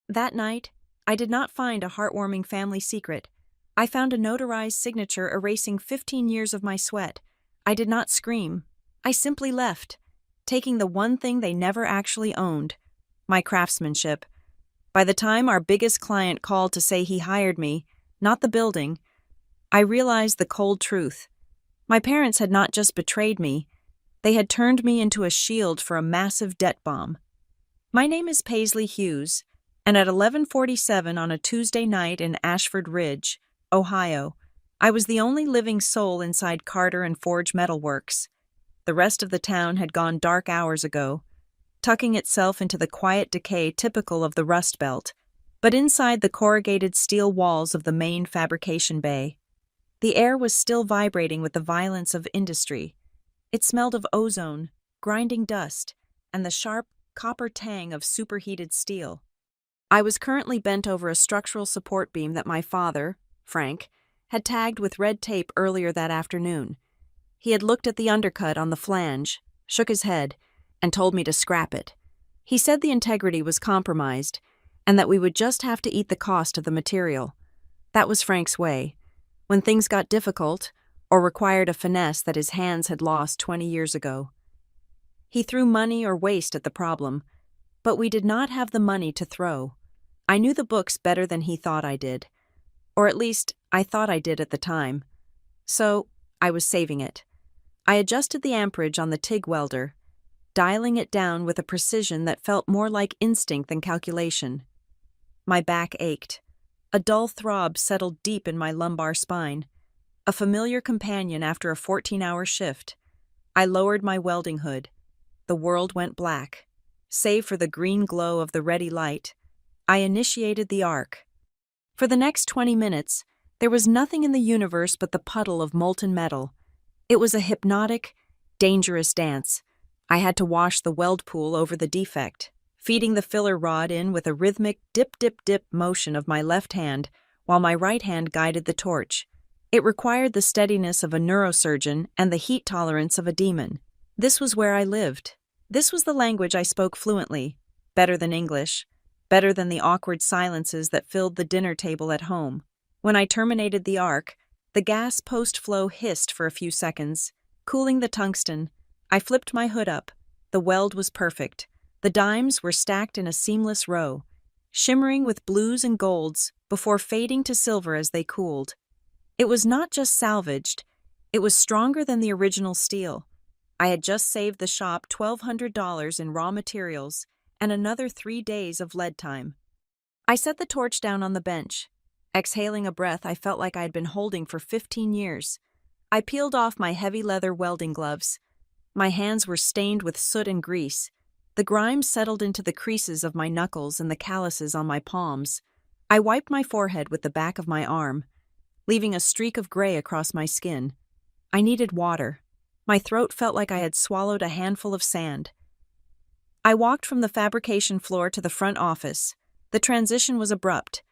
That night, I did not find a heartwarming family secret. I found a notarized signature erasing 15 years of my sweat. I did not scream. I simply left, taking the one thing they never actually owned: my craftsmanship. By the time our biggest client called to say he hired me, not the building, I realized the cold truth. My parents had not just betrayed me, they had turned me into a shield for a massive debt bomb. My name is Paisley Hughes, and at 11:47 on a Tuesday night in Ashford Ridge, Ohio, I was the only living soul inside Carter and Forge Metalworks. The rest of the town had gone dark hours ago, tucking itself into the quiet decay typical of the Rust Belt, but inside the corrugated steel walls of the main fabrication bay, the air was still vibrating with the violence of industry. It smelled of ozone, grinding dust, and the sharp copper tang of superheated steel. I was currently bent over a structural support beam that my father, Frank, had tagged with red tape earlier that afternoon. He had looked at the undercut on the flange, shook his head, and told me to scrap it. He said the integrity was compromised, and that we would just have to eat the cost of the material. That was Frank's way. When things got difficult, or required a finesse that his hands had lost 20 years ago. He threw money or waste at the problem, but we did not have the money to throw. I knew the books better than he thought I did, or at least I thought I did at the time. So, I was saving it. I adjusted the amperage on the TIG welder, dialing it down with a precision that felt more like instinct than calculation. My back ached. A dull throb settled deep in my lumbar spine, a familiar companion after a 14-hour shift. I lowered my welding hood. The world went black. Save for the green glow of the ready light, I initiated the arc. For the next 20 minutes, there was nothing in the universe but the puddle of molten metal. It was a hypnotic, dangerous dance. I had to wash the weld pool over the defect, feeding the filler rod in with a rhythmic dip-dip-dip motion of my left hand while my right hand guided the torch. It required the steadiness of a neurosurgeon and the heat tolerance of a demon. This was where I lived. This was the language I spoke fluently, better than English, better than the awkward silences that filled the dinner table at home. When I terminated the arc, the gas post-flow hissed for a few seconds, cooling the tungsten. I flipped my hood up. The weld was perfect. The dimes were stacked in a seamless row, shimmering with blues and golds before fading to silver as they cooled. It was not just salvaged, it was stronger than the original steel. I had just saved the shop $1,200 in raw materials and another 3 days of lead time. I set the torch down on the bench, exhaling a breath I felt like I had been holding for 15 years. I peeled off my heavy leather welding gloves. My hands were stained with soot and grease. The grime settled into the creases of my knuckles and the calluses on my palms. I wiped my forehead with the back of my arm, leaving a streak of gray across my skin. I needed water. My throat felt like I had swallowed a handful of sand. I walked from the fabrication floor to the front office. The transition was abrupt,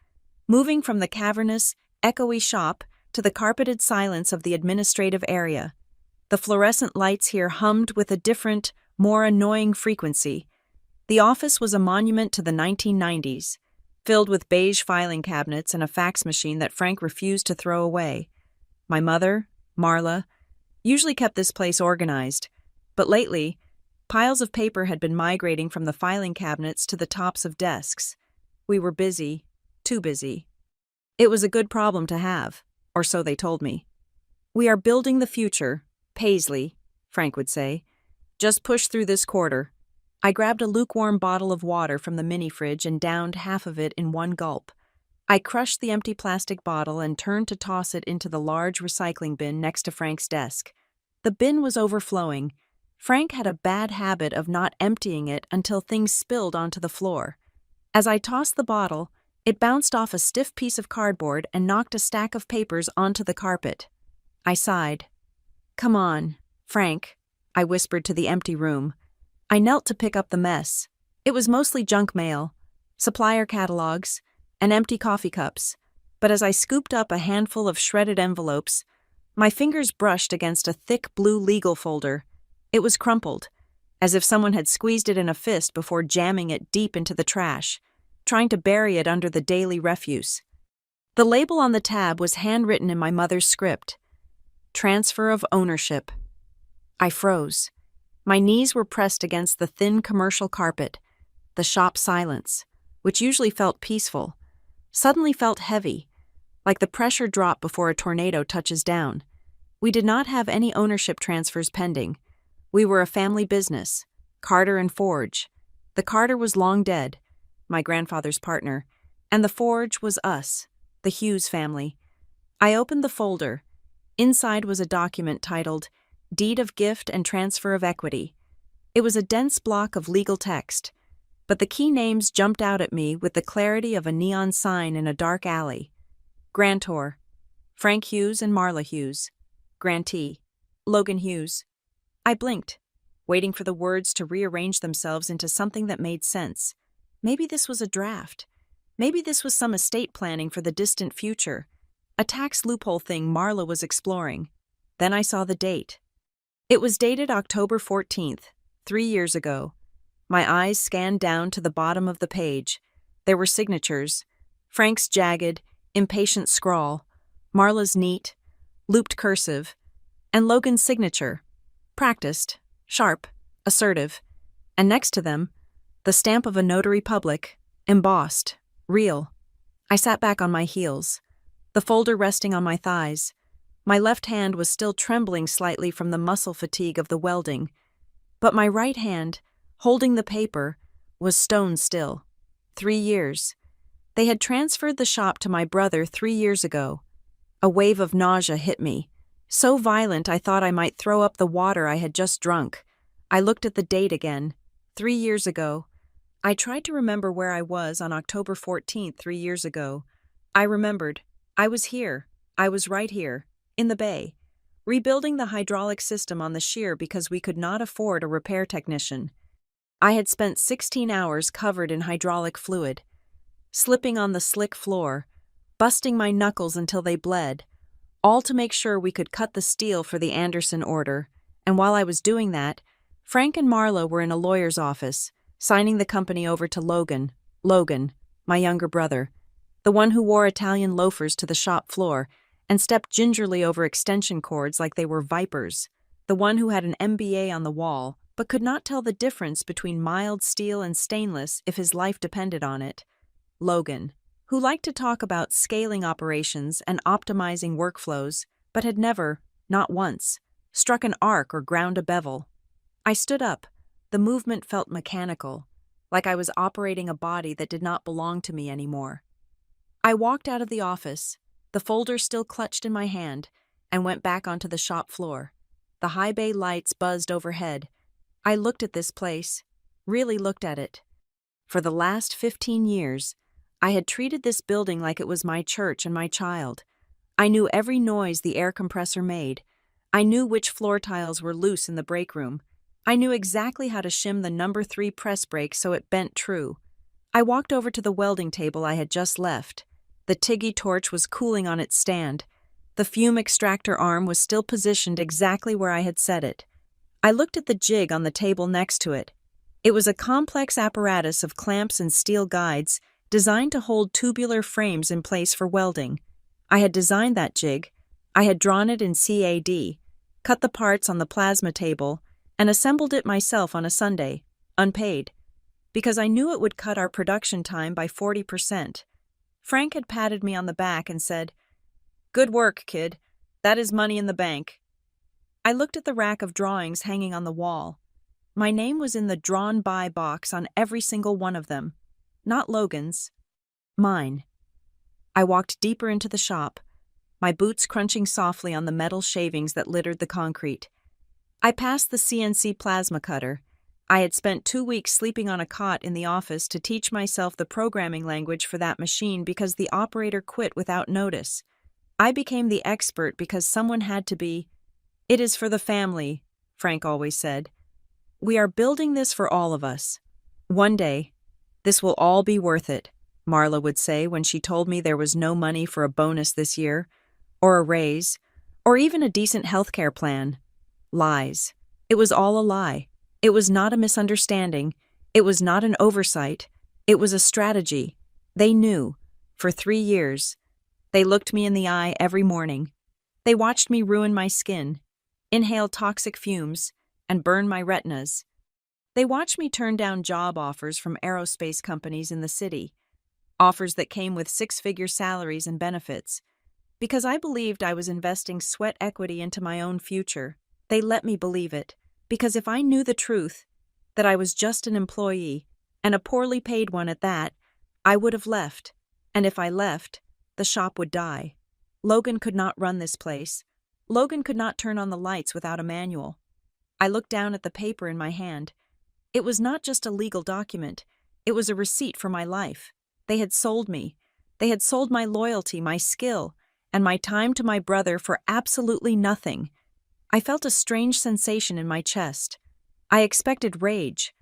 moving from the cavernous, echoey shop to the carpeted silence of the administrative area. The fluorescent lights here hummed with a different, more annoying frequency. The office was a monument to the 1990s, filled with beige filing cabinets and a fax machine that Frank refused to throw away. My mother, Marla, usually kept this place organized, but lately, piles of paper had been migrating from the filing cabinets to the tops of desks. We were busy, too busy. It was a good problem to have, or so they told me. "We are building the future, Paisley," Frank would say. "Just push through this quarter." I grabbed a lukewarm bottle of water from the mini-fridge and downed half of it in one gulp. I crushed the empty plastic bottle and turned to toss it into the large recycling bin next to Frank's desk. The bin was overflowing. Frank had a bad habit of not emptying it until things spilled onto the floor. As I tossed the bottle, it bounced off a stiff piece of cardboard and knocked a stack of papers onto the carpet. I sighed. "Come on, Frank," I whispered to the empty room. I knelt to pick up the mess. It was mostly junk mail, supplier catalogs, and empty coffee cups. But as I scooped up a handful of shredded envelopes, my fingers brushed against a thick blue legal folder. It was crumpled, as if someone had squeezed it in a fist before jamming it deep into the trash. trying to bury it under the daily refuse. The label on the tab was handwritten in my mother's script. Transfer of ownership. I froze. My knees were pressed against the thin commercial carpet. The shop silence, which usually felt peaceful, suddenly felt heavy, like the pressure drop before a tornado touches down. We did not have any ownership transfers pending. We were a family business, Carter and Forge. The Carter was long dead, my grandfather's partner, and the Forge was us, the Hughes family. I opened the folder. Inside was a document titled Deed of Gift and Transfer of Equity. It was a dense block of legal text, but the key names jumped out at me with the clarity of a neon sign in a dark alley. Grantor, Frank Hughes and Marla Hughes. Grantee, Logan Hughes. I blinked, waiting for the words to rearrange themselves into something that made sense. Maybe this was a draft. Maybe this was some estate planning for the distant future. A tax loophole thing Marla was exploring. Then I saw the date. It was dated October 14th, 3 years ago. My eyes scanned down to the bottom of the page. There were signatures. Frank's jagged, impatient scrawl, Marla's neat, looped cursive, and Logan's signature. Practiced, sharp, assertive. And next to them, the stamp of a notary public, embossed, real. I sat back on my heels, the folder resting on my thighs. My left hand was still trembling slightly from the muscle fatigue of the welding, but my right hand, holding the paper, was stone still. 3 years. They had transferred the shop to my brother 3 years ago. A wave of nausea hit me, so violent I thought I might throw up the water I had just drunk. I looked at the date again. 3 years ago. I tried to remember where I was on October 14th 3 years ago. I remembered. I was here. I was right here, in the bay, rebuilding the hydraulic system on the shear because we could not afford a repair technician. I had spent 16 hours covered in hydraulic fluid, slipping on the slick floor, busting my knuckles until they bled, all to make sure we could cut the steel for the Anderson order. And while I was doing that, Frank and Marla were in a lawyer's office, signing the company over to Logan, my younger brother, the one who wore Italian loafers to the shop floor and stepped gingerly over extension cords like they were vipers, the one who had an MBA on the wall but could not tell the difference between mild steel and stainless if his life depended on it. Logan, who liked to talk about scaling operations and optimizing workflows, but had never, not once, struck an arc or ground a bevel. I stood up. The movement felt mechanical, like I was operating a body that did not belong to me anymore. I walked out of the office, the folder still clutched in my hand, and went back onto the shop floor. The high bay lights buzzed overhead. I looked at this place, really looked at it. For the last 15 years, I had treated this building like it was my church and my child. I knew every noise the air compressor made. I knew which floor tiles were loose in the break room. I knew exactly how to shim the number 3 press brake so it bent true. I walked over to the welding table I had just left. The Tiggy torch was cooling on its stand. The fume extractor arm was still positioned exactly where I had set it. I looked at the jig on the table next to it. It was a complex apparatus of clamps and steel guides designed to hold tubular frames in place for welding. I had designed that jig. I had drawn it in CAD, cut the parts on the plasma table, and assembled it myself on a Sunday, unpaid, because I knew it would cut our production time by 40%. Frank had patted me on the back and said, "Good work, kid. That is money in the bank." I looked at the rack of drawings hanging on the wall. My name was in the drawn by box on every single one of them. Not Logan's. Mine. I walked deeper into the shop, my boots crunching softly on the metal shavings that littered the concrete. I passed the CNC plasma cutter. I had spent 2 weeks sleeping on a cot in the office to teach myself the programming language for that machine because the operator quit without notice. I became the expert because someone had to be. "It is for the family," Frank always said. "We are building this for all of us. One day, this will all be worth it," Marla would say when she told me there was no money for a bonus this year, or a raise, or even a decent healthcare plan. Lies. It was all a lie. It was not a misunderstanding. It was not an oversight. It was a strategy. They knew. For 3 years. They looked me in the eye every morning. They watched me ruin my skin, inhale toxic fumes, and burn my retinas. They watched me turn down job offers from aerospace companies in the city, offers that came with six-figure salaries and benefits. Because I believed I was investing sweat equity into my own future, they let me believe it. Because if I knew the truth, that I was just an employee, and a poorly paid one at that, I would have left. And if I left, the shop would die. Logan could not run this place. Logan could not turn on the lights without a manual. I looked down at the paper in my hand. It was not just a legal document. It was a receipt for my life. They had sold me. They had sold my loyalty, my skill, and my time to my brother for absolutely nothing. I felt a strange sensation in my chest. I expected rage.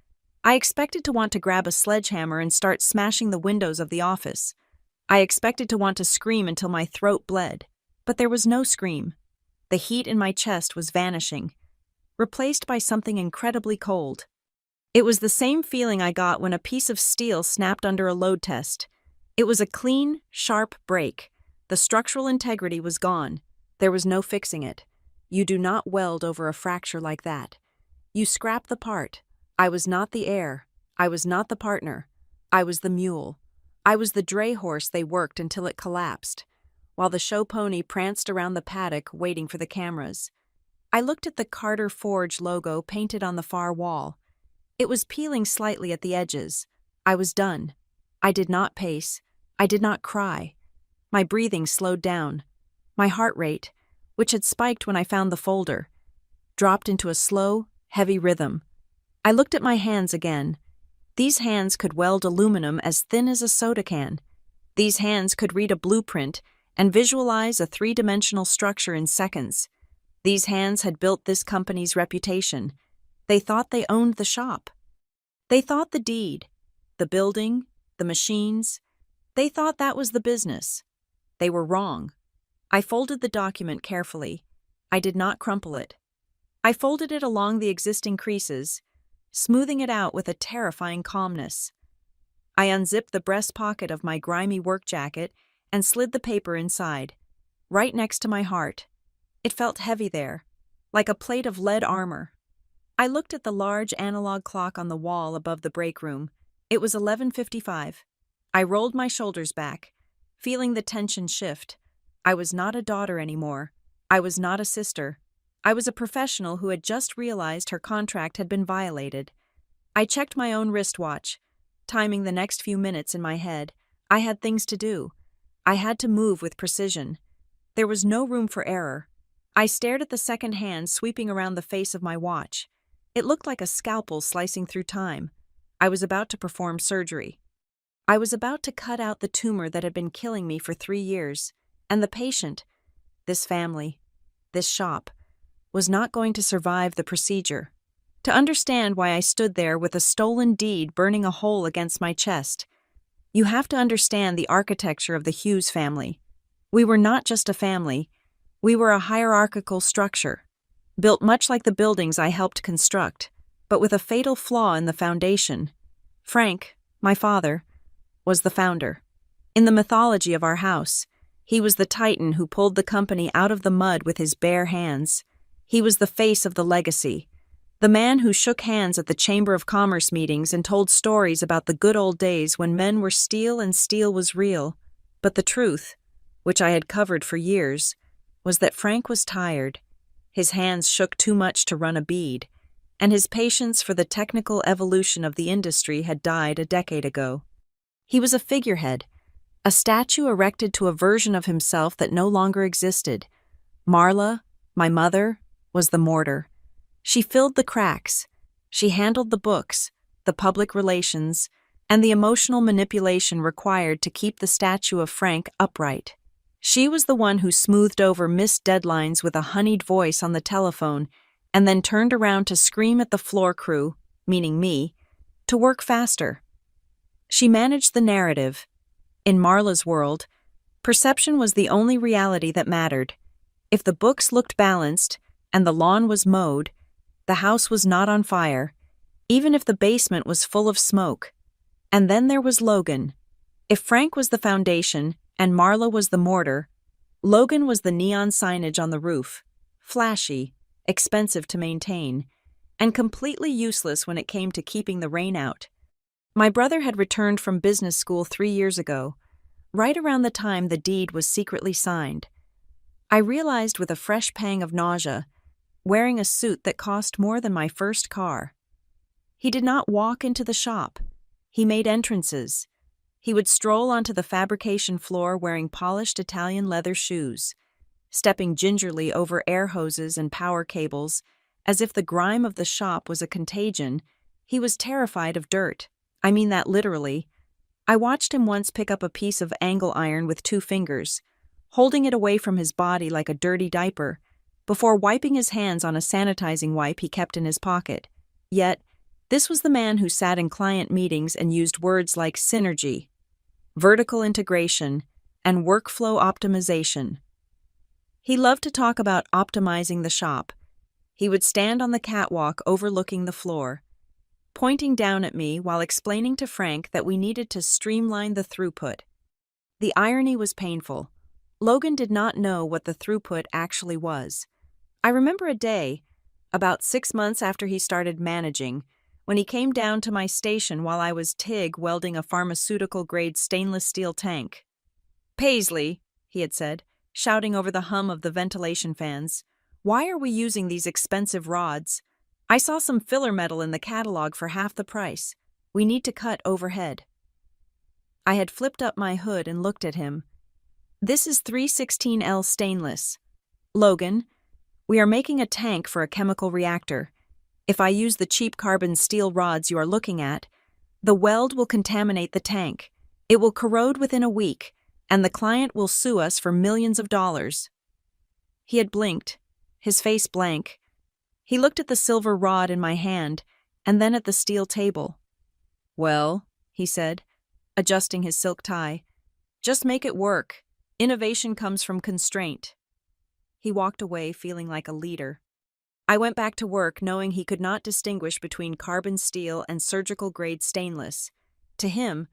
I expected to want to grab a sledgehammer and start smashing the windows of the office. I expected to want to scream until my throat bled. But there was no scream. The heat in my chest was vanishing, replaced by something incredibly cold. It was the same feeling I got when a piece of steel snapped under a load test. It was a clean, sharp break. The structural integrity was gone. There was no fixing it. You do not weld over a fracture like that. You scrap the part. I was not the heir. I was not the partner. I was the mule. I was the dray horse they worked until it collapsed, while the show pony pranced around the paddock waiting for the cameras. I looked at the Carter Forge logo painted on the far wall. It was peeling slightly at the edges. I was done. I did not pace. I did not cry. My breathing slowed down. My heart rate, which had spiked when I found the folder, dropped into a slow, heavy rhythm. I looked at my hands again. These hands could weld aluminum as thin as a soda can. These hands could read a blueprint and visualize a three-dimensional structure in seconds. These hands had built this company's reputation. They thought they owned the shop. They thought the deed, the building, the machines. They thought that was the business. They were wrong. I folded the document carefully. I did not crumple it. I folded it along the existing creases, smoothing it out with a terrifying calmness. I unzipped the breast pocket of my grimy work jacket and slid the paper inside, right next to my heart. It felt heavy there, like a plate of lead armor. I looked at the large analog clock on the wall above the break room. It was 11:55. I rolled my shoulders back, feeling the tension shift. I was not a daughter anymore. I was not a sister. I was a professional who had just realized her contract had been violated. I checked my own wristwatch, timing the next few minutes in my head. I had things to do. I had to move with precision. There was no room for error. I stared at the second hand sweeping around the face of my watch. It looked like a scalpel slicing through time. I was about to perform surgery. I was about to cut out the tumor that had been killing me for 3 years. And the patient, this family, this shop, was not going to survive the procedure. To understand why I stood there with a stolen deed burning a hole against my chest, you have to understand the architecture of the Hughes family. We were not just a family. We were a hierarchical structure, built much like the buildings I helped construct, but with a fatal flaw in the foundation. Frank, my father, was the founder. In the mythology of our house, he was the titan who pulled the company out of the mud with his bare hands. He was the face of the legacy, the man who shook hands at the Chamber of Commerce meetings and told stories about the good old days when men were steel and steel was real. But the truth, which I had covered for years, was that Frank was tired. His hands shook too much to run a bead, and his patience for the technical evolution of the industry had died a decade ago. He was a figurehead, a statue erected to a version of himself that no longer existed. Marla, my mother, was the mortar. She filled the cracks. She handled the books, the public relations, and the emotional manipulation required to keep the statue of Frank upright. She was the one who smoothed over missed deadlines with a honeyed voice on the telephone and then turned around to scream at the floor crew, meaning me, to work faster. She managed the narrative. In Marla's world, perception was the only reality that mattered. If the books looked balanced and the lawn was mowed, the house was not on fire, even if the basement was full of smoke. And then there was Logan. If Frank was the foundation and Marla was the mortar, Logan was the neon signage on the roof, flashy, expensive to maintain, and completely useless when it came to keeping the rain out. My brother had returned from business school 3 years ago, right around the time the deed was secretly signed. I realized with a fresh pang of nausea, wearing a suit that cost more than my first car. He did not walk into the shop. He made entrances. He would stroll onto the fabrication floor wearing polished Italian leather shoes, stepping gingerly over air hoses and power cables, as if the grime of the shop was a contagion. He was terrified of dirt. I mean that literally. I watched him once pick up a piece of angle iron with 2 fingers, holding it away from his body like a dirty diaper, before wiping his hands on a sanitizing wipe he kept in his pocket. Yet, this was the man who sat in client meetings and used words like synergy, vertical integration, and workflow optimization. He loved to talk about optimizing the shop. He would stand on the catwalk overlooking the floor, pointing down at me while explaining to Frank that we needed to streamline the throughput. The irony was painful. Logan did not know what the throughput actually was. I remember a day, about 6 months after he started managing, when he came down to my station while I was TIG welding a pharmaceutical-grade stainless steel tank. "Paisley," he had said, shouting over the hum of the ventilation fans, "why are we using these expensive rods? I saw some filler metal in the catalog for half the price. We need to cut overhead." I had flipped up my hood and looked at him. "This is 316L stainless. Logan, we are making a tank for a chemical reactor. If I use the cheap carbon steel rods you are looking at, the weld will contaminate the tank. It will corrode within a week, and the client will sue us for millions of dollars." He had blinked, his face blank. He looked at the silver rod in my hand, and then at the steel table. "Well," he said, adjusting his silk tie, "just make it work. Innovation comes from constraint." He walked away feeling like a leader. I went back to work knowing he could not distinguish between carbon steel and surgical-grade stainless. To him,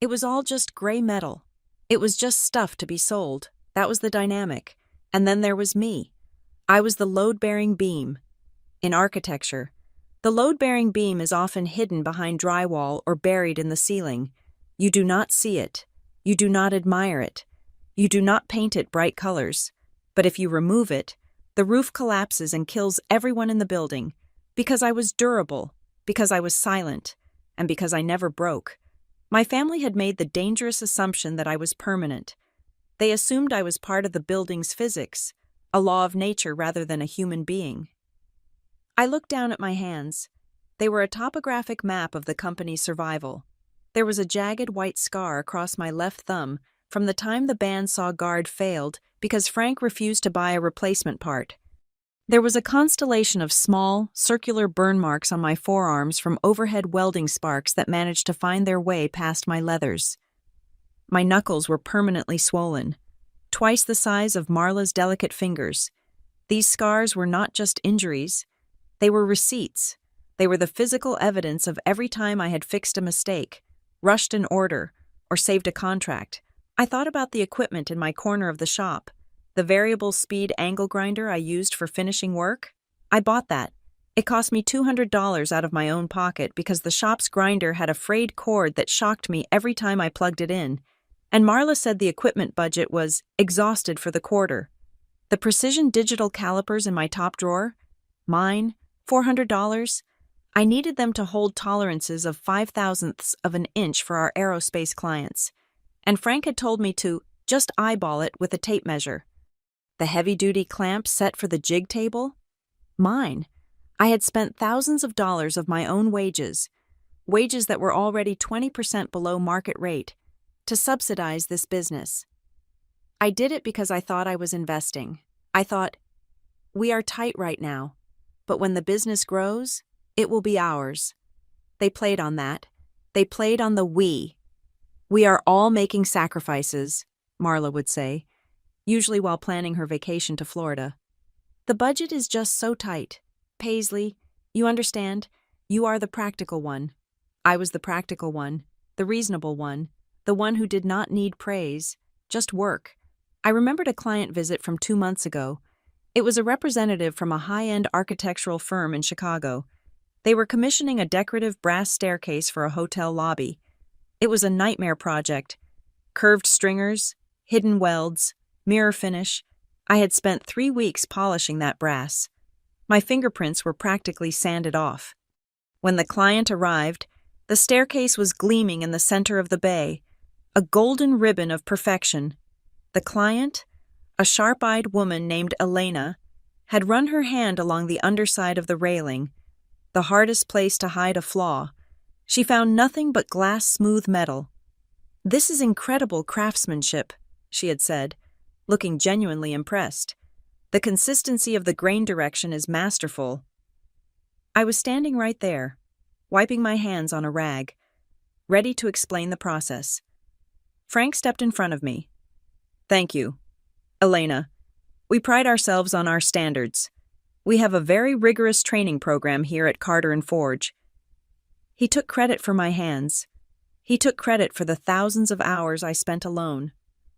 it was all just gray metal. It was just stuff to be sold. That was the dynamic. And then there was me. I was the load-bearing beam. In architecture, the load-bearing beam is often hidden behind drywall or buried in the ceiling. You do not see it. You do not admire it. You do not paint it bright colors. But if you remove it, the roof collapses and kills everyone in the building, because I was durable, because I was silent, and because I never broke. My family had made the dangerous assumption that I was permanent. They assumed I was part of the building's physics, a law of nature rather than a human being. I looked down at my hands. They were a topographic map of the company's survival. There was a jagged white scar across my left thumb from the time the bandsaw guard failed because Frank refused to buy a replacement part. There was a constellation of small, circular burn marks on my forearms from overhead welding sparks that managed to find their way past my leathers. My knuckles were permanently swollen, twice the size of Marla's delicate fingers. These scars were not just injuries. They were receipts. They were the physical evidence of every time I had fixed a mistake, rushed an order, or saved a contract. I thought about the equipment in my corner of the shop, the variable speed angle grinder I used for finishing work. I bought that. It cost me $200 out of my own pocket because the shop's grinder had a frayed cord that shocked me every time I plugged it in, and Marla said the equipment budget was exhausted for the quarter. The precision digital calipers in my top drawer? Mine? $400? I needed them to hold tolerances of 5/1000ths of an inch for our aerospace clients. And Frank had told me to just eyeball it with a tape measure. The heavy-duty clamp set for the jig table? Mine. I had spent thousands of dollars of my own wages that were already 20% below market rate, to subsidize this business. I did it because I thought I was investing. I thought, we are tight right now, but when the business grows, it will be ours. They played on that. They played on the we. "We are all making sacrifices," Marla would say, usually while planning her vacation to Florida. "The budget is just so tight. Paisley, you understand? You are the practical one." I was the practical one. the reasonable one, the one who did not need praise, just work. I remembered a client visit from 2 months ago. It was a representative from a high-end architectural firm in Chicago. They were commissioning a decorative brass staircase for a hotel lobby. It was a nightmare project. Curved stringers, hidden welds, mirror finish. I had spent 3 weeks polishing that brass. My fingerprints were practically sanded off. When the client arrived, the staircase was gleaming in the center of the bay, a golden ribbon of perfection. The client, a sharp-eyed woman named Elena, had run her hand along the underside of the railing, the hardest place to hide a flaw. She found nothing but glass-smooth metal. "This is incredible craftsmanship," she had said, looking genuinely impressed. "The consistency of the grain direction is masterful." I was standing right there, wiping my hands on a rag, ready to explain the process. Frank stepped in front of me. "Thank you, Elena. We pride ourselves on our standards. We have a very rigorous training program here at Carter and Forge." He took credit for my hands. He took credit for the thousands of hours I spent alone,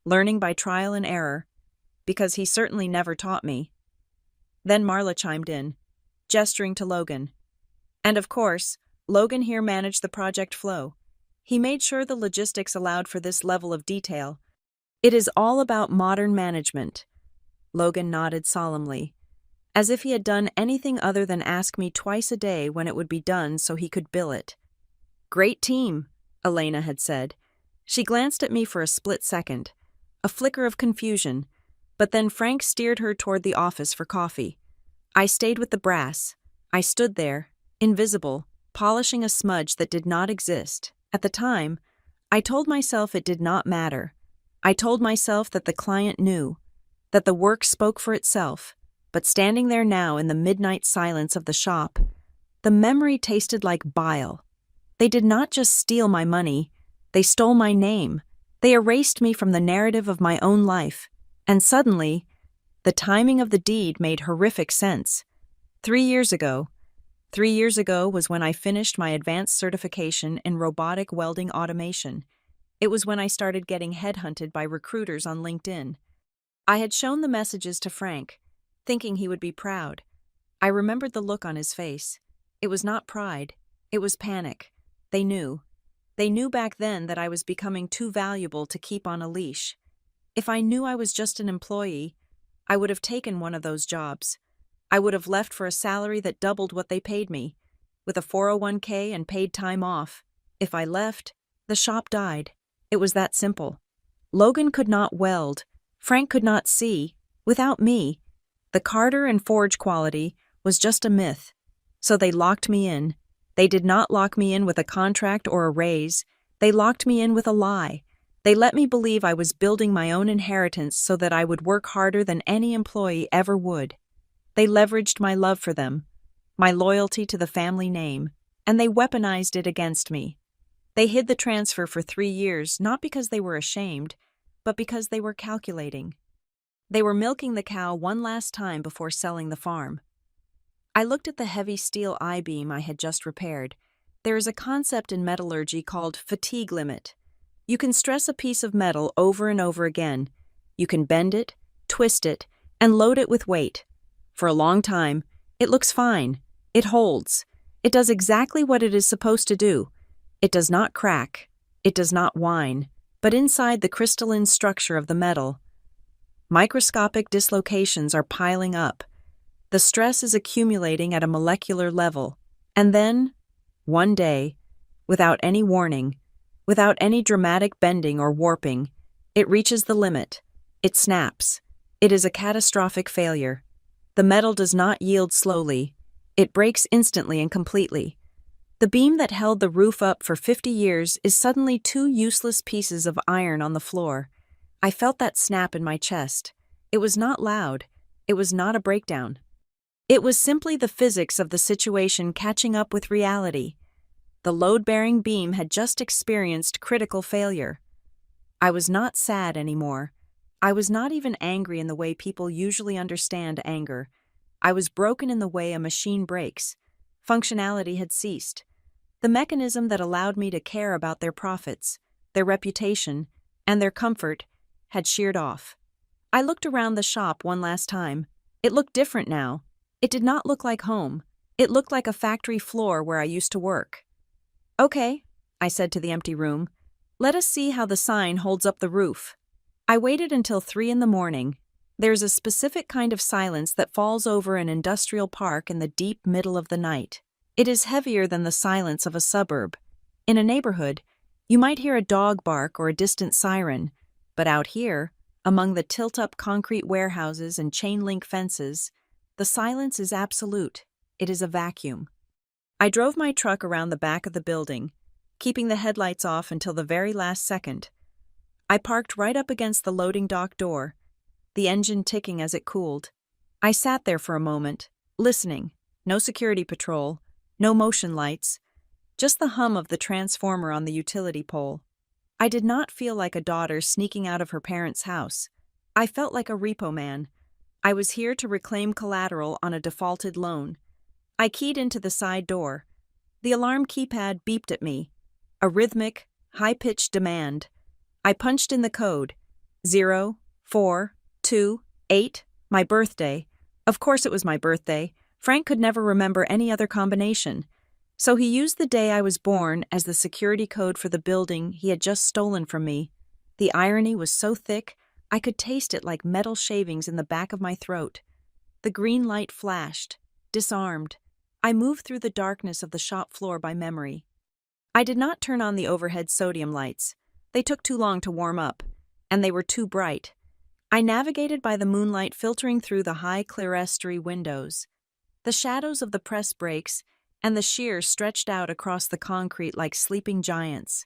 learning by trial and error, because he certainly never taught me. Then Marla chimed in, gesturing to Logan. And of course, Logan here managed the project flow. He made sure the logistics allowed for this level of detail. "It is all about modern management." Logan nodded solemnly, as if he had done anything other than ask me twice a day when it would be done so he could bill it. "Great team," Elena had said. She glanced at me for a split second, a flicker of confusion, but then Frank steered her toward the office for coffee. I stayed with the brass. I stood there, invisible, polishing a smudge that did not exist. At the time, I told myself it did not matter. I told myself that the client knew, that the work spoke for itself, but standing there now in the midnight silence of the shop, the memory tasted like bile. They did not just steal my money, they stole my name. They erased me from the narrative of my own life, and suddenly, the timing of the deed made horrific sense. 3 years ago was when I finished my advanced certification in robotic welding automation. It was when I started getting headhunted by recruiters on LinkedIn. I had shown the messages to Frank, thinking he would be proud. I remembered the look on his face. It was not pride, it was panic. They knew. They knew back then that I was becoming too valuable to keep on a leash. If I knew I was just an employee, I would have taken one of those jobs. I would have left for a salary that doubled what they paid me, with a 401k and paid time off. If I left, the shop died. It was that simple. Logan could not weld. Frank could not see. Without me, the Carter and Forge quality was just a myth. So they locked me in. They did not lock me in with a contract or a raise. They locked me in with a lie. They let me believe I was building my own inheritance so that I would work harder than any employee ever would. They leveraged my love for them, my loyalty to the family name, and they weaponized it against me. They hid the transfer for 3 years, not because they were ashamed, but because they were calculating. They were milking the cow one last time before selling the farm. I looked at the heavy steel I-beam I had just repaired. There is a concept in metallurgy called fatigue limit. You can stress a piece of metal over and over again. You can bend it, twist it, and load it with weight. For a long time, it looks fine. It holds. It does exactly what it is supposed to do. It does not crack. It does not whine. But inside the crystalline structure of the metal, microscopic dislocations are piling up. The stress is accumulating at a molecular level. And then, one day, without any warning, without any dramatic bending or warping, it reaches the limit. It snaps. It is a catastrophic failure. The metal does not yield slowly. It breaks instantly and completely. The beam that held the roof up for 50 years is suddenly 2 useless pieces of iron on the floor. I felt that snap in my chest. It was not loud. It was not a breakdown. It was simply the physics of the situation catching up with reality. The load-bearing beam had just experienced critical failure. I was not sad anymore. I was not even angry in the way people usually understand anger. I was broken in the way a machine breaks. Functionality had ceased. The mechanism that allowed me to care about their profits, their reputation, and their comfort had sheared off. I looked around the shop one last time. It looked different now. It did not look like home. It looked like a factory floor where I used to work. "Okay," I said to the empty room. "Let us see how the sign holds up the roof." I waited until 3 in the morning. There's a specific kind of silence that falls over an industrial park in the deep middle of the night. It is heavier than the silence of a suburb. In a neighborhood, you might hear a dog bark or a distant siren, but out here, among the tilt-up concrete warehouses and chain-link fences, the silence is absolute. It is a vacuum. I drove my truck around the back of the building, keeping the headlights off until the very last second. I parked right up against the loading dock door, the engine ticking as it cooled. I sat there for a moment, listening. No security patrol, no motion lights, just the hum of the transformer on the utility pole. I did not feel like a daughter sneaking out of her parents' house. I felt like a repo man. I was here to reclaim collateral on a defaulted loan. I keyed into the side door. The alarm keypad beeped at me. A rhythmic, high-pitched demand. I punched in the code. 0, 4, 2, 8, my birthday. Of course it was my birthday. Frank could never remember any other combination. So he used the day I was born as the security code for the building he had just stolen from me. The irony was so thick, I could taste it like metal shavings in the back of my throat. The green light flashed, disarmed. I moved through the darkness of the shop floor by memory. I did not turn on the overhead sodium lights. They took too long to warm up, and they were too bright. I navigated by the moonlight filtering through the high clerestory windows. The shadows of the press brakes and the shears stretched out across the concrete like sleeping giants.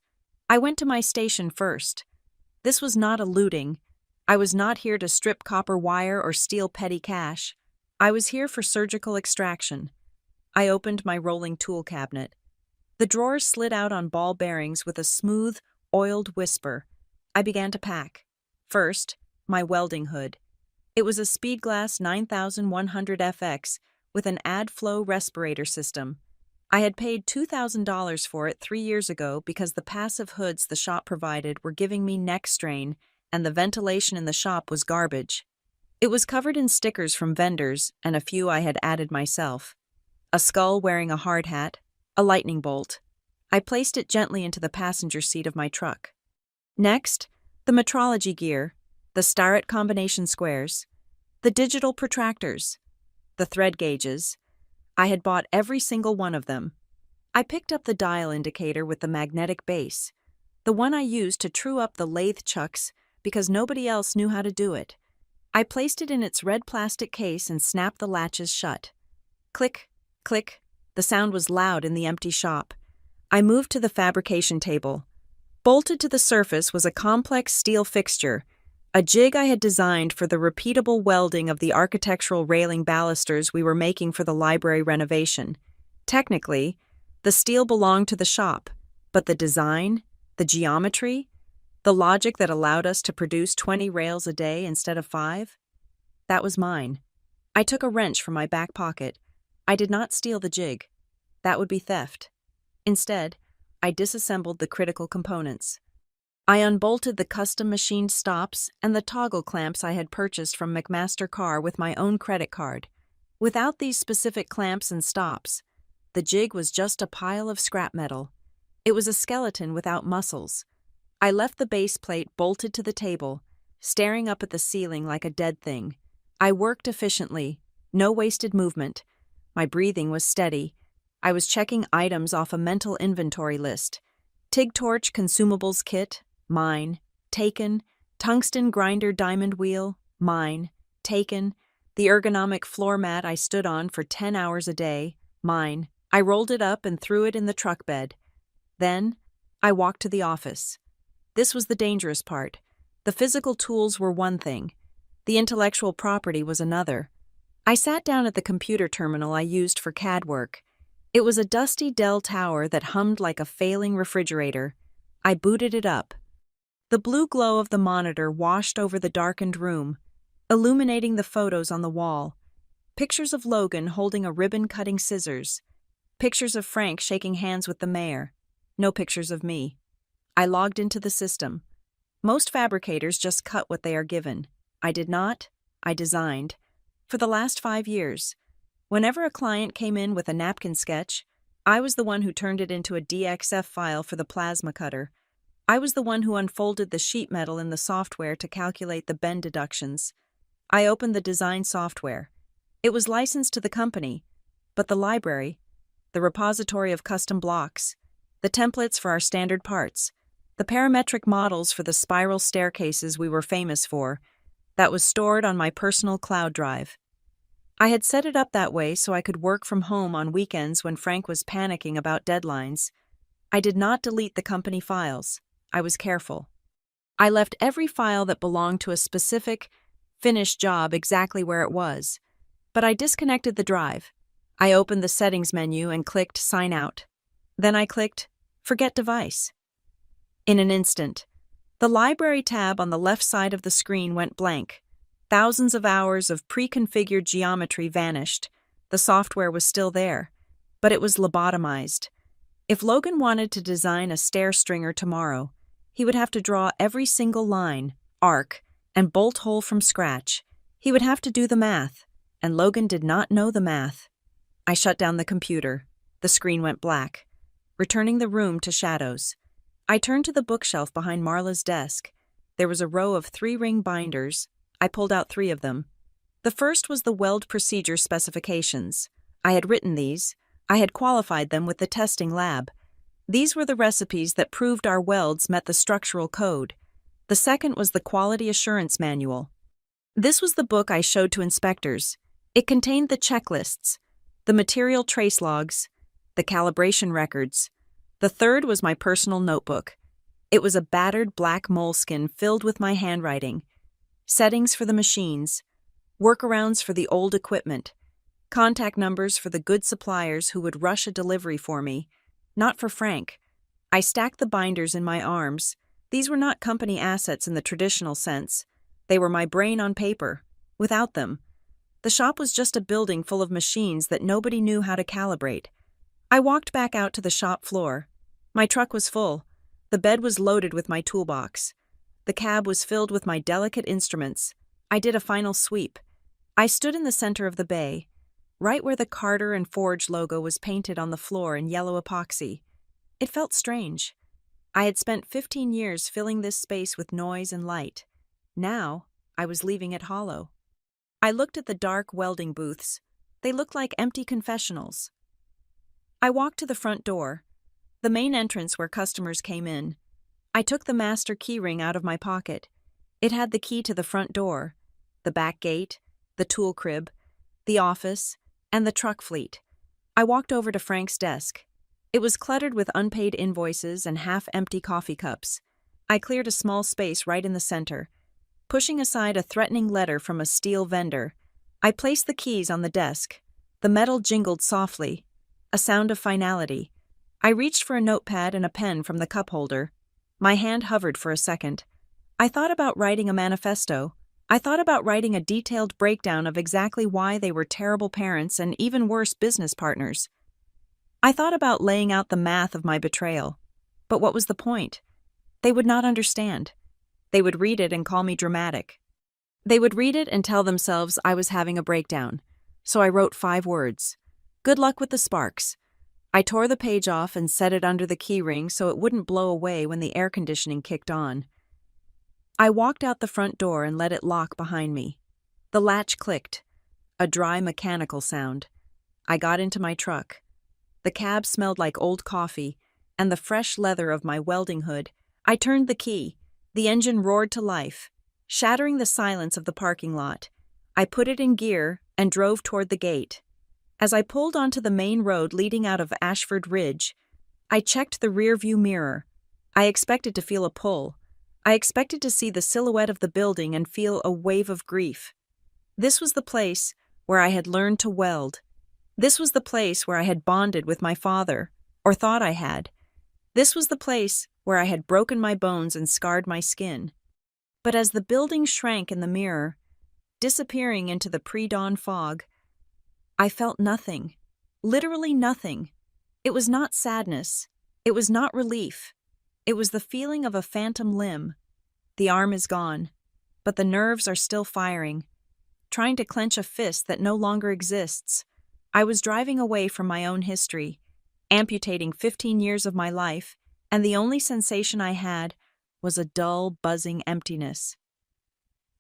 I went to my station first. This was not a looting. I was not here to strip copper wire or steal petty cash. I was here for surgical extraction. I opened my rolling tool cabinet. The drawers slid out on ball bearings with a smooth, oiled whisper. I began to pack. First, my welding hood. It was a Speedglass 9100 FX with an AdFlow respirator system. I had paid $2,000 for it 3 years ago because the passive hoods the shop provided were giving me neck strain and the ventilation in the shop was garbage. It was covered in stickers from vendors and a few I had added myself. A skull wearing a hard hat, a lightning bolt. I placed it gently into the passenger seat of my truck. Next, the metrology gear, the Starrett combination squares, the digital protractors, the thread gauges. I had bought every single one of them. I picked up the dial indicator with the magnetic base, the one I used to true up the lathe chucks because nobody else knew how to do it. I placed it in its red plastic case and snapped the latches shut. Click, click. The sound was loud in the empty shop. I moved to the fabrication table. Bolted to the surface was a complex steel fixture, a jig I had designed for the repeatable welding of the architectural railing balusters we were making for the library renovation. Technically, the steel belonged to the shop, but the design, the geometry, the logic that allowed us to produce 20 rails a day instead of 5, that was mine. I took a wrench from my back pocket. I did not steal the jig. That would be theft. Instead, I disassembled the critical components. I unbolted the custom-machined stops and the toggle clamps I had purchased from McMaster Carr with my own credit card. Without these specific clamps and stops, the jig was just a pile of scrap metal. It was a skeleton without muscles. I left the base plate bolted to the table, staring up at the ceiling like a dead thing. I worked efficiently, no wasted movement. My breathing was steady. I was checking items off a mental inventory list. TIG torch consumables kit, mine. Taken. Tungsten grinder diamond wheel, mine. Taken. The ergonomic floor mat I stood on for 10 hours a day, mine. I rolled it up and threw it in the truck bed. Then, I walked to the office. This was the dangerous part. The physical tools were one thing. The intellectual property was another. I sat down at the computer terminal I used for CAD work. It was a dusty Dell tower that hummed like a failing refrigerator. I booted it up. The blue glow of the monitor washed over the darkened room, illuminating the photos on the wall. Pictures of Logan holding a ribbon-cutting scissors. Pictures of Frank shaking hands with the mayor. No pictures of me. I logged into the system. Most fabricators just cut what they are given. I did not. I designed. For the last 5 years, whenever a client came in with a napkin sketch, I was the one who turned it into a DXF file for the plasma cutter. I was the one who unfolded the sheet metal in the software to calculate the bend deductions. I opened the design software. It was licensed to the company, but the library, the repository of custom blocks, the templates for our standard parts, the parametric models for the spiral staircases we were famous for, that was stored on my personal cloud drive. I had set it up that way so I could work from home on weekends when Frank was panicking about deadlines. I did not delete the company files. I was careful. I left every file that belonged to a specific, finished job exactly where it was. But I disconnected the drive. I opened the settings menu and clicked Sign Out. Then I clicked Forget Device. In an instant, the library tab on the left side of the screen went blank. Thousands of hours of pre-configured geometry vanished. The software was still there, but it was lobotomized. If Logan wanted to design a stair stringer tomorrow, he would have to draw every single line, arc, and bolt hole from scratch. He would have to do the math, and Logan did not know the math. I shut down the computer. The screen went black, returning the room to shadows. I turned to the bookshelf behind Marla's desk. There was a row of 3-ring binders. I pulled out 3 of them. The first was the weld procedure specifications. I had written these. I had qualified them with the testing lab. These were the recipes that proved our welds met the structural code. The second was the quality assurance manual. This was the book I showed to inspectors. It contained the checklists, the material trace logs, the calibration records. The third was my personal notebook. It was a battered black moleskin filled with my handwriting, settings for the machines, workarounds for the old equipment, contact numbers for the good suppliers who would rush a delivery for me, not for Frank. I stacked the binders in my arms. These were not company assets in the traditional sense. They were my brain on paper. Without them, the shop was just a building full of machines that nobody knew how to calibrate. I walked back out to the shop floor. My truck was full. The bed was loaded with my toolbox. The cab was filled with my delicate instruments. I did a final sweep. I stood in the center of the bay, right where the Carter and Forge logo was painted on the floor in yellow epoxy. It felt strange. I had spent 15 years filling this space with noise and light. Now, I was leaving it hollow. I looked at the dark welding booths. They looked like empty confessionals. I walked to the front door, the main entrance where customers came in. I took the master keyring out of my pocket. It had the key to the front door, the back gate, the tool crib, the office, and the truck fleet. I walked over to Frank's desk. It was cluttered with unpaid invoices and half-empty coffee cups. I cleared a small space right in the center, pushing aside a threatening letter from a steel vendor. I placed the keys on the desk. The metal jingled softly, a sound of finality. I reached for a notepad and a pen from the cup holder. My hand hovered for a second. I thought about writing a manifesto. I thought about writing a detailed breakdown of exactly why they were terrible parents and even worse business partners. I thought about laying out the math of my betrayal. But what was the point? They would not understand. They would read it and call me dramatic. They would read it and tell themselves I was having a breakdown. So I wrote 5 words. Good luck with the sparks. I tore the page off and set it under the keyring so it wouldn't blow away when the air conditioning kicked on. I walked out the front door and let it lock behind me. The latch clicked, a dry mechanical sound. I got into my truck. The cab smelled like old coffee and the fresh leather of my welding hood. I turned the key. The engine roared to life, shattering the silence of the parking lot. I put it in gear and drove toward the gate. As I pulled onto the main road leading out of Ashford Ridge, I checked the rearview mirror. I expected to feel a pull. I expected to see the silhouette of the building and feel a wave of grief. This was the place where I had learned to weld. This was the place where I had bonded with my father, or thought I had. This was the place where I had broken my bones and scarred my skin. But as the building shrank in the mirror, disappearing into the pre-dawn fog, I felt nothing, literally nothing. It was not sadness. It was not relief. It was the feeling of a phantom limb. The arm is gone, but the nerves are still firing, trying to clench a fist that no longer exists. I was driving away from my own history, amputating 15 years of my life, and the only sensation I had was a dull, buzzing emptiness.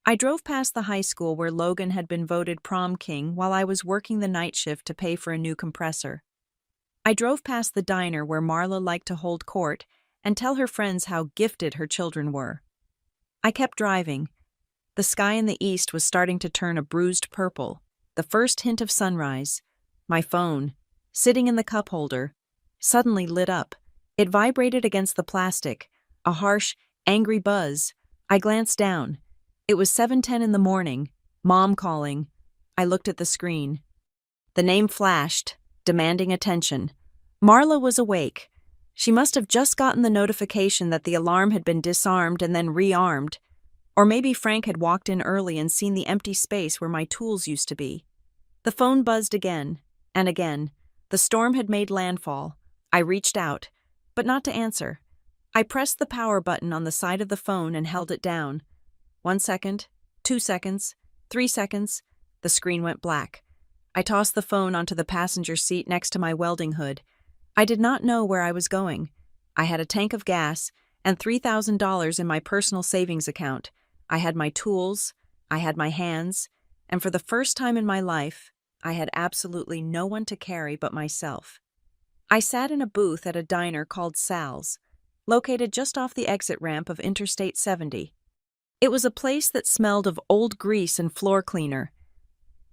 I drove past the high school where Logan had been voted prom king while I was working the night shift to pay for a new compressor. I drove past the diner where Marla liked to hold court and tell her friends how gifted her children were. I kept driving. The sky in the east was starting to turn a bruised purple, the first hint of sunrise. My phone, sitting in the cup holder, suddenly lit up. It vibrated against the plastic, a harsh, angry buzz. I glanced down. It was 7:10 in the morning, Mom calling. I looked at the screen. The name flashed, demanding attention. Marla was awake. She must have just gotten the notification that the alarm had been disarmed and then rearmed. Or maybe Frank had walked in early and seen the empty space where my tools used to be. The phone buzzed again, and again. The storm had made landfall. I reached out, but not to answer. I pressed the power button on the side of the phone and held it down. 1 second, 2 seconds, 3 seconds. The screen went black. I tossed the phone onto the passenger seat next to my welding hood. I did not know where I was going. I had a tank of gas and $3,000 in my personal savings account. I had my tools, I had my hands, and for the first time in my life, I had absolutely no one to carry but myself. I sat in a booth at a diner called Sal's, located just off the exit ramp of Interstate 70. It was a place that smelled of old grease and floor cleaner,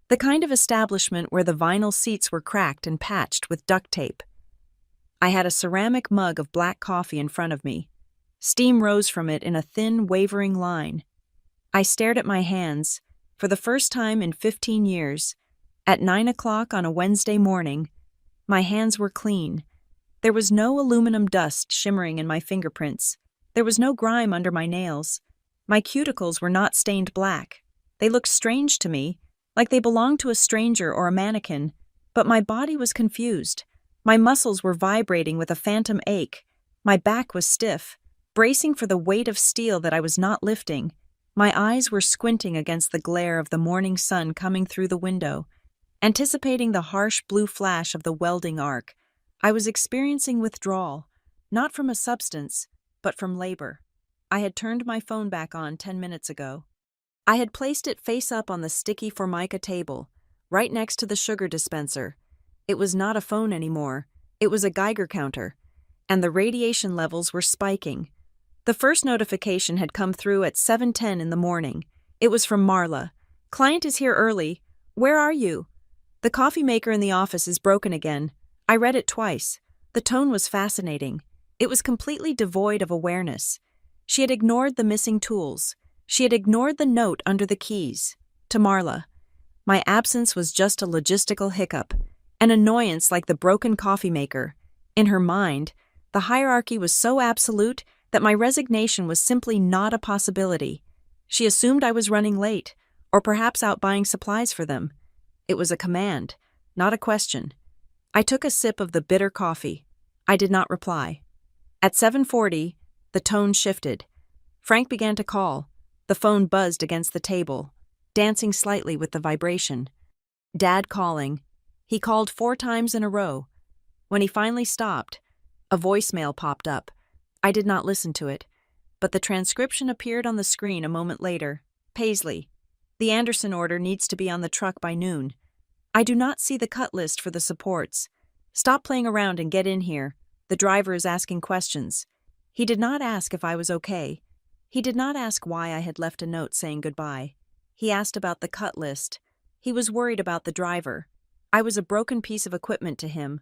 the kind of establishment where the vinyl seats were cracked and patched with duct tape. I had a ceramic mug of black coffee in front of me. Steam rose from it in a thin, wavering line. I stared at my hands, for the first time in 15 years. At 9 o'clock on a Wednesday morning, my hands were clean. There was no aluminum dust shimmering in my fingerprints. There was no grime under my nails. My cuticles were not stained black. They looked strange to me, like they belonged to a stranger or a mannequin, but my body was confused. My muscles were vibrating with a phantom ache. My back was stiff, bracing for the weight of steel that I was not lifting. My eyes were squinting against the glare of the morning sun coming through the window, anticipating the harsh blue flash of the welding arc. I was experiencing withdrawal, not from a substance, but from labor. I had turned my phone back on 10 minutes ago. I had placed it face up on the sticky Formica table, right next to the sugar dispenser. It was not a phone anymore. It was a Geiger counter, and the radiation levels were spiking. The first notification had come through at 7:10 in the morning. It was from Marla. "Client is here early. Where are you? The coffee maker in the office is broken again." I read it twice. The tone was fascinating. It was completely devoid of awareness. She had ignored the missing tools. She had ignored the note under the keys. To Marla, my absence was just a logistical hiccup, an annoyance like the broken coffee maker. In her mind, the hierarchy was so absolute that my resignation was simply not a possibility. She assumed I was running late, or perhaps out buying supplies for them. It was a command, not a question. I took a sip of the bitter coffee. I did not reply. At 7:40, the tone shifted. Frank began to call. The phone buzzed against the table, dancing slightly with the vibration. Dad calling. He called 4 times in a row. When he finally stopped, a voicemail popped up. I did not listen to it, but the transcription appeared on the screen a moment later. "Paisley, the Anderson order needs to be on the truck by noon. I do not see the cut list for the supports. Stop playing around and get in here. The driver is asking questions." He did not ask if I was okay. He did not ask why I had left a note saying goodbye. He asked about the cut list. He was worried about the driver. I was a broken piece of equipment to him,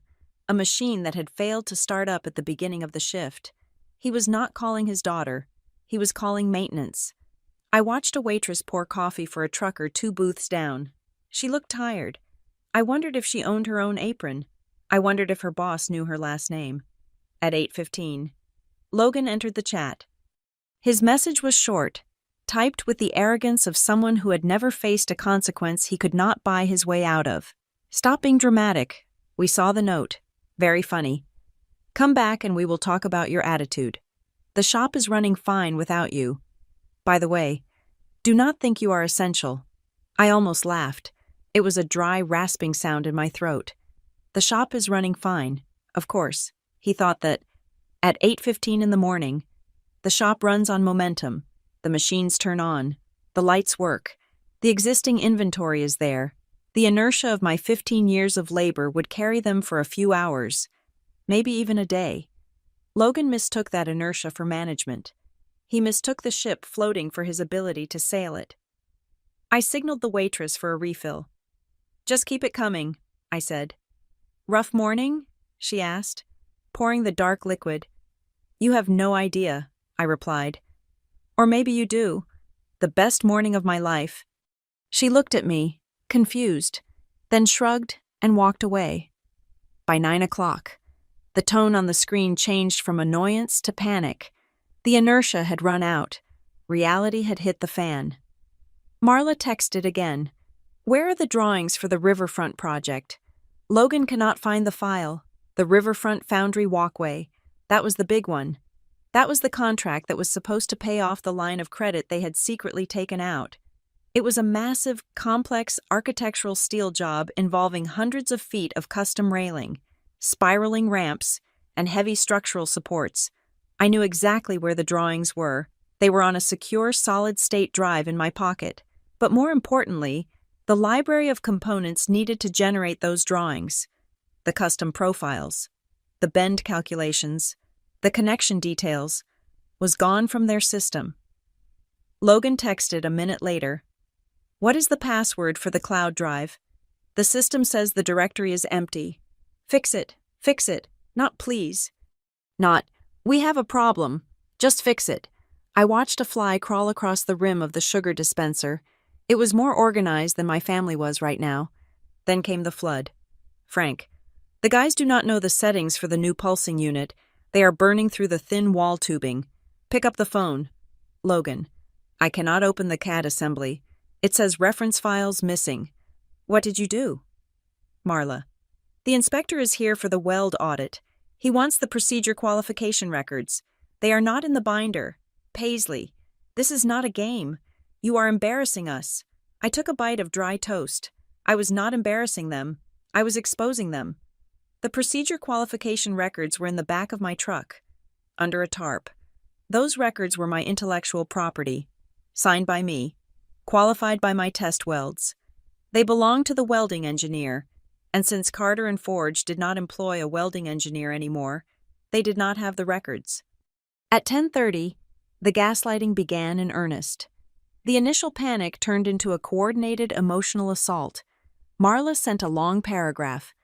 a machine that had failed to start up at the beginning of the shift. He was not calling his daughter. He was calling maintenance. I watched a waitress pour coffee for a trucker 2 booths down. She looked tired. I wondered if she owned her own apron. I wondered if her boss knew her last name. At 8:15, Logan entered the chat. His message was short, typed with the arrogance of someone who had never faced a consequence he could not buy his way out of. "Stop being dramatic. We saw the note. Very funny. Come back and we will talk about your attitude. The shop is running fine without you. By the way, do not think you are essential. I almost laughed. It was a dry, rasping sound in my throat. The shop is running fine, of course. He thought that, at 8:15 in the morning, the shop runs on momentum. The machines turn on. The lights work. The existing inventory is there. The inertia of my 15 years of labor would carry them for a few hours, maybe even a day. Logan mistook that inertia for management. He mistook the ship floating for his ability to sail it. I signaled the waitress for a refill. Just keep it coming, I said. Rough morning? She asked, pouring the dark liquid. You have no idea, I replied. Or maybe you do. The best morning of my life. She looked at me, confused, then shrugged and walked away. By 9 o'clock, the tone on the screen changed from annoyance to panic. The inertia had run out. Reality had hit the fan. Marla texted again. Where are the drawings for the riverfront project? Logan cannot find the file. The riverfront foundry walkway. That was the big one. That was the contract that was supposed to pay off the line of credit they had secretly taken out. It was a massive, complex architectural steel job involving hundreds of feet of custom railing, spiraling ramps, and heavy structural supports. I knew exactly where the drawings were. They were on a secure solid-state drive in my pocket. But more importantly, the library of components needed to generate those drawings. The custom profiles, the bend calculations, the connection details, was gone from their system. Logan texted a minute later. What is the password for the cloud drive? The system says the directory is empty. Fix it, not please. Not, we have a problem, just fix it. I watched a fly crawl across the rim of the sugar dispenser. It was more organized than my family was right now. Then came the flood. Frank, the guys do not know the settings for the new pulsing unit. They are burning through the thin wall tubing. Pick up the phone. Logan, I cannot open the CAD assembly. It says reference files missing. What did you do? Marla, the inspector is here for the weld audit. He wants the procedure qualification records. They are not in the binder. Paisley, this is not a game. You are embarrassing us. I took a bite of dry toast. I was not embarrassing them. I was exposing them. The procedure qualification records were in the back of my truck, under a tarp. Those records were my intellectual property, signed by me, qualified by my test welds. They belonged to the welding engineer, and since Carter and Forge did not employ a welding engineer anymore, they did not have the records. At 10:30, the gaslighting began in earnest. The initial panic turned into a coordinated emotional assault. Marla sent a long paragraph.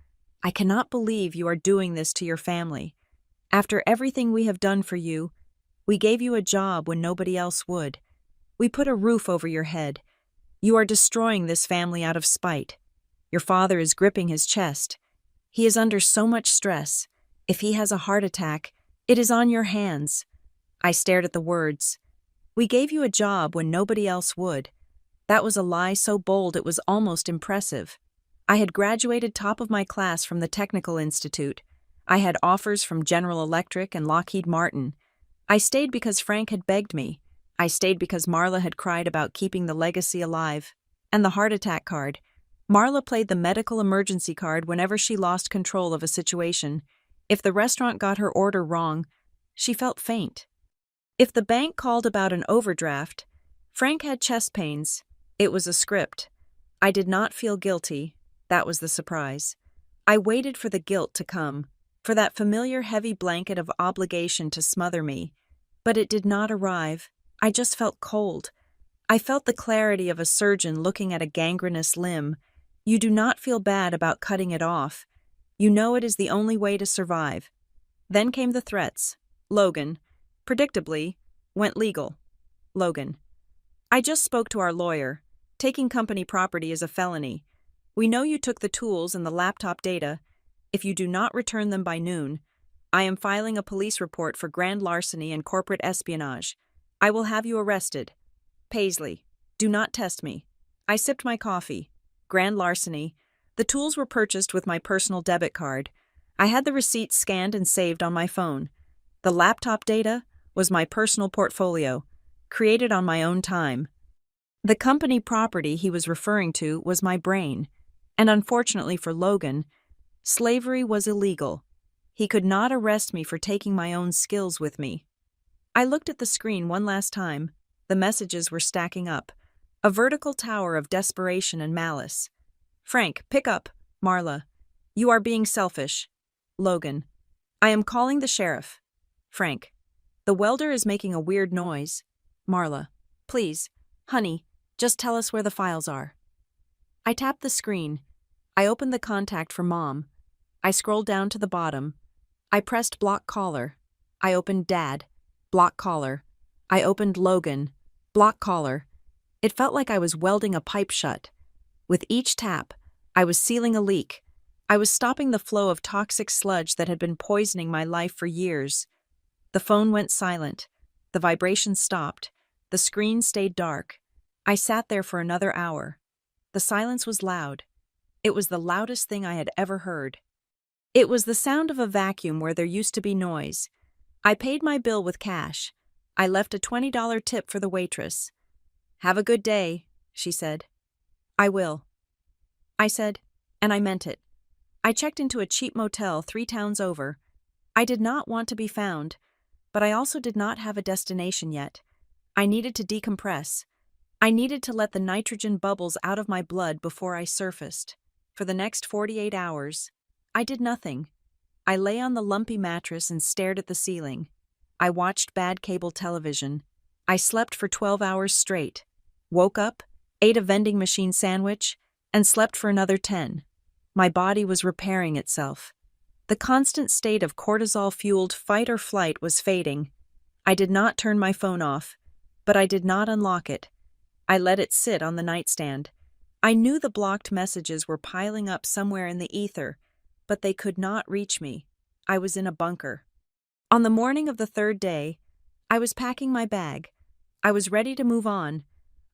I cannot believe you are doing this to your family. After everything we have done for you, we gave you a job when nobody else would. We put a roof over your head. You are destroying this family out of spite. Your father is gripping his chest. He is under so much stress. If he has a heart attack, it is on your hands. I stared at the words. We gave you a job when nobody else would. That was a lie so bold it was almost impressive. I had graduated top of my class from the Technical Institute. I had offers from General Electric and Lockheed Martin. I stayed because Frank had begged me. I stayed because Marla had cried about keeping the legacy alive. And the heart attack card. Marla played the medical emergency card whenever she lost control of a situation. If the restaurant got her order wrong, she felt faint. If the bank called about an overdraft, Frank had chest pains. It was a script. I did not feel guilty. That was the surprise. I waited for the guilt to come, for that familiar heavy blanket of obligation to smother me. But it did not arrive. I just felt cold. I felt the clarity of a surgeon looking at a gangrenous limb. You do not feel bad about cutting it off. You know it is the only way to survive. Then came the threats. Logan, predictably, went legal. Logan, I just spoke to our lawyer. Taking company property is a felony. We know you took the tools and the laptop data. If you do not return them by noon, I am filing a police report for grand larceny and corporate espionage. I will have you arrested. Paisley, do not test me. I sipped my coffee. Grand larceny. The tools were purchased with my personal debit card. I had the receipts scanned and saved on my phone. The laptop data was my personal portfolio, created on my own time. The company property he was referring to was my brain, and unfortunately for Logan, slavery was illegal. He could not arrest me for taking my own skills with me. I looked at the screen one last time. The messages were stacking up, a vertical tower of desperation and malice. Frank, pick up. Marla. You are being selfish. Logan. I am calling the sheriff. Frank. The welder is making a weird noise. Marla. Please, honey, just tell us where the files are. I tapped the screen. I opened the contact for Mom. I scrolled down to the bottom. I pressed block caller. I opened Dad. Block caller. I opened Logan. Block caller. It felt like I was welding a pipe shut. With each tap, I was sealing a leak. I was stopping the flow of toxic sludge that had been poisoning my life for years. The phone went silent. The vibration stopped. The screen stayed dark. I sat there for another hour. The silence was loud. It was the loudest thing I had ever heard. It was the sound of a vacuum where there used to be noise. I paid my bill with cash. I left a $20 tip for the waitress. Have a good day, she said. I will. I said, and I meant it. I checked into a cheap motel 3 towns over. I did not want to be found, but I also did not have a destination yet. I needed to decompress. I needed to let the nitrogen bubbles out of my blood before I surfaced. For the next 48 hours, I did nothing. I lay on the lumpy mattress and stared at the ceiling. I watched bad cable television. I slept for 12 hours straight, woke up, ate a vending machine sandwich, and slept for another 10. My body was repairing itself. The constant state of cortisol-fueled fight or flight was fading. I did not turn my phone off, but I did not unlock it. I let it sit on the nightstand. I knew the blocked messages were piling up somewhere in the ether, but they could not reach me. I was in a bunker. On the morning of the 3rd day, I was packing my bag. I was ready to move on.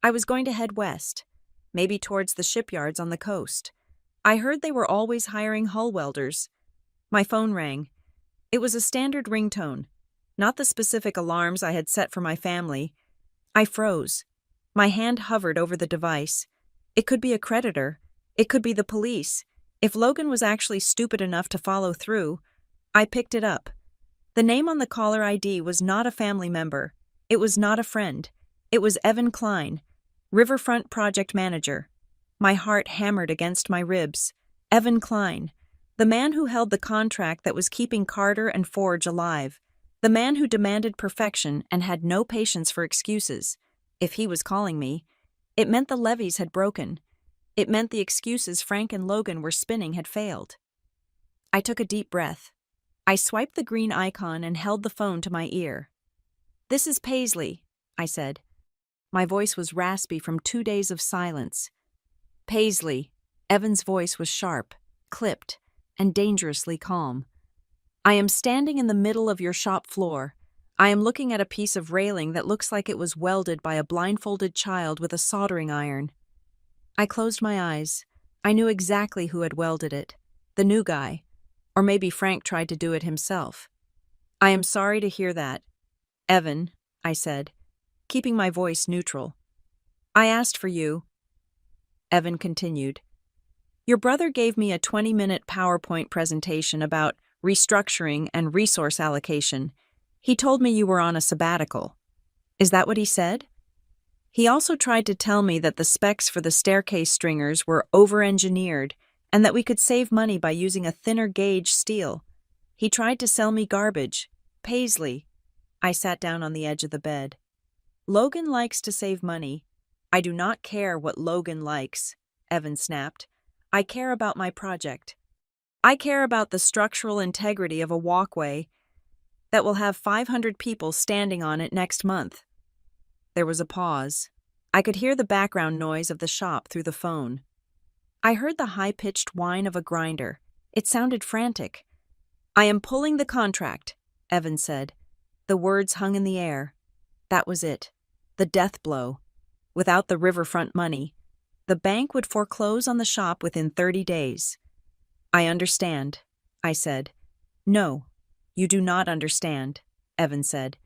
I was going to head west, maybe towards the shipyards on the coast. I heard they were always hiring hull welders. My phone rang. It was a standard ringtone, not the specific alarms I had set for my family. I froze. My hand hovered over the device. It could be a creditor. It could be the police. If Logan was actually stupid enough to follow through, I picked it up. The name on the caller ID was not a family member. It was not a friend. It was Evan Klein, Riverfront Project Manager. My heart hammered against my ribs. Evan Klein, the man who held the contract that was keeping Carter and Forge alive. The man who demanded perfection and had no patience for excuses. If he was calling me, it meant the levees had broken. It meant the excuses Frank and Logan were spinning had failed. I took a deep breath. I swiped the green icon and held the phone to my ear. This is Paisley, I said. My voice was raspy from 2 days of silence. Paisley. Evan's voice was sharp, clipped, and dangerously calm. I am standing in the middle of your shop floor. I am looking at a piece of railing that looks like it was welded by a blindfolded child with a soldering iron. I closed my eyes. I knew exactly who had welded it. The new guy. Or maybe Frank tried to do it himself. I am sorry to hear that. Evan, I said, keeping my voice neutral. I asked for you. Evan continued. Your brother gave me a 20-minute PowerPoint presentation about restructuring and resource allocation. He told me you were on a sabbatical. Is that what he said? He also tried to tell me that the specs for the staircase stringers were over-engineered and that we could save money by using a thinner gauge steel. He tried to sell me garbage. Paisley. I sat down on the edge of the bed. Logan likes to save money. I do not care what Logan likes, Evan snapped. I care about my project. I care about the structural integrity of a walkway that will have 500 people standing on it next month. There was a pause. I could hear the background noise of the shop through the phone. I heard the high-pitched whine of a grinder. It sounded frantic. I am pulling the contract, Evan said. The words hung in the air. That was it. The death blow. Without the riverfront money, the bank would foreclose on the shop within 30 days. I understand, I said. No, you do not understand, Evan said.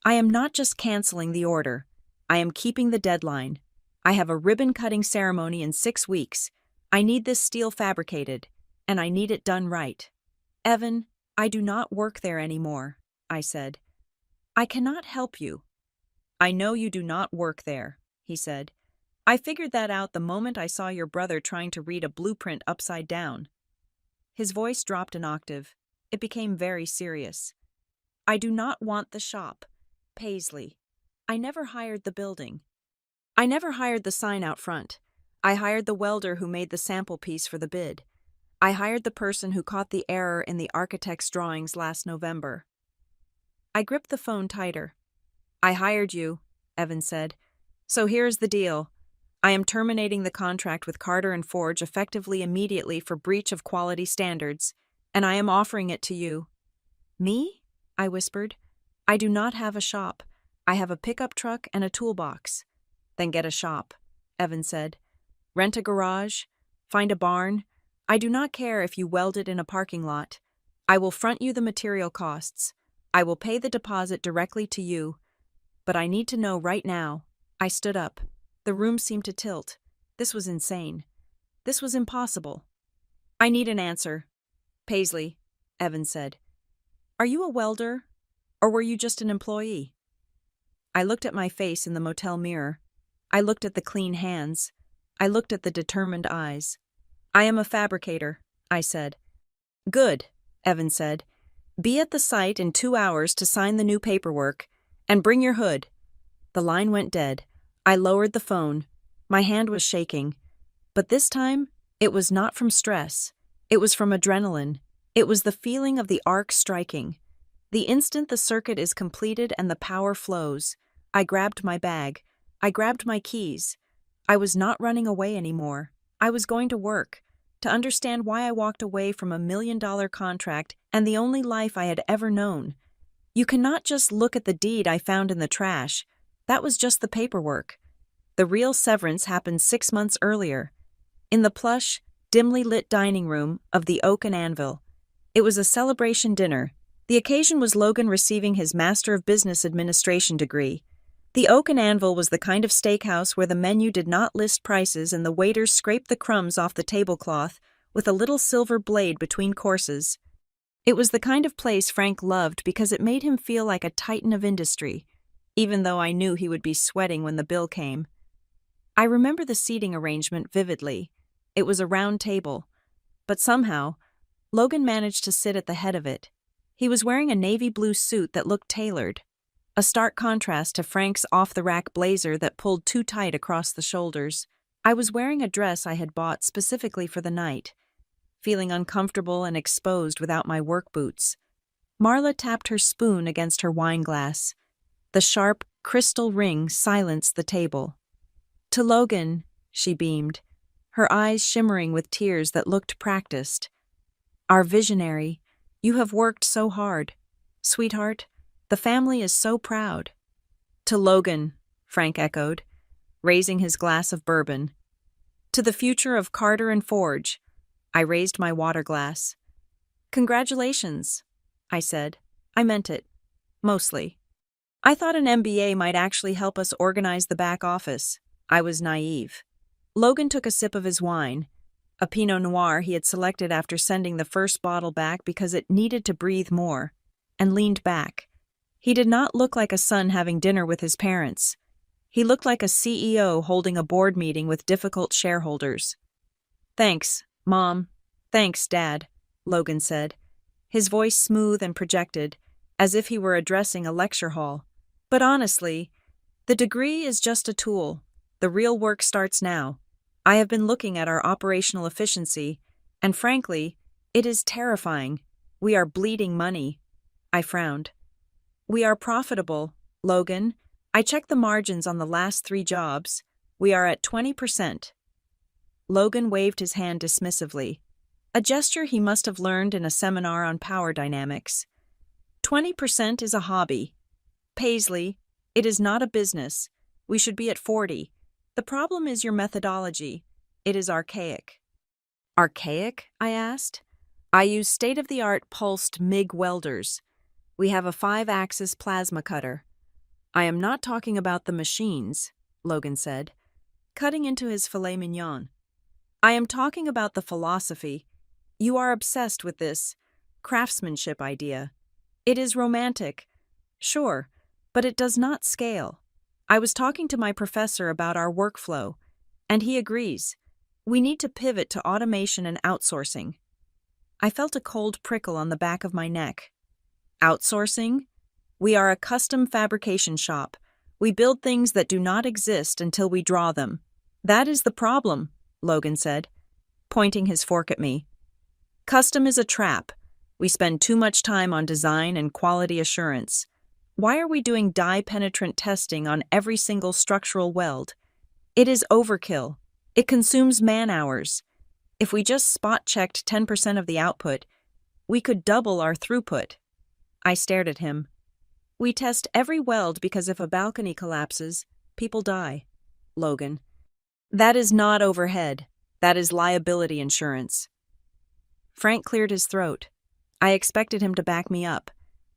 I am not just canceling the order. I am keeping the deadline. I have a ribbon-cutting ceremony in 6 weeks. I need this steel fabricated, and I need it done right. Evan, I do not work there anymore, I said. I cannot help you. I know you do not work there, he said. I figured that out the moment I saw your brother trying to read a blueprint upside down. His voice dropped an octave. It became very serious. I do not want the shop, Paisley. I never hired the building. I never hired the sign out front. I hired the welder who made the sample piece for the bid. I hired the person who caught the error in the architect's drawings last November. I gripped the phone tighter. I hired you, Evan said. So here's the deal. I am terminating the contract with Carter and Forge effectively immediately for breach of quality standards, and I am offering it to you. Me? I whispered. I do not have a shop. I have a pickup truck and a toolbox. Then get a shop, Evan said. Rent a garage. Find a barn. I do not care if you weld it in a parking lot. I will front you the material costs. I will pay the deposit directly to you. But I need to know right now. I stood up. The room seemed to tilt. This was insane. This was impossible. I need an answer. Paisley, Evan said. Are you a welder? Or were you just an employee? I looked at my face in the motel mirror. I looked at the clean hands. I looked at the determined eyes. I am a fabricator, I said. Good, Evan said. Be at the site in 2 hours to sign the new paperwork, and bring your hood. The line went dead. I lowered the phone. My hand was shaking. But this time, it was not from stress. It was from adrenaline. It was the feeling of the arc striking. The instant the circuit is completed and the power flows, I grabbed my bag. I grabbed my keys. I was not running away anymore. I was going to work, to understand why I walked away from $1 million contract and the only life I had ever known. You cannot just look at the deed I found in the trash. That was just the paperwork. The real severance happened 6 months earlier, in the plush, dimly lit dining room of the Oak and Anvil. It was a celebration dinner. The occasion was Logan receiving his Master of Business Administration degree. The Oak and Anvil was the kind of steakhouse where the menu did not list prices and the waiters scraped the crumbs off the tablecloth with a little silver blade between courses. It was the kind of place Frank loved because it made him feel like a titan of industry, even though I knew he would be sweating when the bill came. I remember the seating arrangement vividly. It was a round table, but somehow, Logan managed to sit at the head of it. He was wearing a navy blue suit that looked tailored, a stark contrast to Frank's off-the-rack blazer that pulled too tight across the shoulders. I was wearing a dress I had bought specifically for the night, feeling uncomfortable and exposed without my work boots. Marla tapped her spoon against her wine glass. The sharp, crystal ring silenced the table. To Logan, she beamed, her eyes shimmering with tears that looked practiced. Our visionary, you have worked so hard. Sweetheart, the family is so proud. To Logan, Frank echoed, raising his glass of bourbon. To the future of Carter and Forge, I raised my water glass. Congratulations, I said. I meant it. Mostly. I thought an MBA might actually help us organize the back office. I was naive. Logan took a sip of his wine, a Pinot Noir he had selected after sending the first bottle back because it needed to breathe more, and leaned back. He did not look like a son having dinner with his parents. He looked like a CEO holding a board meeting with difficult shareholders. Thanks, Mom. Thanks, Dad, Logan said, his voice smooth and projected, as if he were addressing a lecture hall. But honestly, the degree is just a tool. The real work starts now. I have been looking at our operational efficiency, and frankly, it is terrifying. We are bleeding money. I frowned. We are profitable, Logan. I checked the margins on the last 3 jobs. We are at 20%. Logan waved his hand dismissively, a gesture he must have learned in a seminar on power dynamics. 20% is a hobby. Paisley, it is not a business. We should be at 40. The problem is your methodology. It is archaic. Archaic? I asked. I use state-of-the-art pulsed MIG welders. We have a 5-axis plasma cutter. I am not talking about the machines, Logan said, cutting into his filet mignon. I am talking about the philosophy. You are obsessed with this craftsmanship idea. It is romantic, sure, but it does not scale. I was talking to my professor about our workflow, and he agrees. We need to pivot to automation and outsourcing. I felt a cold prickle on the back of my neck. Outsourcing? We are a custom fabrication shop. We build things that do not exist until we draw them. That is the problem, Logan said, pointing his fork at me. Custom is a trap. We spend too much time on design and quality assurance. Why are we doing dye-penetrant testing on every single structural weld? It is overkill. It consumes man-hours. If we just spot-checked 10% of the output, we could double our throughput. I stared at him. We test every weld because if a balcony collapses, people die. Logan. That is not overhead. That is liability insurance. Frank cleared his throat. I expected him to back me up.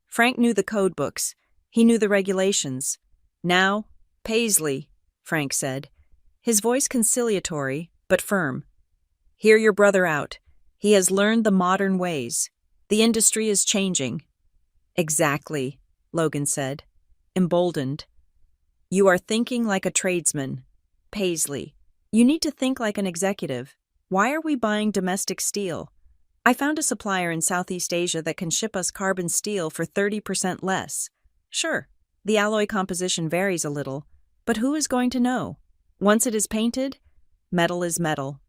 Frank knew the code books. He knew the regulations. Now, Paisley, Frank said, his voice conciliatory but firm. Hear your brother out. He has learned the modern ways. The industry is changing. Exactly, Logan said, emboldened. You are thinking like a tradesman. Paisley, you need to think like an executive. Why are we buying domestic steel? I found a supplier in Southeast Asia that can ship us carbon steel for 30% less. Sure, the alloy composition varies a little, but who is going to know? Once it is painted, metal is metal.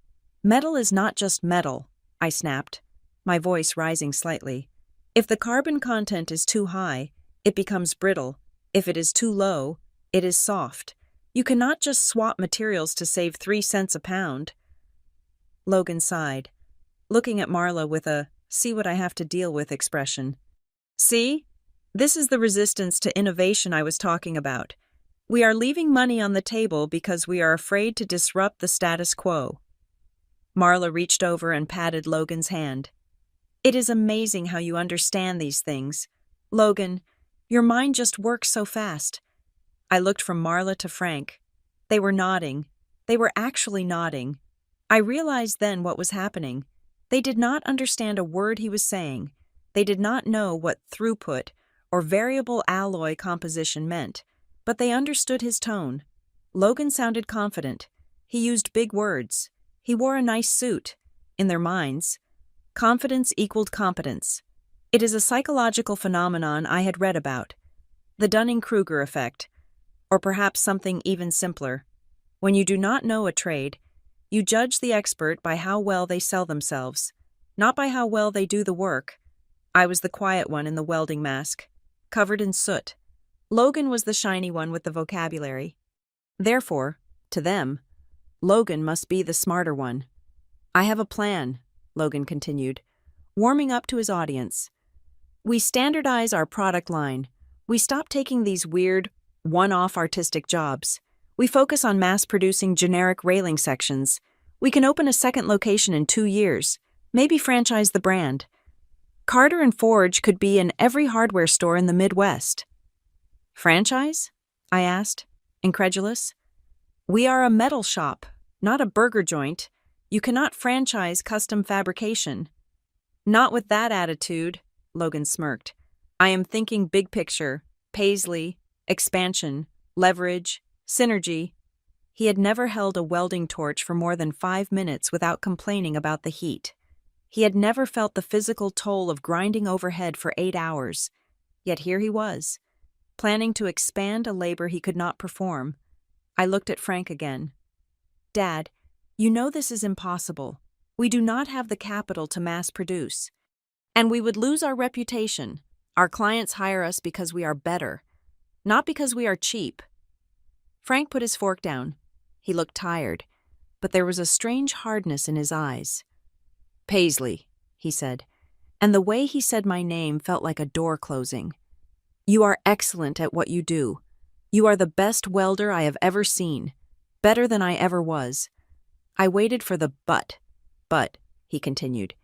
Metal is not just metal, I snapped, my voice rising slightly. If the carbon content is too high, it becomes brittle. If it is too low, it is soft. You cannot just swap materials to save 3 cents a pound. Logan sighed, looking at Marla with a see what I have to deal with expression. See? This is the resistance to innovation I was talking about. We are leaving money on the table because we are afraid to disrupt the status quo. Marla reached over and patted Logan's hand. It is amazing how you understand these things. Logan, your mind just works so fast. I looked from Marla to Frank. They were nodding. They were actually nodding. I realized then what was happening. They did not understand a word he was saying. They did not know what throughput or variable alloy composition meant, but they understood his tone. Logan sounded confident. He used big words. He wore a nice suit. In their minds, confidence equaled competence. It is a psychological phenomenon I had read about. The Dunning-Kruger effect, or perhaps something even simpler. When you do not know a trade, you judge the expert by how well they sell themselves, not by how well they do the work. I was the quiet one in the welding mask, covered in soot. Logan was the shiny one with the vocabulary. Therefore, to them, Logan must be the smarter one. I have a plan, Logan continued, warming up to his audience. We standardize our product line. We stop taking these weird, one-off artistic jobs. We focus on mass-producing generic railing sections. We can open a second location in 2 years, maybe franchise the brand. Carter and Forge could be in every hardware store in the Midwest. Franchise? I asked, incredulous. We are a metal shop, not a burger joint. You cannot franchise custom fabrication. Not with that attitude, Logan smirked. I am thinking big picture, Paisley, expansion, leverage, synergy. He had never held a welding torch for more than 5 minutes without complaining about the heat. He had never felt the physical toll of grinding overhead for 8 hours. Yet here he was, planning to expand a labor he could not perform. I looked at Frank again. Dad, you know this is impossible. We do not have the capital to mass produce. And we would lose our reputation. Our clients hire us because we are better, not because we are cheap. Frank put his fork down. He looked tired, but there was a strange hardness in his eyes. Paisley, he said, and the way he said my name felt like a door closing. You are excellent at what you do. You are the best welder I have ever seen, better than I ever was. I waited for the but, he continued.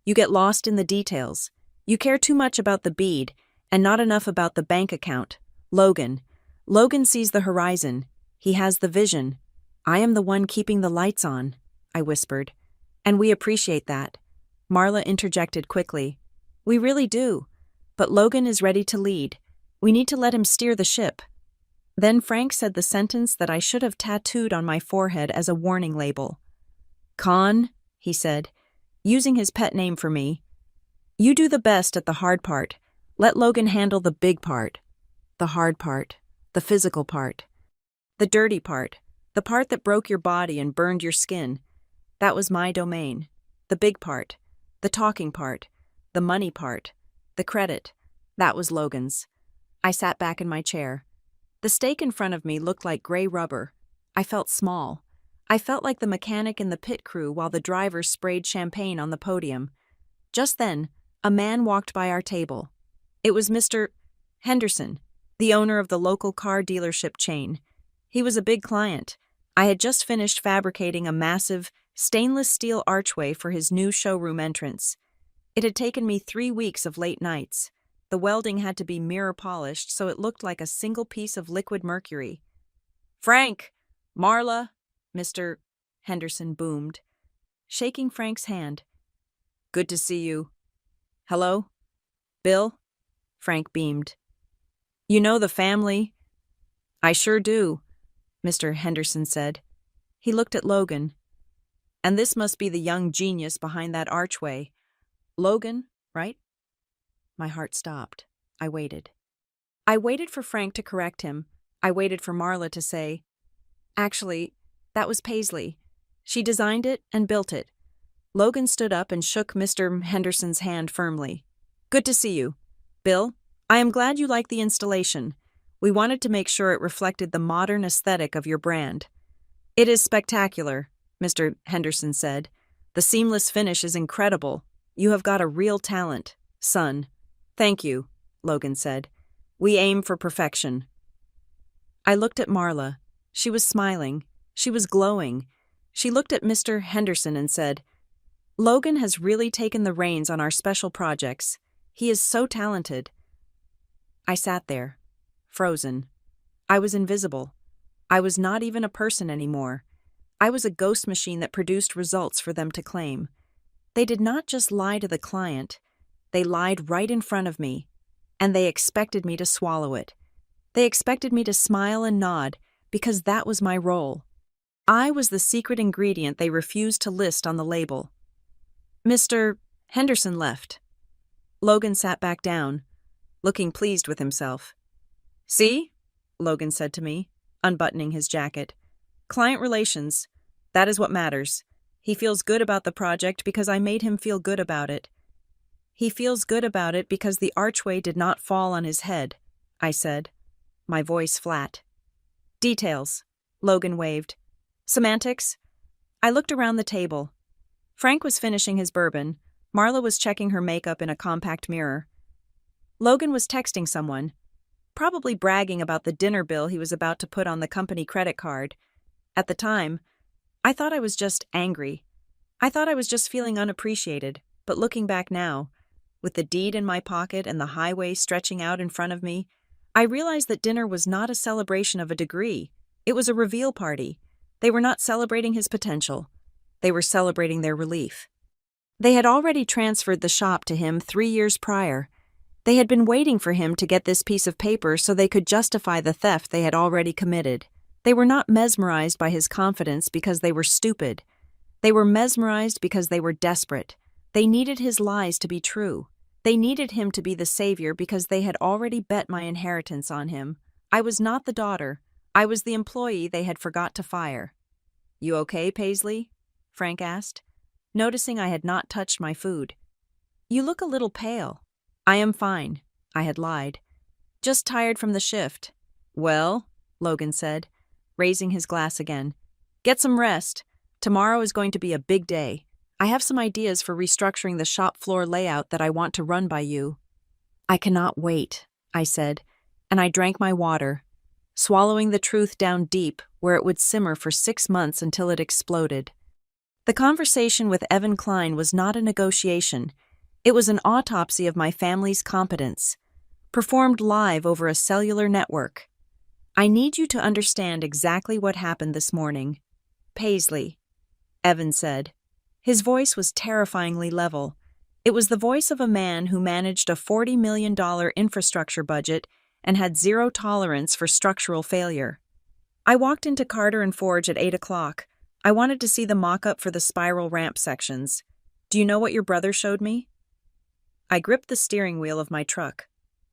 You get lost in the details. You care too much about the bead and not enough about the bank account. Logan. Logan sees the horizon. He has the vision. I am the one keeping the lights on, I whispered. And we appreciate that. Marla interjected quickly. We really do. But Logan is ready to lead. We need to let him steer the ship. Then Frank said the sentence that I should have tattooed on my forehead as a warning label. Con, he said, using his pet name for me. You do the best at the hard part. Let Logan handle the big part. The hard part. The physical part. The dirty part. The part that broke your body and burned your skin. That was my domain. The big part. The talking part. The money part. The credit. That was Logan's. I sat back in my chair. The steak in front of me looked like gray rubber. I felt small. I felt like the mechanic in the pit crew while the driver sprayed champagne on the podium. Just then, a man walked by our table. It was Mr. Henderson, the owner of the local car dealership chain. He was a big client. I had just finished fabricating a massive, stainless steel archway for his new showroom entrance. It had taken me 3 weeks of late nights. The welding had to be mirror polished so it looked like a single piece of liquid mercury. Frank! Marla! Mr. Henderson boomed, shaking Frank's hand. Good to see you. Hello? Bill? Frank beamed. You know the family? I sure do, Mr. Henderson said. He looked at Logan. And this must be the young genius behind that archway. Logan, right? My heart stopped. I waited. I waited for Frank to correct him. I waited for Marla to say, Actually, that was Paisley. She designed it and built it. Logan stood up and shook Mr. Henderson's hand firmly. Good to see you. Bill, I am glad you like the installation. We wanted to make sure it reflected the modern aesthetic of your brand. It is spectacular, Mr. Henderson said. The seamless finish is incredible. You have got a real talent, son. Thank you, Logan said. We aim for perfection. I looked at Marla. She was smiling. She was glowing. She looked at Mr. Henderson and said, Logan has really taken the reins on our special projects. He is so talented. I sat there, frozen. I was invisible. I was not even a person anymore. I was a ghost machine that produced results for them to claim. They did not just lie to the client. They lied right in front of me, and they expected me to swallow it. They expected me to smile and nod, because that was my role. I was the secret ingredient they refused to list on the label. Mr. Henderson left. Logan sat back down, looking pleased with himself. See? Logan said to me, unbuttoning his jacket. Client relations. That is what matters. He feels good about the project because I made him feel good about it. He feels good about it because the archway did not fall on his head, I said, my voice flat. Details, Logan waved. Semantics? I looked around the table. Frank was finishing his bourbon. Marla was checking her makeup in a compact mirror. Logan was texting someone, probably bragging about the dinner bill he was about to put on the company credit card. At the time, I thought I was just angry. I thought I was just feeling unappreciated, but looking back now, with the deed in my pocket and the highway stretching out in front of me, I realized that dinner was not a celebration of a degree. It was a reveal party. They were not celebrating his potential. They were celebrating their relief. They had already transferred the shop to him 3 years prior. They had been waiting for him to get this piece of paper so they could justify the theft they had already committed. They were not mesmerized by his confidence because they were stupid. They were mesmerized because they were desperate. They needed his lies to be true. They needed him to be the savior because they had already bet my inheritance on him. I was not the daughter. I was the employee they had forgot to fire. You okay, Paisley? Frank asked, noticing I had not touched my food. You look a little pale. I am fine, I had lied. Just tired from the shift. Well, Logan said, raising his glass again. Get some rest. Tomorrow is going to be a big day. I have some ideas for restructuring the shop floor layout that I want to run by you. I cannot wait, I said, and I drank my water, swallowing the truth down deep where it would simmer for 6 months until it exploded. The conversation with Evan Klein was not a negotiation. It was an autopsy of my family's competence, performed live over a cellular network. I need you to understand exactly what happened this morning. Paisley, Evan said. His voice was terrifyingly level. It was the voice of a man who managed a $40 million infrastructure budget and had zero tolerance for structural failure. I walked into Carter and Forge at 8 o'clock. I wanted to see the mock-up for the spiral ramp sections. Do you know what your brother showed me? I gripped the steering wheel of my truck,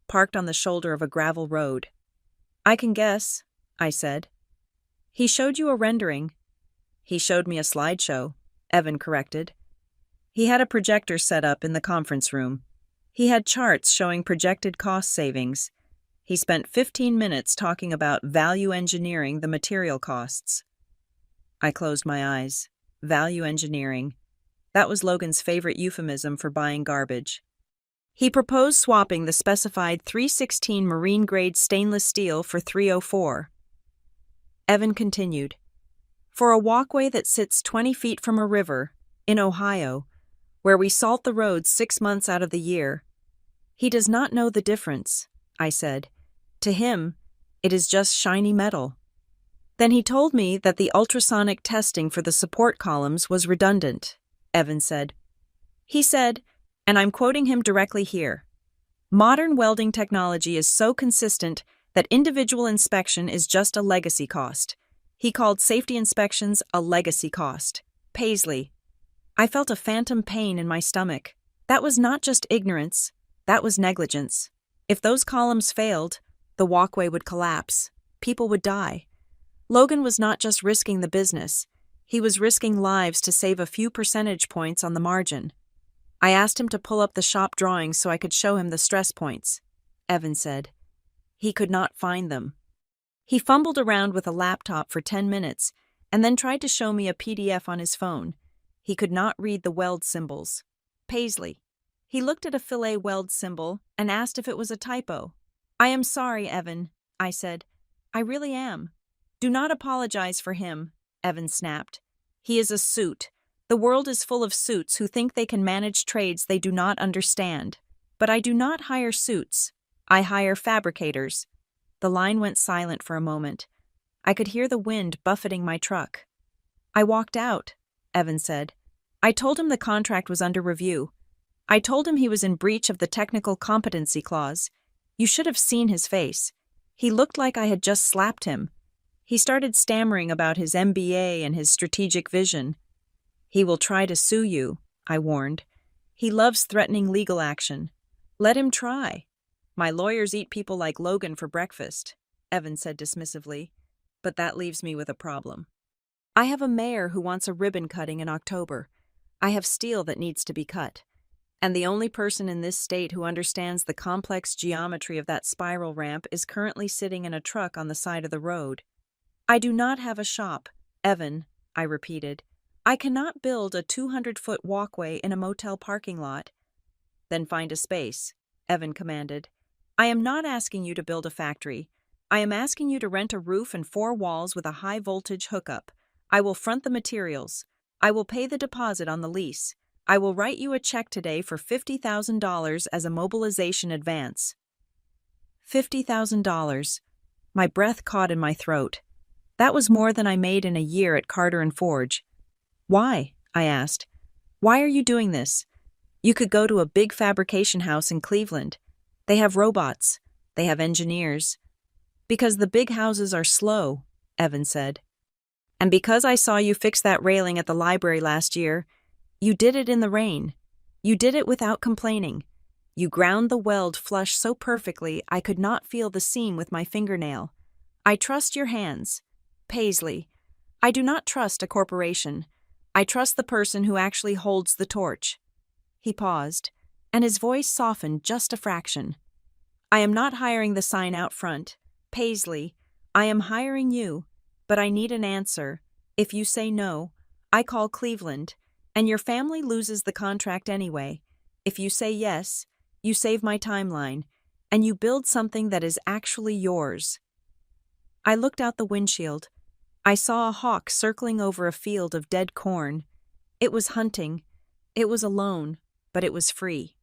parked on the shoulder of a gravel road. I can guess, I said. He showed you a rendering. He showed me a slideshow, Evan corrected. He had a projector set up in the conference room. He had charts showing projected cost savings. He spent 15 minutes talking about value engineering the material costs. I closed my eyes. Value engineering. That was Logan's favorite euphemism for buying garbage. He proposed swapping the specified 316 marine-grade stainless steel for 304. Evan continued. For a walkway that sits 20 feet from a river, in Ohio, where we salt the roads 6 months out of the year. He does not know the difference, I said. To him, it is just shiny metal. Then he told me that the ultrasonic testing for the support columns was redundant, Evan said. He said, and I'm quoting him directly here, modern welding technology is so consistent that individual inspection is just a legacy cost. He called safety inspections a legacy cost. Paisley. I felt a phantom pain in my stomach. That was not just ignorance, that was negligence. If those columns failed, the walkway would collapse. People would die. Logan was not just risking the business. He was risking lives to save a few percentage points on the margin. I asked him to pull up the shop drawings so I could show him the stress points. Evan said. He could not find them. He fumbled around with a laptop for 10 minutes and then tried to show me a PDF on his phone. He could not read the weld symbols. Paisley. He looked at a fillet weld symbol and asked if it was a typo. I am sorry, Evan, I said. I really am. Do not apologize for him, Evan snapped. He is a suit. The world is full of suits who think they can manage trades they do not understand. But I do not hire suits. I hire fabricators. The line went silent for a moment. I could hear the wind buffeting my truck. I walked out, Evan said. I told him the contract was under review. I told him he was in breach of the technical competency clause. You should have seen his face. He looked like I had just slapped him. He started stammering about his MBA and his strategic vision. He will try to sue you, I warned. He loves threatening legal action. Let him try. My lawyers eat people like Logan for breakfast, Evan said dismissively, but that leaves me with a problem. I have a mayor who wants a ribbon cutting in October. I have steel that needs to be cut. And the only person in this state who understands the complex geometry of that spiral ramp is currently sitting in a truck on the side of the road. I do not have a shop, Evan, I repeated. I cannot build a 200-foot walkway in a motel parking lot. Then find a space, Evan commanded. I am not asking you to build a factory. I am asking you to rent a roof and 4 walls with a high-voltage hookup. I will front the materials. I will pay the deposit on the lease. I will write you a check today for $50,000 as a mobilization advance. $50,000. My breath caught in my throat. That was more than I made in a year at Carter and Forge. Why? I asked. Why are you doing this? You could go to a big fabrication house in Cleveland. They have robots. They have engineers. Because the big houses are slow, Evan said. And because I saw you fix that railing at the library last year, you did it in the rain. You did it without complaining. You ground the weld flush so perfectly I could not feel the seam with my fingernail. I trust your hands. Paisley. I do not trust a corporation. I trust the person who actually holds the torch. He paused, and his voice softened just a fraction. I am not hiring the sign out front. Paisley, I am hiring you, but I need an answer. If you say no, I call Cleveland, and your family loses the contract anyway. If you say yes, you save my timeline, and you build something that is actually yours. I looked out the windshield. I saw a hawk circling over a field of dead corn. It was hunting. It was alone, but it was free.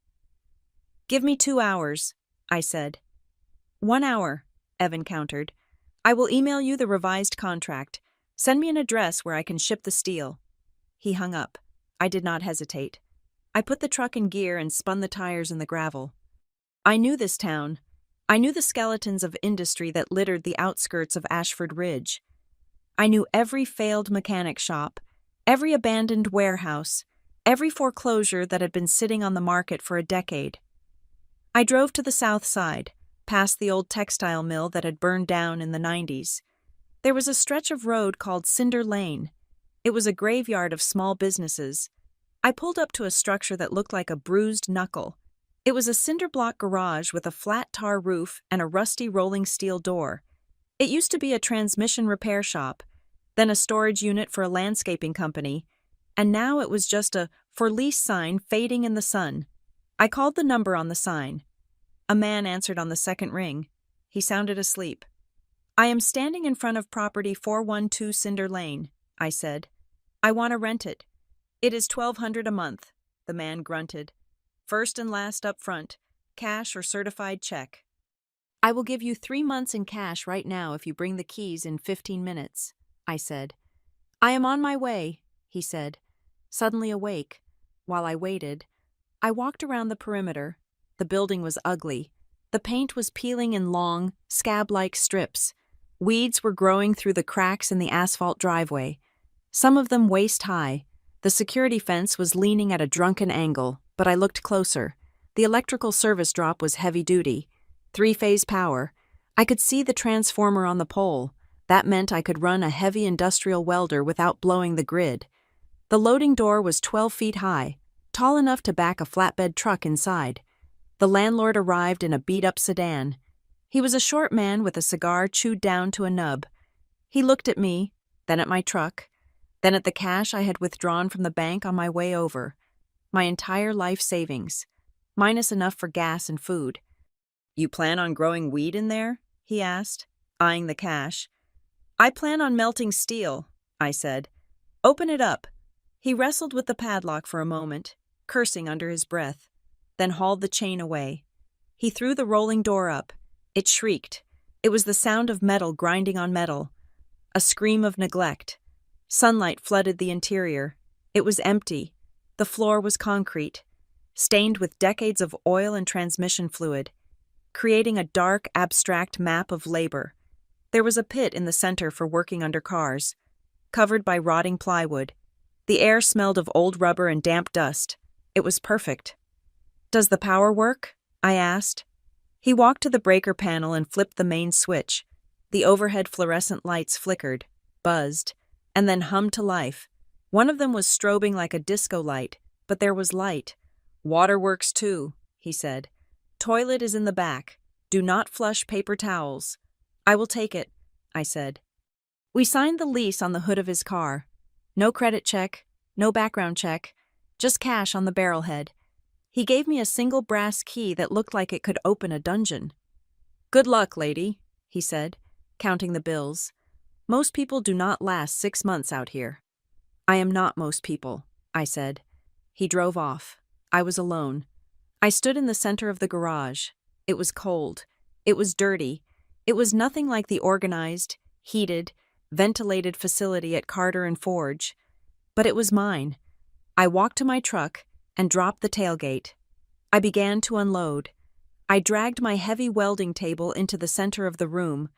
"Give me 2 hours," I said. "1 hour," Evan countered. "I will email you the revised contract. Send me an address where I can ship the steel." He hung up. I did not hesitate. I put the truck in gear and spun the tires in the gravel. I knew this town. I knew the skeletons of industry that littered the outskirts of Ashford Ridge. I knew every failed mechanic shop, every abandoned warehouse, every foreclosure that had been sitting on the market for a decade. I drove to the south side, past the old textile mill that had burned down in the 90s. There was a stretch of road called Cinder Lane. It was a graveyard of small businesses. I pulled up to a structure that looked like a bruised knuckle. It was a cinder block garage with a flat tar roof and a rusty rolling steel door. It used to be a transmission repair shop, then a storage unit for a landscaping company, and now it was just a "for lease" sign fading in the sun. I called the number on the sign. A man answered on the second ring. He sounded asleep. "I am standing in front of property 412 Cinder Lane," I said. "I want to rent it." "It is $1,200 a month," the man grunted. "First and last up front, cash or certified check." "I will give you 3 months in cash right now if you bring the keys in 15 minutes, I said. "I am on my way," he said, suddenly awake. While I waited, I walked around the perimeter. The building was ugly. The paint was peeling in long, scab-like strips. Weeds were growing through the cracks in the asphalt driveway, some of them waist-high. The security fence was leaning at a drunken angle, but I looked closer. The electrical service drop was heavy-duty, 3-phase power. I could see the transformer on the pole. That meant I could run a heavy industrial welder without blowing the grid. The loading door was 12 feet high, tall enough to back a flatbed truck inside. The landlord arrived in a beat-up sedan. He was a short man with a cigar chewed down to a nub. He looked at me, then at my truck, then at the cash I had withdrawn from the bank on my way over. My entire life savings, minus enough for gas and food. "You plan on growing weed in there?" he asked, eyeing the cash. "I plan on melting steel," I said. "Open it up." He wrestled with the padlock for a moment, cursing under his breath, then hauled the chain away. He threw the rolling door up. It shrieked. It was the sound of metal grinding on metal. A scream of neglect. Sunlight flooded the interior. It was empty. The floor was concrete, stained with decades of oil and transmission fluid, creating a dark, abstract map of labor. There was a pit in the center for working under cars, covered by rotting plywood. The air smelled of old rubber and damp dust. It was perfect. "Does the power work?" I asked. He walked to the breaker panel and flipped the main switch. The overhead fluorescent lights flickered, buzzed, and then hummed to life. One of them was strobing like a disco light, but there was light. "Water works too," he said. "Toilet is in the back. Do not flush paper towels." "I will take it," I said. We signed the lease on the hood of his car. No credit check, no background check, just cash on the barrelhead. He gave me a single brass key that looked like it could open a dungeon. "Good luck, lady," he said, counting the bills. "Most people do not last 6 months out here." "I am not most people," I said. He drove off. I was alone. I stood in the center of the garage. It was cold. It was dirty. It was nothing like the organized, heated, ventilated facility at Carter and Forge. But it was mine. I walked to my truck and dropped the tailgate. I began to unload. I dragged my heavy welding table into the center of the room.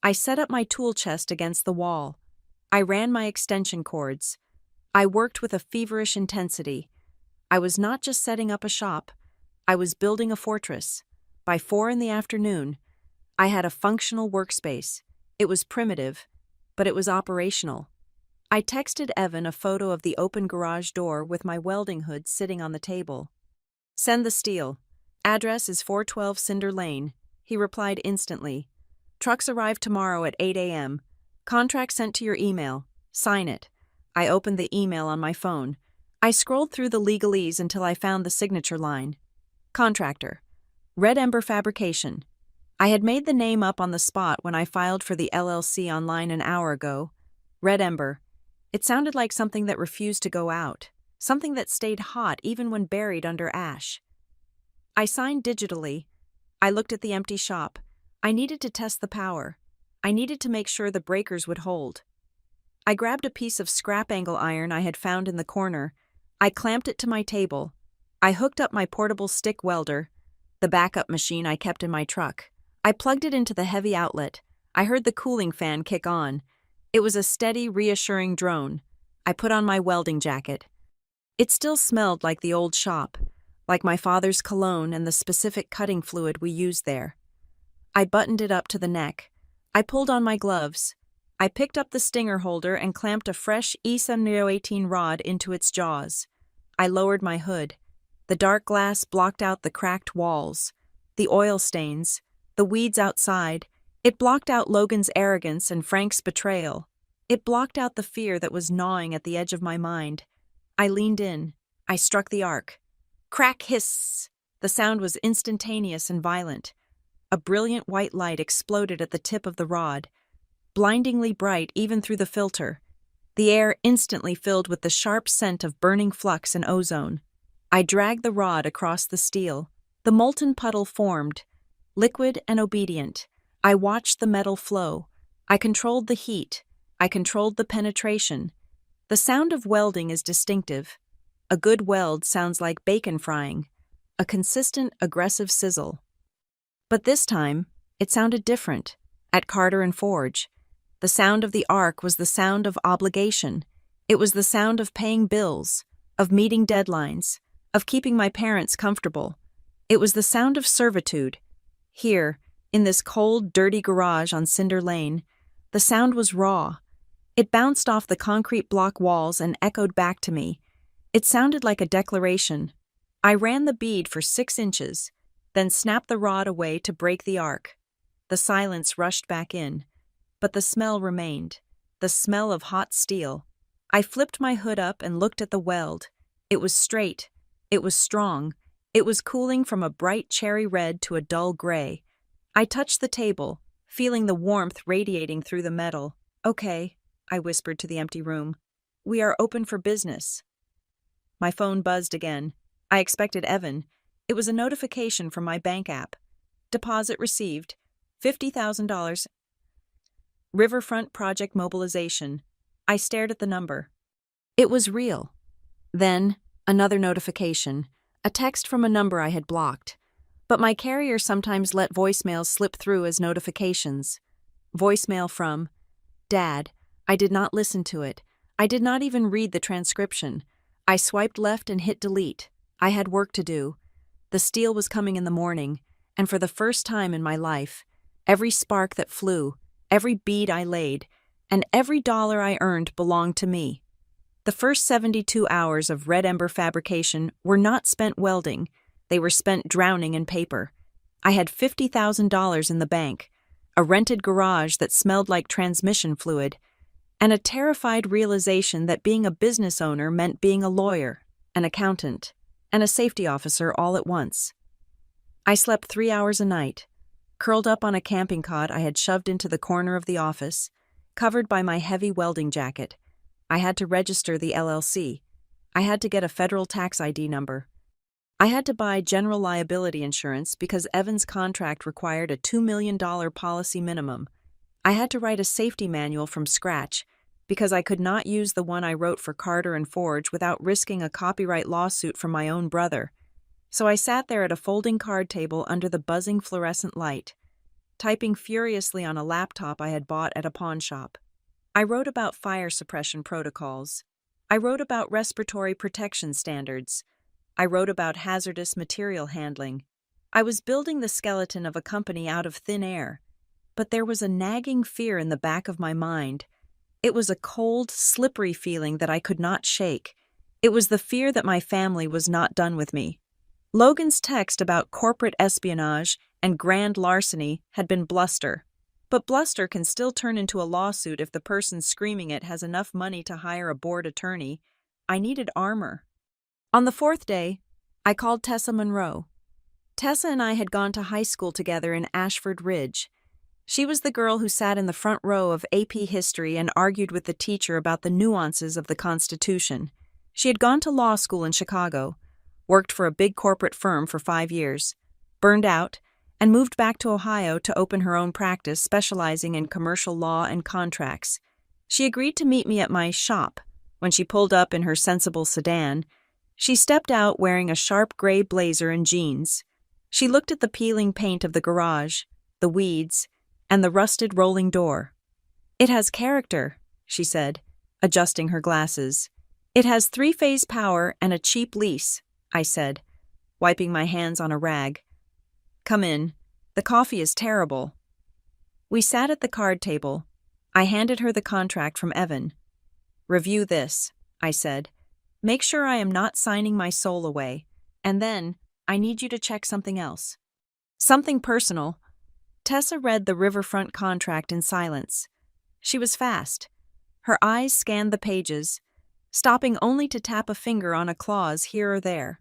I set up my tool chest against the wall. I ran my extension cords. I worked with a feverish intensity. I was not just setting up a shop. I was building a fortress. By 4 in the afternoon, I had a functional workspace. It was primitive, but it was operational. I texted Evan a photo of the open garage door with my welding hood sitting on the table. "Send the steel. Address is 412 Cinder Lane." He replied instantly. "Trucks arrive tomorrow at 8 a.m. Contract sent to your email. Sign it." I opened the email on my phone. I scrolled through the legalese until I found the signature line. Contractor. Red Ember Fabrication. I had made the name up on the spot when I filed for the LLC online an hour ago. Red Ember. It sounded like something that refused to go out. something that stayed hot even when buried under ash. I signed digitally. I looked at the empty shop. I needed to test the power. I needed to make sure the breakers would hold. I grabbed a piece of scrap angle iron I had found in the corner. I clamped it to my table. I hooked up my portable stick welder, the backup machine I kept in my truck. I plugged it into the heavy outlet. I heard the cooling fan kick on. It was a steady, reassuring drone. I put on my welding jacket. It still smelled like the old shop, like my father's cologne and the specific cutting fluid we used there. I buttoned it up to the neck. I pulled on my gloves. I picked up the stinger holder and clamped a fresh E7018 rod into its jaws. I lowered my hood. The dark glass blocked out the cracked walls, the oil stains, the weeds outside. It blocked out Logan's arrogance and Frank's betrayal. It blocked out the fear that was gnawing at the edge of my mind. I leaned in. I struck the arc. Crack, hiss! The sound was instantaneous and violent. A brilliant white light exploded at the tip of the rod, blindingly bright even through the filter. The air instantly filled with the sharp scent of burning flux and ozone. I dragged the rod across the steel. The molten puddle formed, liquid and obedient. I watched the metal flow. I controlled the heat. I controlled the penetration. The sound of welding is distinctive. A good weld sounds like bacon frying, a consistent, aggressive sizzle. But this time, it sounded different. At Carter and Forge, the sound of the arc was the sound of obligation. It was the sound of paying bills, of meeting deadlines, of keeping my parents comfortable. It was the sound of servitude. Here, in this cold, dirty garage on Cinder Lane, the sound was raw. It bounced off the concrete block walls and echoed back to me. It sounded like a declaration. I ran the bead for 6 inches, then snapped the rod away to break the arc. The silence rushed back in, but the smell remained, the smell of hot steel. I flipped my hood up and looked at the weld. It was straight. It was strong. It was cooling from a bright cherry red to a dull gray. I touched the table, feeling the warmth radiating through the metal. "Okay," I whispered to the empty room. "We are open for business." My phone buzzed again. I expected Evan. It was a notification from my bank app. Deposit received. $50,000. Riverfront project mobilization. I stared at the number. It was real. Then, another notification. A text from a number I had blocked. But my carrier sometimes let voicemails slip through as notifications. Voicemail from Dad. I did not listen to it. I did not even read the transcription. I swiped left and hit delete. I had work to do. The steel was coming in the morning, and for the first time in my life, every spark that flew, every bead I laid, and every dollar I earned belonged to me. The first 72 hours of red ember fabrication were not spent welding. They were spent drowning in paper. I had $50,000 in the bank, a rented garage that smelled like transmission fluid, and a terrified realization that being a business owner meant being a lawyer, an accountant, and a safety officer all at once. I slept 3 hours a night, curled up on a camping cot I had shoved into the corner of the office, covered by my heavy welding jacket. I had to register the LLC. I had to get a federal tax ID number. I had to buy general liability insurance because Evan's contract required a $2 million policy minimum. I had to write a safety manual from scratch because I could not use the one I wrote for Carter and Forge without risking a copyright lawsuit from my own brother. So I sat there at a folding card table under the buzzing fluorescent light, typing furiously on a laptop I had bought at a pawn shop. I wrote about fire suppression protocols. I wrote about respiratory protection standards. I wrote about hazardous material handling. I was building the skeleton of a company out of thin air, but there was a nagging fear in the back of my mind. It was a cold, slippery feeling that I could not shake. It was the fear that my family was not done with me. Logan's text about corporate espionage and grand larceny had been bluster. But bluster can still turn into a lawsuit if the person screaming it has enough money to hire a board attorney. I needed armor. On the 4th day, I called Tessa Monroe. Tessa and I had gone to high school together in Ashford Ridge. She was the girl who sat in the front row of AP History and argued with the teacher about the nuances of the Constitution. She had gone to law school in Chicago, worked for a big corporate firm for 5 years, burned out, and moved back to Ohio to open her own practice specializing in commercial law and contracts. She agreed to meet me at my shop. When she pulled up in her sensible sedan, she stepped out wearing a sharp gray blazer and jeans. She looked at the peeling paint of the garage, the weeds, and the rusted rolling door. "It has character," she said, adjusting her glasses. "It has 3-phase power and a cheap lease," I said, wiping my hands on a rag. "Come in. The coffee is terrible." We sat at the card table. I handed her the contract from Evan. "Review this," I said. "Make sure I am not signing my soul away. And then, I need you to check something else." "Something personal." Tessa read the riverfront contract in silence. She was fast. Her eyes scanned the pages, stopping only to tap a finger on a clause here or there.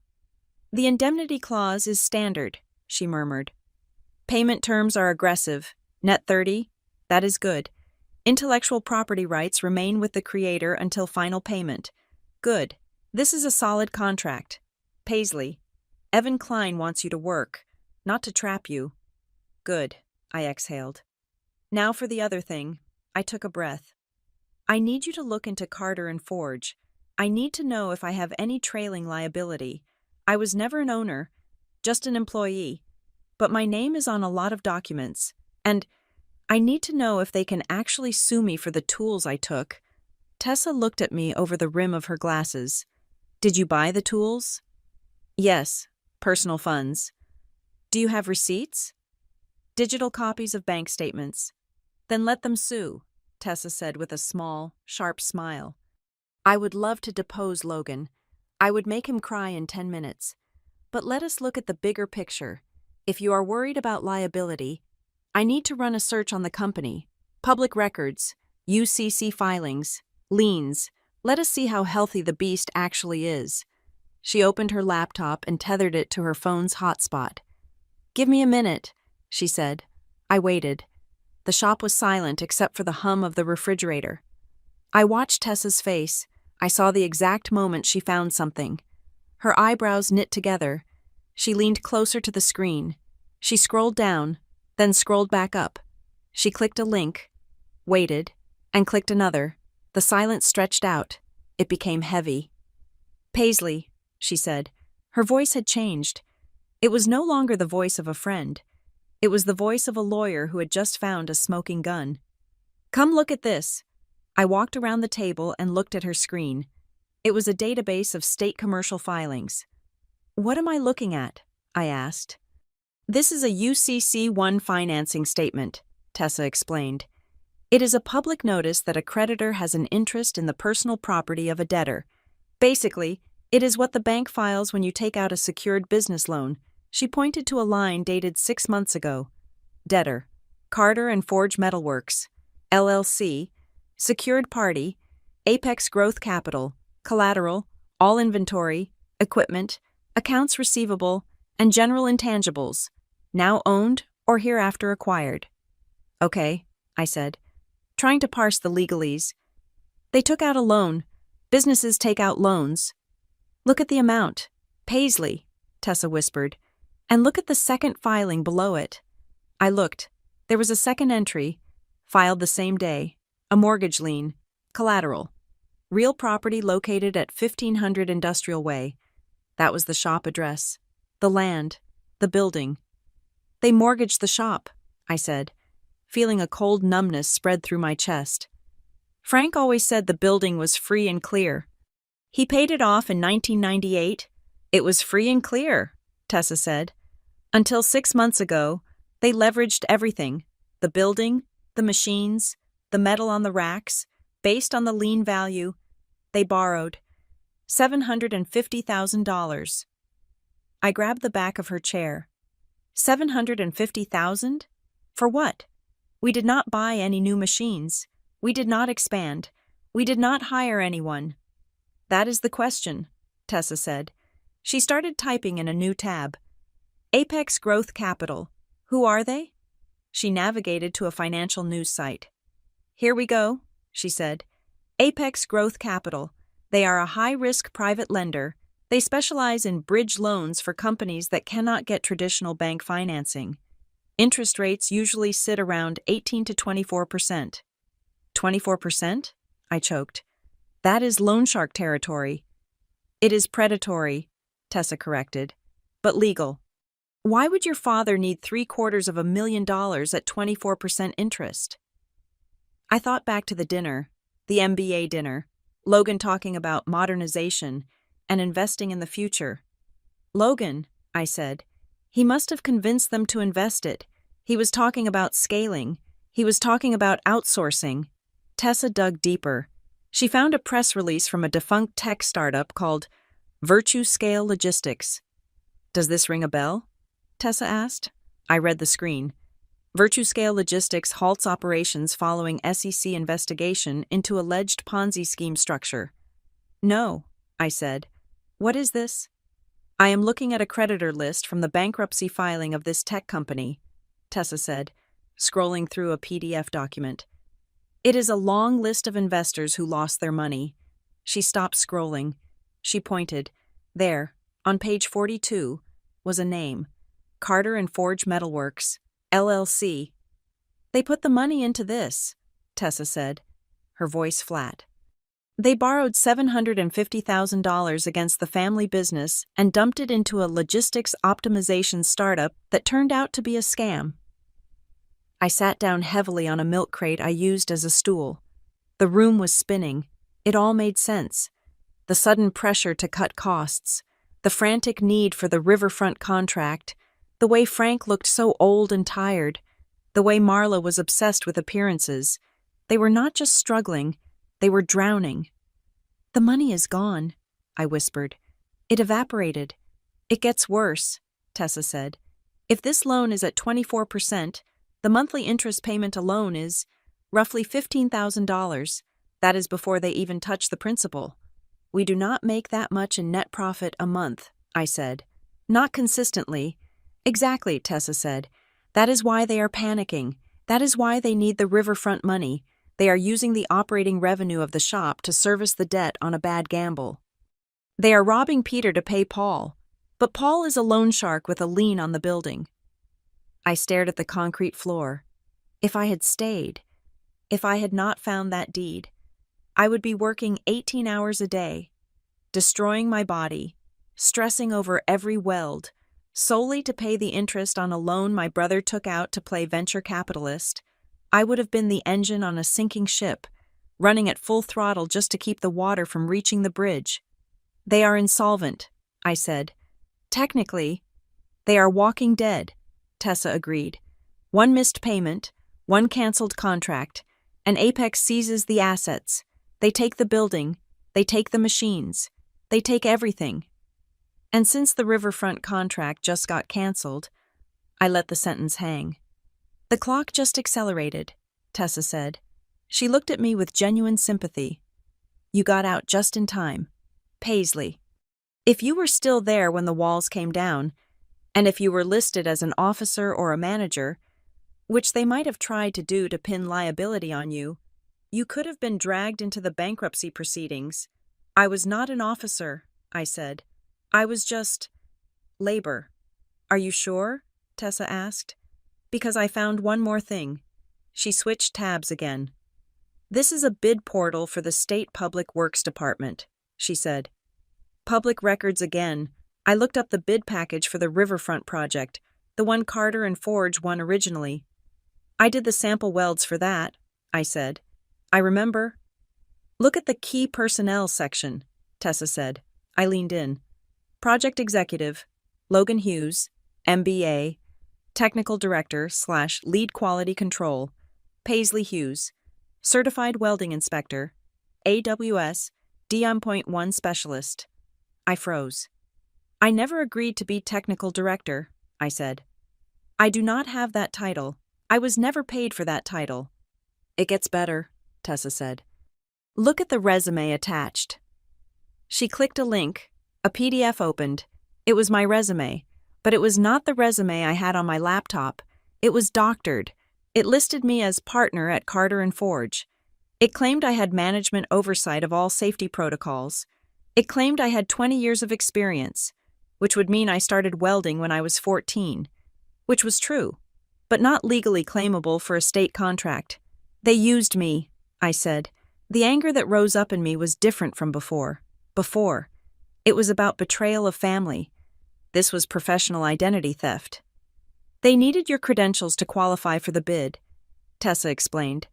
"The indemnity clause is standard," she murmured. "Payment terms are aggressive. Net 30? That is good. Intellectual property rights remain with the creator until final payment. Good. This is a solid contract. Paisley, Evan Klein wants you to work, not to trap you." "Good," I exhaled. "Now for the other thing." I took a breath. "I need you to look into Carter and Forge. I need to know if I have any trailing liability. I was never an owner, just an employee. But my name is on a lot of documents, and I need to know if they can actually sue me for the tools I took." Tessa looked at me over the rim of her glasses. "Did you buy the tools?" "Yes, personal funds." "Do you have receipts?" "Digital copies of bank statements." "Then let them sue," Tessa said with a small, sharp smile. "I would love to depose Logan. I would make him cry in 10 minutes. But let us look at the bigger picture. If you are worried about liability, I need to run a search on the company. Public records, UCC filings, liens. Let us see how healthy the beast actually is." She opened her laptop and tethered it to her phone's hotspot. "Give me a minute," she said. I waited. The shop was silent except for the hum of the refrigerator. I watched Tessa's face. I saw the exact moment she found something. Her eyebrows knit together. She leaned closer to the screen. She scrolled down, then scrolled back up. She clicked a link, waited, and clicked another. The silence stretched out. It became heavy. "Paisley," she said. Her voice had changed. It was no longer the voice of a friend. It was the voice of a lawyer who had just found a smoking gun. "Come look at this." I walked around the table and looked at her screen. It was a database of state commercial filings. "What am I looking at?" I asked. "This is a UCC-1 financing statement," Tessa explained. "It is a public notice that a creditor has an interest in the personal property of a debtor. Basically, it is what the bank files when you take out a secured business loan." She pointed to a line dated 6 months ago. "Debtor, Carter and Forge Metalworks, LLC, secured party, Apex Growth Capital, collateral, all inventory, equipment, accounts receivable, and general intangibles, now owned or hereafter acquired." "Okay," I said, trying to parse the legalese. "They took out a loan. Businesses take out loans." "Look at the amount. Paisley," Tessa whispered. "And look at the second filing below it." I looked. There was a second entry, filed the same day, a mortgage lien, collateral, real property located at 1500 Industrial Way. That was the shop address, the land, the building. "They mortgaged the shop," I said, feeling a cold numbness spread through my chest. "Frank always said the building was free and clear. He paid it off in 1998. It was free and clear," Tessa said. "Until 6 months ago, they leveraged everything, the building, the machines, the metal on the racks, based on the lien value. They borrowed $750,000. I grabbed the back of her chair. $750,000? For what? We did not buy any new machines. We did not expand. We did not hire anyone." "That is the question," Tessa said. She started typing in a new tab. "Apex Growth Capital. Who are they?" She navigated to a financial news site. "Here we go," she said. "Apex Growth Capital. They are a high-risk private lender. They specialize in bridge loans for companies that cannot get traditional bank financing. Interest rates usually sit around 18 to 24%. 24%? I choked. That is loan shark territory. It is predatory, Tessa corrected, but legal. Why would your father need $750,000 at 24% interest? I thought back to the dinner, the MBA dinner, Logan talking about modernization and investing in the future. Logan, I said, he must have convinced them to invest it. He was talking about scaling. He was talking about outsourcing. Tessa dug deeper. She found a press release from a defunct tech startup called Virtue Scale Logistics. Does this ring a bell? Tessa asked. I read the screen. Virtue Scale Logistics halts operations following SEC investigation into alleged Ponzi scheme structure. No, I said. What is this? I am looking at a creditor list from the bankruptcy filing of this tech company, Tessa said, scrolling through a PDF document. It is a long list of investors who lost their money. She stopped scrolling. She pointed. There, on page 42, was a name. Carter and Forge Metalworks, LLC. They put the money into this, Tessa said, her voice flat. They borrowed $750,000 against the family business and dumped it into a logistics optimization startup that turned out to be a scam. I sat down heavily on a milk crate I used as a stool. The room was spinning. It all made sense. The sudden pressure to cut costs, the frantic need for the riverfront contract, the way Frank looked so old and tired, the way Marla was obsessed with appearances. They were not just struggling, they were drowning. The money is gone, I whispered. It evaporated. It gets worse, Tessa said. If this loan is at 24%, the monthly interest payment alone is roughly $15,000. That is before they even touch the principal. We do not make that much in net profit a month, I said. Not consistently. Exactly, Tessa said. That is why they are panicking. That is why they need the riverfront money. They are using the operating revenue of the shop to service the debt on a bad gamble. They are robbing Peter to pay Paul. But Paul is a loan shark with a lien on the building. I stared at the concrete floor. If I had stayed, if I had not found that deed, I would be working 18 hours a day, destroying my body, stressing over every weld, solely to pay the interest on a loan my brother took out to play venture capitalist. I would have been the engine on a sinking ship, running at full throttle just to keep the water from reaching the bridge. They are insolvent, I said. Technically, they are walking dead, Tessa agreed. One missed payment, one canceled contract, and Apex seizes the assets. They take the building, they take the machines, they take everything. And since the riverfront contract just got canceled, I let the sentence hang. The clock just accelerated, Tessa said. She looked at me with genuine sympathy. You got out just in time. Paisley. If you were still there when the walls came down, and if you were listed as an officer or a manager, which they might have tried to do to pin liability on you, you could have been dragged into the bankruptcy proceedings. I was not an officer, I said. I was just labor. Are you sure? Tessa asked. Because I found one more thing. She switched tabs again. This is a bid portal for the State Public Works Department, she said. Public records again. I looked up the bid package for the Riverfront project, the one Carter and Forge won originally. I did the sample welds for that, I said. I remember. Look at the key personnel section, Tessa said. I leaned in. Project Executive, Logan Hughes, MBA, Technical Director / Lead Quality Control, Paisley Hughes, Certified Welding Inspector, AWS, DM.1 Specialist. I froze. I never agreed to be Technical Director, I said. I do not have that title. I was never paid for that title. It gets better, Tessa said. Look at the resume attached. She clicked a link. A PDF opened. It was my resume, but it was not the resume I had on my laptop. It was doctored. It listed me as partner at Carter and Forge. It claimed I had management oversight of all safety protocols. It claimed I had 20 years of experience, which would mean I started welding when I was 14, which was true, but not legally claimable for a state contract. They used me, I said. The anger that rose up in me was different from before. Before, it was about betrayal of family. This was professional identity theft. They needed your credentials to qualify for the bid, Tessa explained.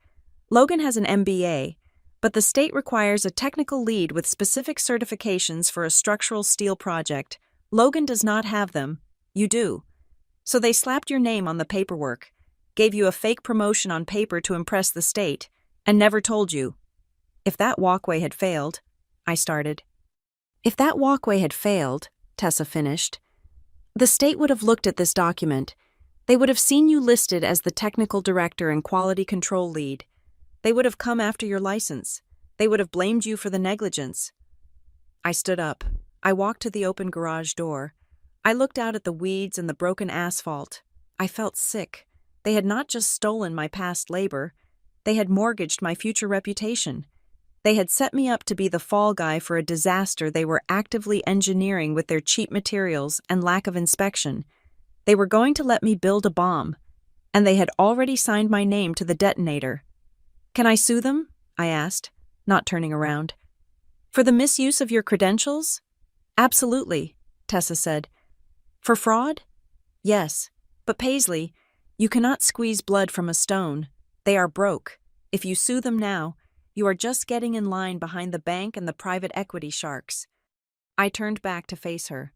Logan has an MBA, but the state requires a technical lead with specific certifications for a structural steel project. Logan does not have them. You do. So they slapped your name on the paperwork, gave you a fake promotion on paper to impress the state, and never told you. If that walkway had failed, I started. If that walkway had failed, Tessa finished, the state would have looked at this document. They would have seen you listed as the technical director and quality control lead. They would have come after your license. They would have blamed you for the negligence. I stood up. I walked to the open garage door. I looked out at the weeds and the broken asphalt. I felt sick. They had not just stolen my past labor. They had mortgaged my future reputation. They had set me up to be the fall guy for a disaster they were actively engineering with their cheap materials and lack of inspection. They were going to let me build a bomb, and they had already signed my name to the detonator. Can I sue them? I asked, not turning around. For the misuse of your credentials? Absolutely, Tessa said. For fraud? Yes, but Paisley, you cannot squeeze blood from a stone. They are broke. If you sue them now, you are just getting in line behind the bank and the private equity sharks. I turned back to face her.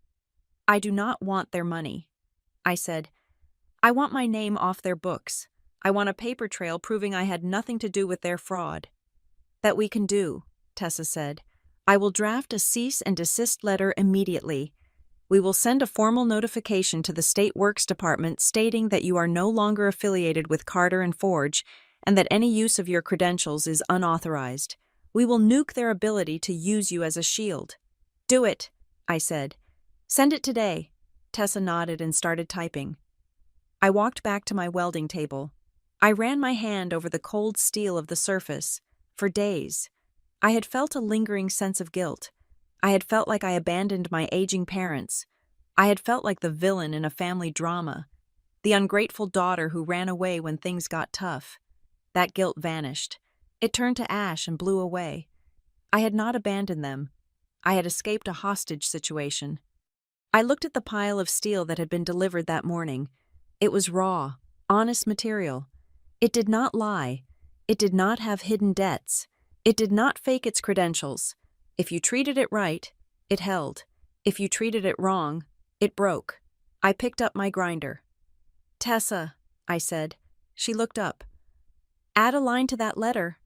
I do not want their money. I said, I want my name off their books. I want a paper trail proving I had nothing to do with their fraud. That we can do, Tessa said. I will draft a cease and desist letter immediately. We will send a formal notification to the State Works Department stating that you are no longer affiliated with Carter and Forge and that any use of your credentials is unauthorized. We will nuke their ability to use you as a shield. Do it, I said. Send it today. Tessa nodded and started typing. I walked back to my welding table. I ran my hand over the cold steel of the surface. For days, I had felt a lingering sense of guilt. I had felt like I abandoned my aging parents. I had felt like the villain in a family drama, the ungrateful daughter who ran away when things got tough. That guilt vanished. It turned to ash and blew away. I had not abandoned them. I had escaped a hostage situation. I looked at the pile of steel that had been delivered that morning. It was raw, honest material. It did not lie. It did not have hidden debts. It did not fake its credentials. If you treated it right, it held. If you treated it wrong, it broke. I picked up my grinder. Tessa, I said. She looked up. Add a line to that letter,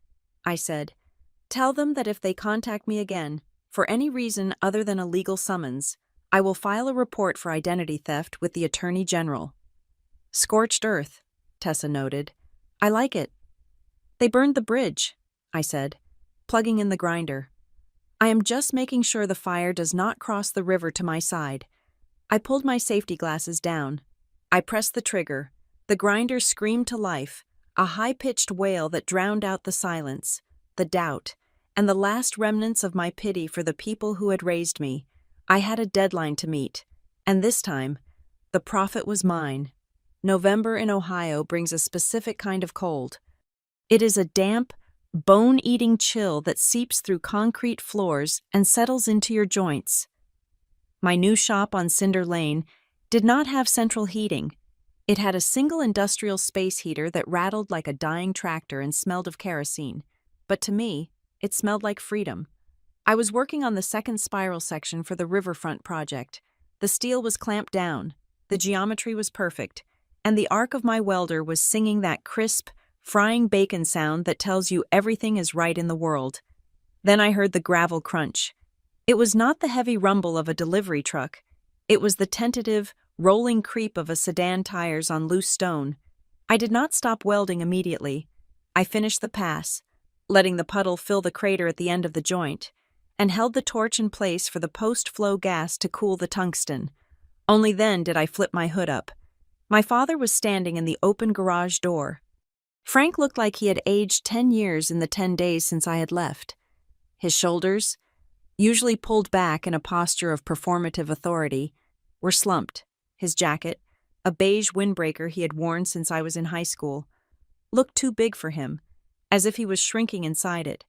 I said. Tell them that if they contact me again, for any reason other than a legal summons, I will file a report for identity theft with the Attorney General. Scorched earth, Tessa noted. I like it. They burned the bridge, I said, plugging in the grinder. I am just making sure the fire does not cross the river to my side. I pulled my safety glasses down. I pressed the trigger. The grinder screamed to life, a high-pitched wail that drowned out the silence, the doubt, and the last remnants of my pity for the people who had raised me. I had a deadline to meet, and this time, the profit was mine. November in Ohio brings a specific kind of cold. It is a damp, bone-eating chill that seeps through concrete floors and settles into your joints. My new shop on Cinder Lane did not have central heating. It had a single industrial space heater that rattled like a dying tractor and smelled of kerosene. But to me, it smelled like freedom. I was working on the second spiral section for the riverfront project. The steel was clamped down, the geometry was perfect, and the arc of my welder was singing that crisp, frying bacon sound that tells you everything is right in the world. Then I heard the gravel crunch. It was not the heavy rumble of a delivery truck. It was the tentative, rolling creep of a sedan tires on loose stone. I did not stop welding immediately. I finished the pass, letting the puddle fill the crater at the end of the joint, and held the torch in place for the post-flow gas to cool the tungsten. Only then did I flip my hood up. My father was standing in the open garage door. Frank looked like he had aged 10 years in the 10 days since I had left. His shoulders, usually pulled back in a posture of performative authority, were slumped. His jacket, a beige windbreaker he had worn since I was in high school, looked too big for him, as if he was shrinking inside it.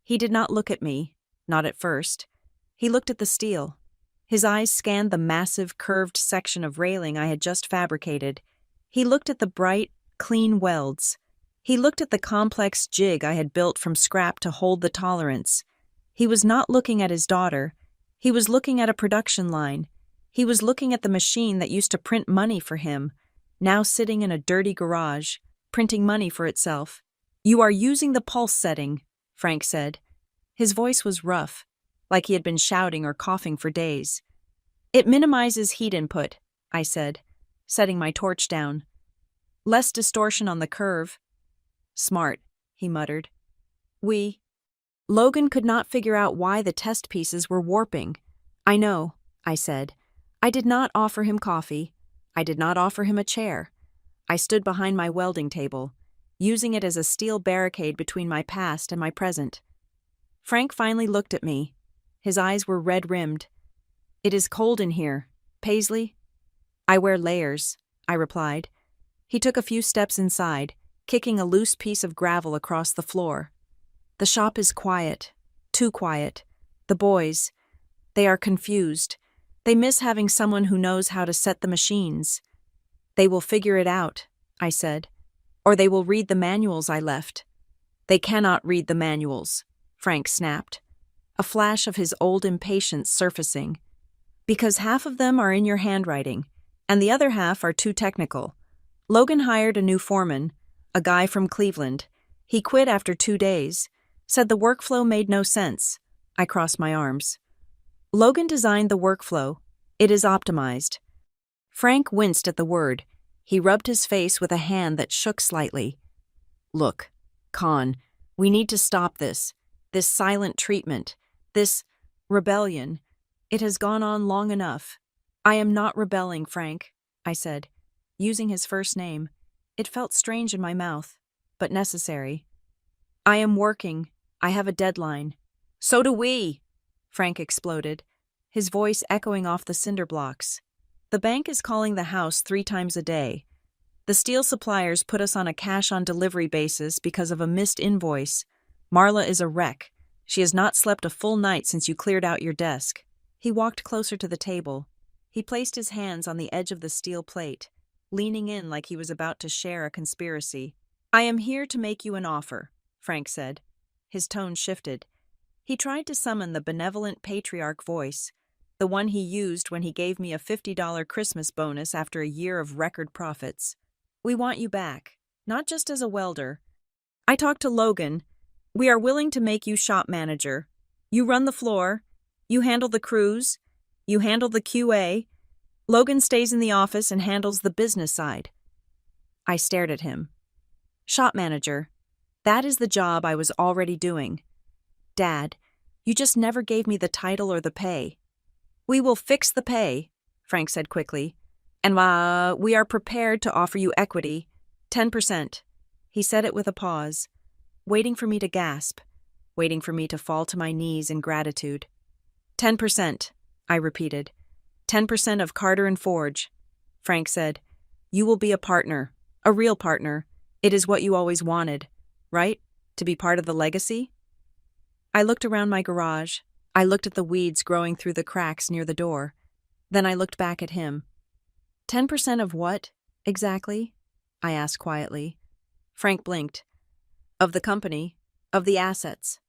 He did not look at me, not at first. He looked at the steel. His eyes scanned the massive, curved section of railing I had just fabricated. He looked at the bright, clean welds. He looked at the complex jig I had built from scrap to hold the tolerance. He was not looking at his daughter. He was looking at a production line. He was looking at the machine that used to print money for him, now sitting in a dirty garage, printing money for itself. "You are using the pulse setting," Frank said. His voice was rough, like he had been shouting or coughing for days. "It minimizes heat input," I said, setting my torch down. "Less distortion on the curve." "Smart," he muttered. Logan could not figure out why the test pieces were warping. "I know," I said. I did not offer him coffee. I did not offer him a chair. I stood behind my welding table, using it as a steel barricade between my past and my present. Frank finally looked at me. His eyes were red-rimmed. "It is cold in here, Paisley." "I wear layers," I replied. He took a few steps inside, kicking a loose piece of gravel across the floor. "The shop is quiet, too quiet. The boys, they are confused. They miss having someone who knows how to set the machines." "They will figure it out," I said. "Or they will read the manuals I left." "They cannot read the manuals," Frank snapped, a flash of his old impatience surfacing. "Because half of them are in your handwriting, and the other half are too technical. Logan hired a new foreman, a guy from Cleveland. He quit after 2 days, said the workflow made no sense." I crossed my arms. "Logan designed the workflow. It is optimized." Frank winced at the word. He rubbed his face with a hand that shook slightly. "Look, Con, we need to stop this silent treatment, this rebellion. It has gone on long enough." "I am not rebelling, Frank," I said, using his first name. It felt strange in my mouth, but necessary. "I am working. I have a deadline." "So do we," Frank exploded, his voice echoing off the cinder blocks. "The bank is calling the house 3 times a day. The steel suppliers put us on a cash-on-delivery basis because of a missed invoice. Marla is a wreck. She has not slept a full night since you cleared out your desk." He walked closer to the table. He placed his hands on the edge of the steel plate, leaning in like he was about to share a conspiracy. "I am here to make you an offer," Frank said. His tone shifted. He tried to summon the benevolent patriarch voice, the one he used when he gave me a $50 Christmas bonus after a year of record profits. "We want you back, not just as a welder. I talked to Logan. We are willing to make you shop manager. You run the floor. You handle the crews. You handle the QA. Logan stays in the office and handles the business side." I stared at him. "Shop manager. That is the job I was already doing. Dad, you just never gave me the title or the pay." "We will fix the pay," Frank said quickly. "And we are prepared to offer you equity, 10%. He said it with a pause, waiting for me to gasp, waiting for me to fall to my knees in gratitude. 10%, I repeated. 10% of Carter and Forge. Frank said, "You will be a partner, a real partner. It is what you always wanted, right? To be part of the legacy?" I looked around my garage. I looked at the weeds growing through the cracks near the door. Then I looked back at him. 10% of what, exactly? I asked quietly. Frank blinked. "Of the company, of the assets.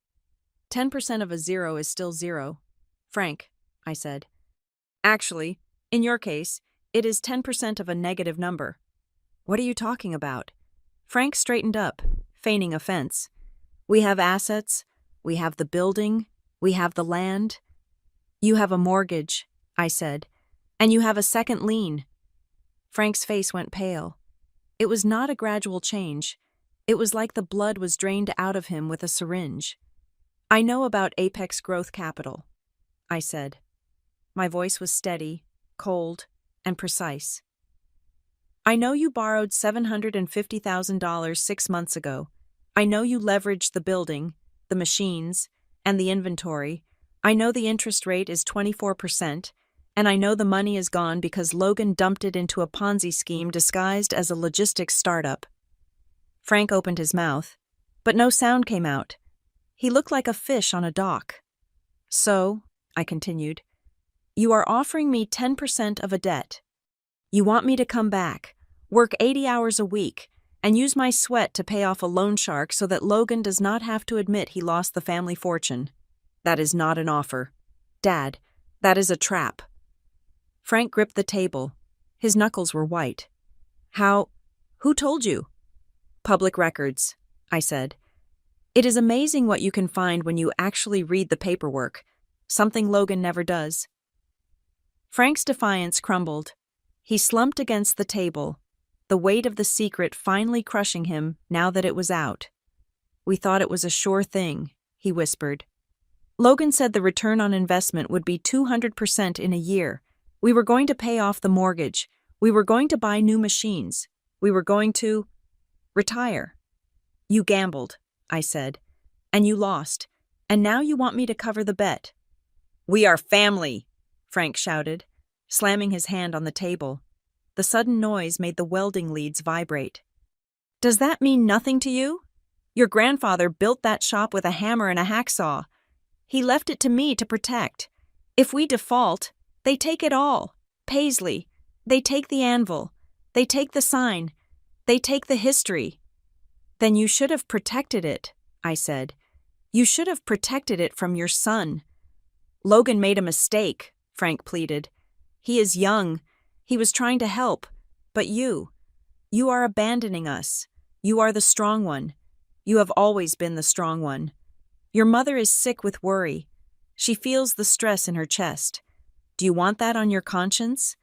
10% of a zero is still zero. Frank," I said. "Actually, in your case, it is 10% of a negative number." "What are you talking about?" Frank straightened up, feigning offense. "We have assets. We have the building. We have the land." "You have a mortgage," I said, "and you have a second lien." Frank's face went pale. It was not a gradual change. It was like the blood was drained out of him with a syringe. "I know about Apex Growth Capital," I said. My voice was steady, cold, and precise. I know you borrowed $750,000 6 months ago. I know you leveraged the building, the machines, and the inventory. I know the interest rate is 24%, and I know the money is gone because Logan dumped it into a Ponzi scheme disguised as a logistics startup. Frank opened his mouth, but no sound came out. He looked like a fish on a dock. So, I continued, you are offering me 10% of a debt. You want me to come back, work 80 hours a week, and use my sweat to pay off a loan shark so that Logan does not have to admit he lost the family fortune. That is not an offer. Dad, that is a trap. Frank gripped the table. His knuckles were white. Who told you? Public records, I said. It is amazing what you can find when you actually read the paperwork, something Logan never does. Frank's defiance crumbled. He slumped against the table, the weight of the secret finally crushing him now that it was out. We thought it was a sure thing, he whispered. Logan said the return on investment would be 200% in a year. We were going to pay off the mortgage. We were going to buy new machines. We were going to retire. You gambled, I said, and you lost, and now you want me to cover the bet. We are family, Frank shouted, slamming his hand on the table. The sudden noise made the welding leads vibrate. Does that mean nothing to you? Your grandfather built that shop with a hammer and a hacksaw. He left it to me to protect. If we default, they take it all. Paisley. They take the anvil. They take the sign. They take the history. Then you should have protected it, I said. You should have protected it from your son. Logan made a mistake, Frank pleaded. He is young. He was trying to help. But you are abandoning us. You are the strong one. You have always been the strong one. Your mother is sick with worry. She feels the stress in her chest. Do you want that on your conscience?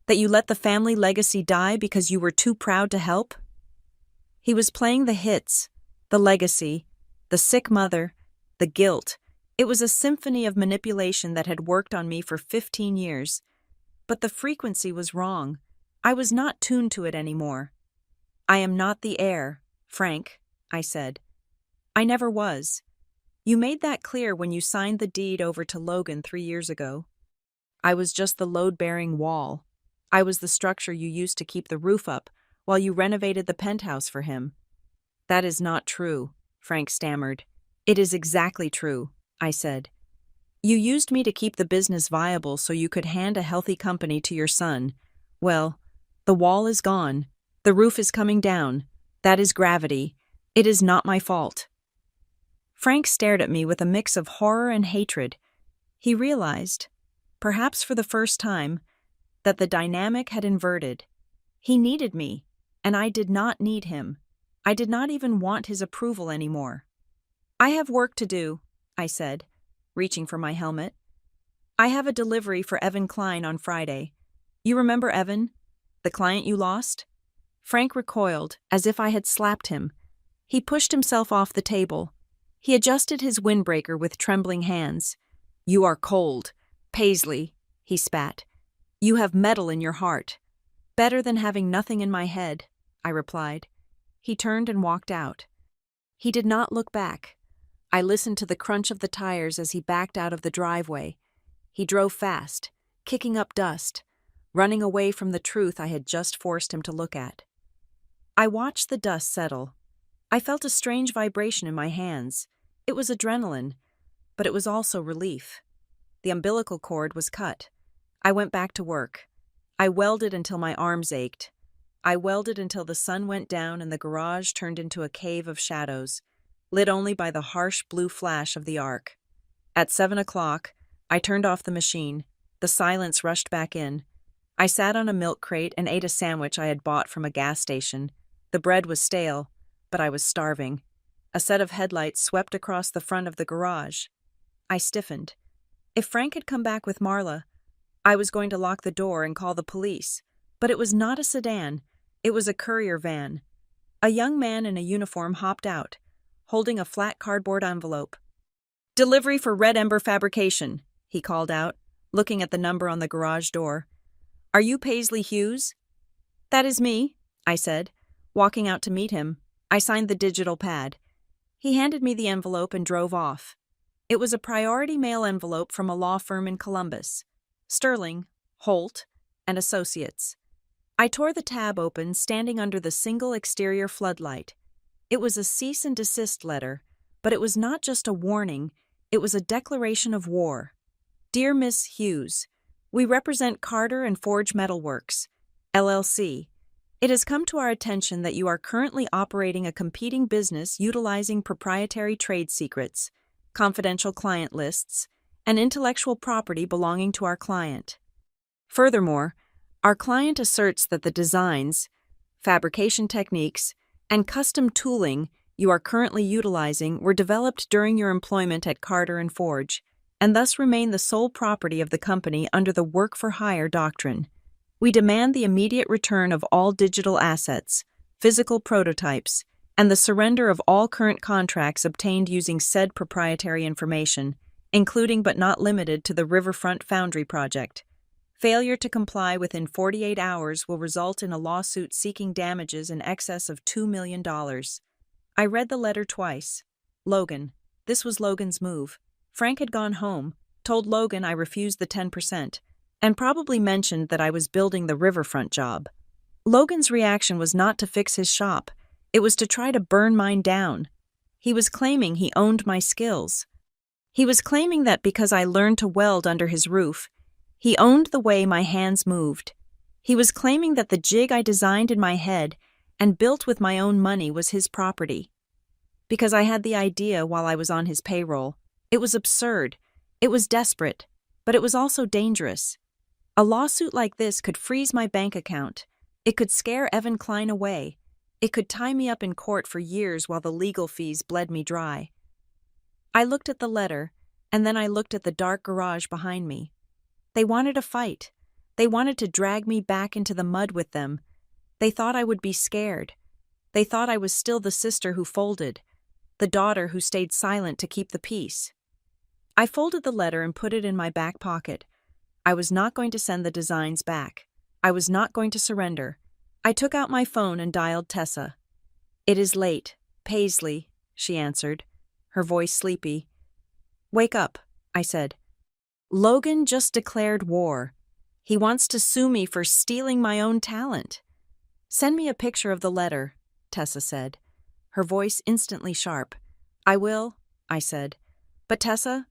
That you let the family legacy die because you were too proud to help? He was playing the hits, the legacy, the sick mother, the guilt. It was a symphony of manipulation that had worked on me for 15 years. But the frequency was wrong. I was not tuned to it anymore. I am not the heir, Frank, I said. I never was. You made that clear when you signed the deed over to Logan 3 years ago. I was just the load-bearing wall. I was the structure you used to keep the roof up while you renovated the penthouse for him. That is not true, Frank stammered. It is exactly true, I said. You used me to keep the business viable so you could hand a healthy company to your son. Well, the wall is gone. The roof is coming down. That is gravity. It is not my fault. Frank stared at me with a mix of horror and hatred. He realized, perhaps for the first time, that the dynamic had inverted. He needed me, and I did not need him. I did not even want his approval anymore. I have work to do, I said, reaching for my helmet. I have a delivery for Evan Klein on Friday. You remember Evan, the client you lost? Frank recoiled, as if I had slapped him. He pushed himself off the table. He adjusted his windbreaker with trembling hands. You are cold. Paisley, he spat. You have metal in your heart. Better than having nothing in my head, I replied. He turned and walked out. He did not look back. I listened to the crunch of the tires as he backed out of the driveway. He drove fast, kicking up dust, running away from the truth I had just forced him to look at. I watched the dust settle. I felt a strange vibration in my hands. It was adrenaline, but it was also relief. The umbilical cord was cut. I went back to work. I welded until my arms ached. I welded until the sun went down and the garage turned into a cave of shadows, lit only by the harsh blue flash of the arc. At 7 o'clock, I turned off the machine. The silence rushed back in. I sat on a milk crate and ate a sandwich I had bought from a gas station. The bread was stale, but I was starving. A set of headlights swept across the front of the garage. I stiffened. If Frank had come back with Marla, I was going to lock the door and call the police. But it was not a sedan. It was a courier van. A young man in a uniform hopped out, holding a flat cardboard envelope. Delivery for Red Ember Fabrication, he called out, looking at the number on the garage door. Are you Paisley Hughes? That is me, I said, walking out to meet him. I signed the digital pad. He handed me the envelope and drove off. It was a priority mail envelope from a law firm in Columbus. Sterling, Holt, and Associates. I tore the tab open, standing under the single exterior floodlight. It was a cease and desist letter, but it was not just a warning, it was a declaration of war. Dear Miss Hughes, we represent Carter and Forge Metalworks, LLC. It has come to our attention that you are currently operating a competing business utilizing proprietary trade secrets, confidential client lists, and intellectual property belonging to our client. Furthermore, our client asserts that the designs, fabrication techniques, and custom tooling you are currently utilizing were developed during your employment at Carter and Forge, and thus remain the sole property of the company under the work-for-hire doctrine. We demand the immediate return of all digital assets, physical prototypes, and the surrender of all current contracts obtained using said proprietary information, including but not limited to the Riverfront Foundry project. Failure to comply within 48 hours will result in a lawsuit seeking damages in excess of $2 million. I read the letter twice. Logan. This was Logan's move. Frank had gone home, told Logan I refused the 10%, and probably mentioned that I was building the Riverfront job. Logan's reaction was not to fix his shop, it was to try to burn mine down. He was claiming he owned my skills. He was claiming that because I learned to weld under his roof, he owned the way my hands moved. He was claiming that the jig I designed in my head and built with my own money was his property. Because I had the idea while I was on his payroll. It was absurd. It was desperate. But it was also dangerous. A lawsuit like this could freeze my bank account. It could scare Evan Klein away. It could tie me up in court for years while the legal fees bled me dry. I looked at the letter, and then I looked at the dark garage behind me. They wanted a fight. They wanted to drag me back into the mud with them. They thought I would be scared. They thought I was still the sister who folded, the daughter who stayed silent to keep the peace. I folded the letter and put it in my back pocket. I was not going to send the designs back. I was not going to surrender. I took out my phone and dialed Tessa. "It is late, Paisley," she answered, her voice sleepy. "Wake up," I said. "Logan just declared war. He wants to sue me for stealing my own talent." "Send me a picture of the letter," Tessa said, her voice instantly sharp. "I will," I said. "But Tessa,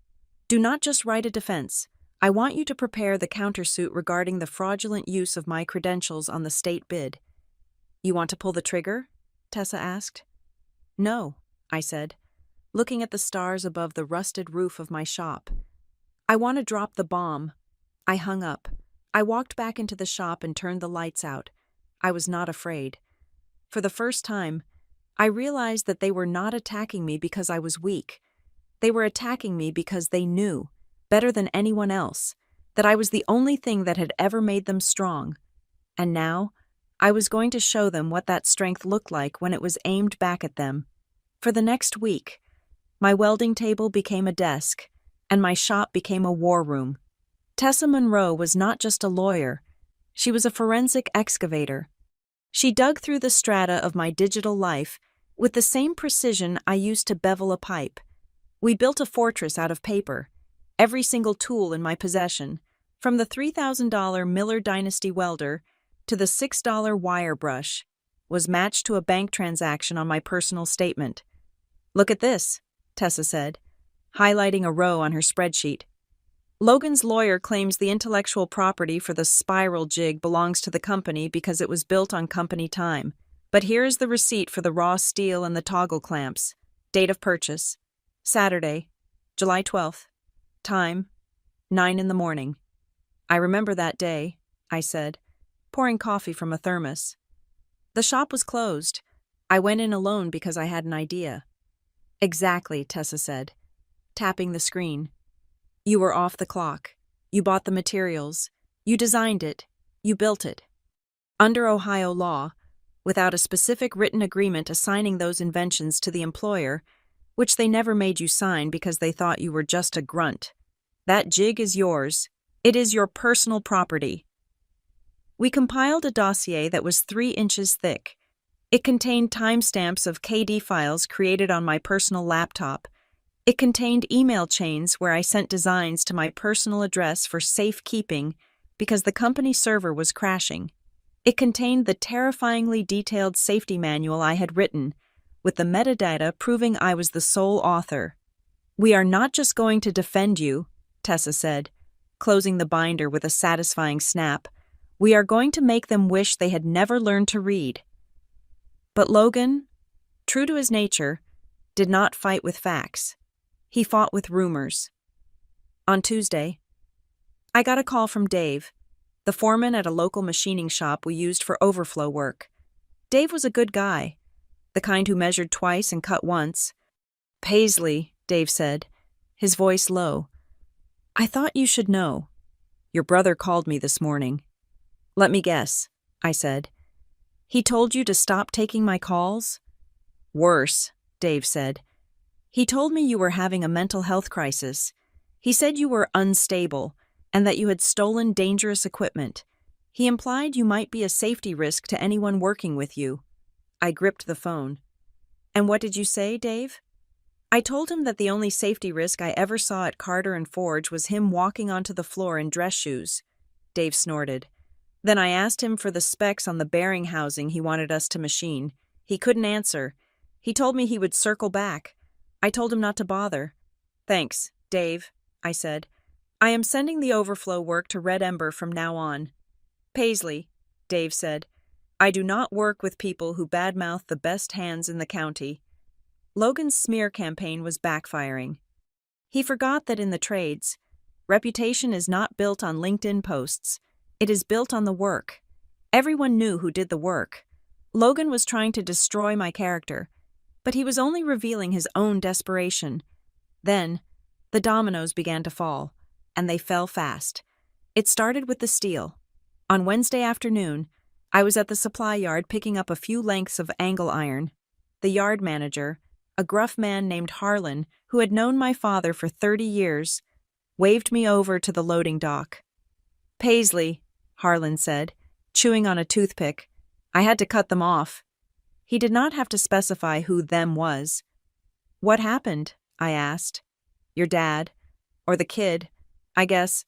do not just write a defense. I want you to prepare the countersuit regarding the fraudulent use of my credentials on the state bid." "You want to pull the trigger?" Tessa asked. "No," I said, looking at the stars above the rusted roof of my shop. "I want to drop the bomb." I hung up. I walked back into the shop and turned the lights out. I was not afraid. For the first time, I realized that they were not attacking me because I was weak. They were attacking me because they knew, better than anyone else, that I was the only thing that had ever made them strong. And now, I was going to show them what that strength looked like when it was aimed back at them. For the next week, my welding table became a desk, and my shop became a war room. Tessa Monroe was not just a lawyer. She was a forensic excavator. She dug through the strata of my digital life with the same precision I used to bevel a pipe. We built a fortress out of paper. Every single tool in my possession, from the $3,000 Miller Dynasty welder to the $6 wire brush, was matched to a bank transaction on my personal statement. "Look at this," Tessa said, highlighting a row on her spreadsheet. "Logan's lawyer claims the intellectual property for the spiral jig belongs to the company because it was built on company time. But here is the receipt for the raw steel and the toggle clamps. Date of purchase: Saturday, July 12th. Time: 9 in the morning. I remember that day," I said, pouring coffee from a thermos. "The shop was closed. I went in alone because I had an idea." "Exactly," Tessa said, tapping the screen. "You were off the clock. You bought the materials. You designed it. You built it. Under Ohio law, without a specific written agreement assigning those inventions to the employer, which they never made you sign because they thought you were just a grunt. That jig is yours. It is your personal property." We compiled a dossier that was 3 inches thick. It contained timestamps of KD files created on my personal laptop. It contained email chains where I sent designs to my personal address for safekeeping because the company server was crashing. It contained the terrifyingly detailed safety manual I had written, with the metadata proving I was the sole author. "We are not just going to defend you," Tessa said, closing the binder with a satisfying snap. "We are going to make them wish they had never learned to read." But Logan, true to his nature, did not fight with facts. He fought with rumors. On Tuesday, I got a call from Dave, the foreman at a local machining shop we used for overflow work. Dave was a good guy, the kind who measured twice and cut once. "Paisley," Dave said, his voice low. "I thought you should know. Your brother called me this morning." "Let me guess," I said. "He told you to stop taking my calls?" "Worse," Dave said. "He told me you were having a mental health crisis. He said you were unstable and that you had stolen dangerous equipment. He implied you might be a safety risk to anyone working with you." I gripped the phone. "And what did you say, Dave?" I told him that the only safety risk I ever saw at Carter and Forge was him walking onto the floor in dress shoes. Dave snorted. Then I asked him for the specs on the bearing housing he wanted us to machine. He couldn't answer. He told me he would circle back. I told him not to bother. "Thanks, Dave," I said. "I am sending the overflow work to Red Ember from now on." "Paisley," Dave said, "I do not work with people who badmouth the best hands in the county." Logan's smear campaign was backfiring. He forgot that in the trades, reputation is not built on LinkedIn posts. It is built on the work. Everyone knew who did the work. Logan was trying to destroy my character, but he was only revealing his own desperation. Then, the dominoes began to fall, and they fell fast. It started with the steel. On Wednesday afternoon, I was at the supply yard picking up a few lengths of angle iron. The yard manager, a gruff man named Harlan, who had known my father for 30 years, waved me over to the loading dock. "Paisley," Harlan said, chewing on a toothpick. I had to cut them off. He did not have to specify who them was. "What happened?" I asked. "Your dad, or the kid, I guess,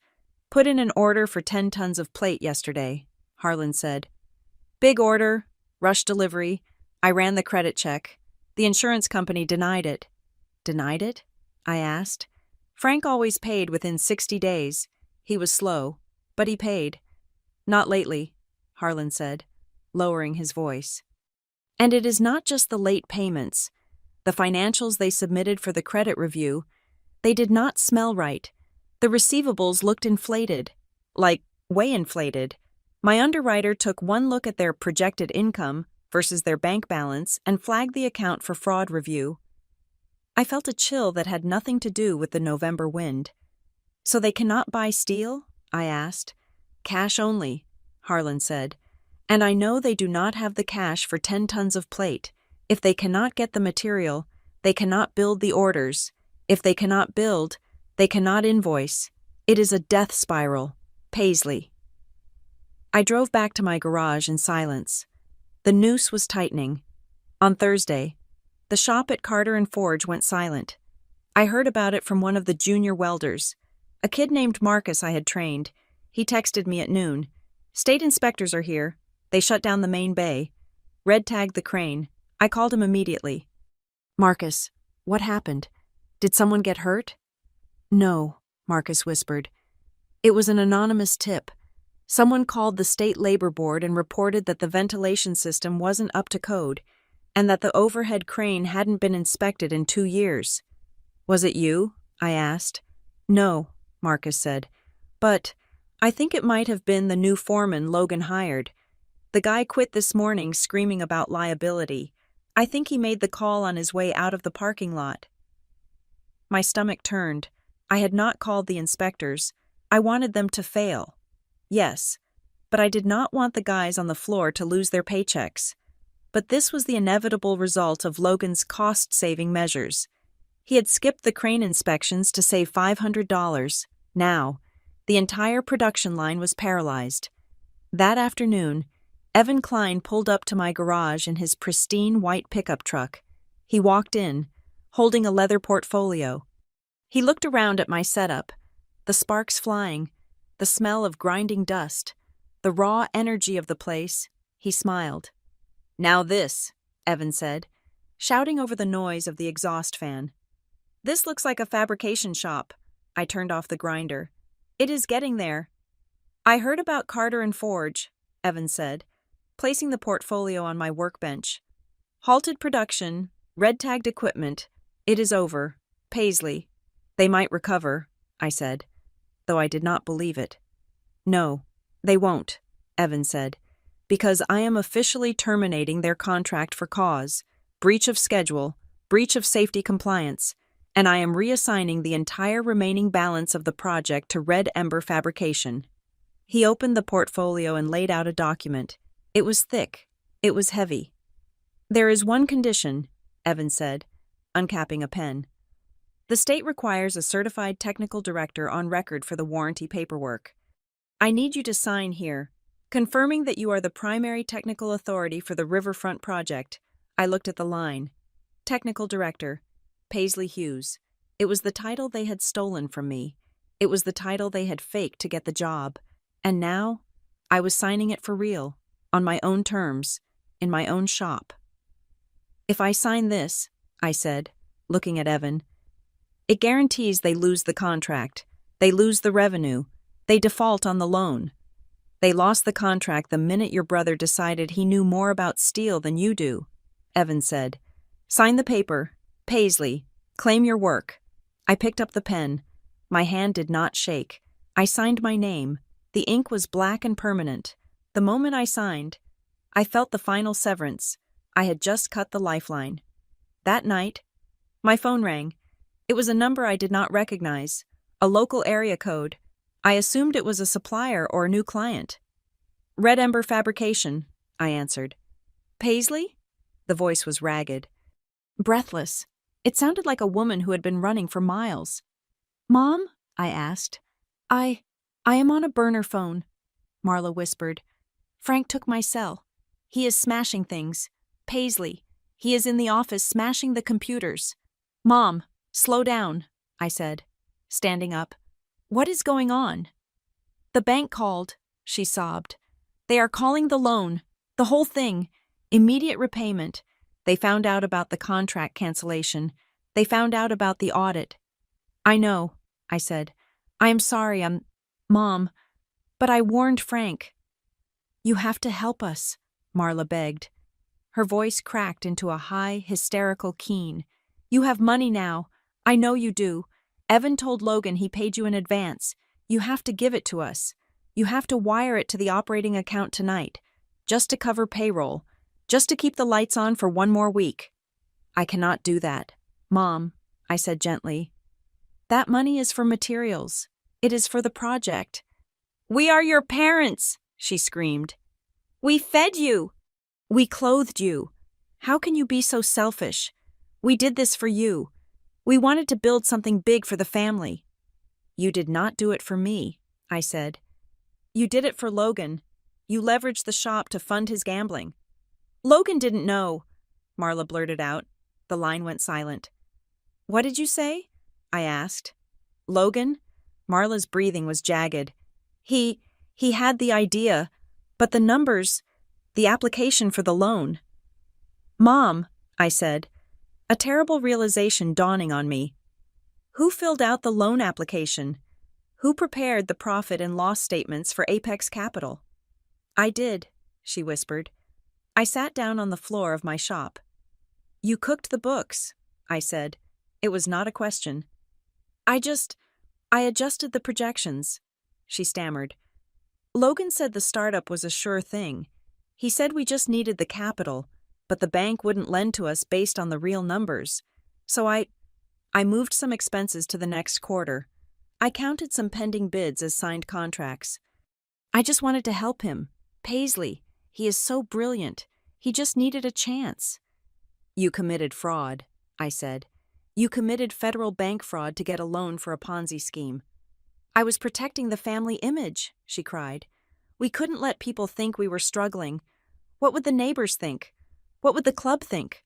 put in an order for 10 tons of plate yesterday," Harlan said. "Big order, rush delivery. I ran the credit check. The insurance company denied it." "Denied it?" I asked. Frank always paid within 60 days. He was slow, but he paid. "Not lately," Harlan said, lowering his voice. "And it is not just the late payments. The financials they submitted for the credit review, they did not smell right. The receivables looked inflated, like way inflated. My underwriter took one look at their projected income versus their bank balance and flagged the account for fraud review." I felt a chill that had nothing to do with the November wind. "So they cannot buy steel?" I asked. "Cash only," Harlan said. "And I know they do not have the cash for 10 tons of plate. If they cannot get the material, they cannot build the orders. If they cannot build, they cannot invoice. It is a death spiral. Paisley." I drove back to my garage in silence. The noose was tightening. On Thursday, the shop at Carter and Forge went silent. I heard about it from one of the junior welders, a kid named Marcus I had trained. He texted me at noon. "State inspectors are here. They shut down the main bay. Red tagged the crane." I called him immediately. "Marcus, what happened? Did someone get hurt?" "No," Marcus whispered. "It was an anonymous tip. Someone called the State Labor Board and reported that the ventilation system wasn't up to code and that the overhead crane hadn't been inspected in 2 years. "Was it you?" I asked. "No," Marcus said. "But I think it might have been the new foreman Logan hired. The guy quit this morning screaming about liability. I think he made the call on his way out of the parking lot." My stomach turned. I had not called the inspectors. I wanted them to fail. Yes, but I did not want the guys on the floor to lose their paychecks. But this was the inevitable result of Logan's cost-saving measures. He had skipped the crane inspections to save $500. Now, the entire production line was paralyzed. That afternoon, Evan Klein pulled up to my garage in his pristine white pickup truck. He walked in, holding a leather portfolio. He looked around at my setup, the sparks flying, the smell of grinding dust, the raw energy of the place. He smiled. "Now this," Evan said, shouting over the noise of the exhaust fan. "This looks like a fabrication shop." I turned off the grinder. "It is getting there." "I heard about Carter and Forge," Evan said, placing the portfolio on my workbench. "Halted production, red-tagged equipment. It is over. Paisley. They might recover," I said, though I did not believe it. "No, they won't," Evan said, "because I am officially terminating their contract for cause, breach of schedule, breach of safety compliance, and I am reassigning the entire remaining balance of the project to Red Ember Fabrication." He opened the portfolio and laid out a document. It was thick. It was heavy. "There is one condition," Evan said, uncapping a pen. "The state requires a certified technical director on record for the warranty paperwork. I need you to sign here, confirming that you are the primary technical authority for the Riverfront project." I looked at the line. Technical Director, Paisley Hughes. It was the title they had stolen from me. It was the title they had faked to get the job. And now, I was signing it for real, on my own terms, in my own shop. "If I sign this," I said, looking at Evan, "it guarantees they lose the contract. They lose the revenue. They default on the loan. They lost the contract the minute your brother decided he knew more about steel than you do," Evan said. "Sign the paper. Paisley. Claim your work." I picked up the pen. My hand did not shake. I signed my name. The ink was black and permanent. The moment I signed, I felt the final severance. I had just cut the lifeline. That night, my phone rang. It was a number I did not recognize, a local area code. I assumed it was a supplier or a new client. "Red Ember Fabrication," I answered. "Paisley?" The voice was ragged. Breathless. It sounded like a woman who had been running for miles. "Mom?" I asked. I am on a burner phone," Marla whispered. "Frank took my cell. He is smashing things. Paisley. He is in the office smashing the computers." "Mom, slow down," I said, standing up. "What is going on?" "The bank called," she sobbed. "They are calling the loan. The whole thing. Immediate repayment. They found out about the contract cancellation. They found out about the audit." "I know," I said. "I am sorry, Mom, but I warned Frank." "You have to help us," Marla begged. Her voice cracked into a high, hysterical keen. "You have money now. I know you do. Evan told Logan he paid you in advance. You have to give it to us. You have to wire it to the operating account tonight, just to cover payroll, just to keep the lights on for one more week." "I cannot do that, Mom," I said gently. "That money is for materials. It is for the project." "We are your parents," she screamed. "We fed you. We clothed you. How can you be so selfish? We did this for you. We wanted to build something big for the family." "You did not do it for me," I said. "You did it for Logan. You leveraged the shop to fund his gambling." "Logan didn't know," Marla blurted out. The line went silent. "What did you say?" I asked. "Logan?" Marla's breathing was jagged. He had the idea, but the numbers, the application for the loan." "Mom," I said, a terrible realization dawning on me. "Who filled out the loan application? Who prepared the profit and loss statements for Apex Capital?" "I did," she whispered. I sat down on the floor of my shop. "You cooked the books," I said. It was not a question. I adjusted the projections," she stammered. "Logan said the startup was a sure thing. He said we just needed the capital, but the bank wouldn't lend to us based on the real numbers. So I moved some expenses to the next quarter. I counted some pending bids as signed contracts. I just wanted to help him. Paisley. He is so brilliant. He just needed a chance." "You committed fraud," I said. "You committed federal bank fraud to get a loan for a Ponzi scheme." "I was protecting the family image," she cried. We couldn't let people think we were struggling. What would the neighbors think? What would the club think?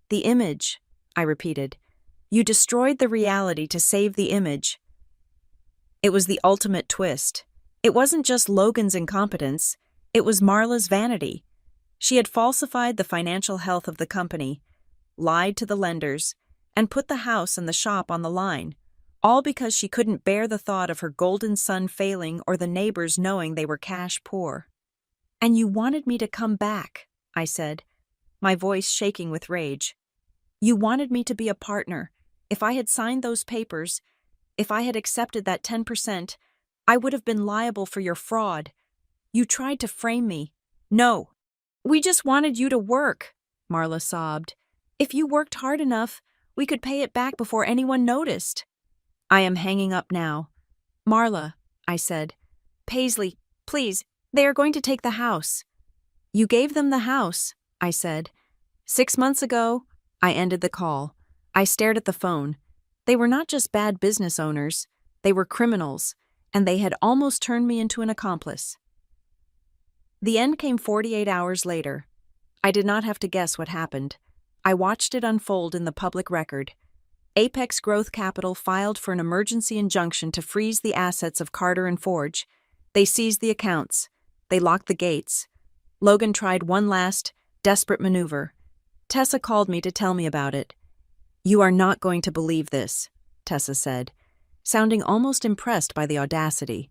The image, I repeated. You destroyed the reality to save the image. It was the ultimate twist. It wasn't just Logan's incompetence, it was Marla's vanity. She had falsified the financial health of the company, lied to the lenders, and put the house and the shop on the line, all because she couldn't bear the thought of her golden son failing or the neighbors knowing they were cash poor. And you wanted me to come back, I said, my voice shaking with rage. You wanted me to be a partner. If I had signed those papers, if I had accepted that 10%, I would have been liable for your fraud. You tried to frame me. No. We just wanted you to work, Marla sobbed. If you worked hard enough, we could pay it back before anyone noticed. I am hanging up now. Marla, I said. Paisley, please, they are going to take the house. You gave them the house, I said. 6 months ago, I ended the call. I stared at the phone. They were not just bad business owners, they were criminals, and they had almost turned me into an accomplice. The end came 48 hours later. I did not have to guess what happened. I watched it unfold in the public record. Apex Growth Capital filed for an emergency injunction to freeze the assets of Carter and Forge. They seized the accounts. They locked the gates. Logan tried one last, desperate maneuver. Tessa called me to tell me about it. You are not going to believe this, Tessa said, sounding almost impressed by the audacity.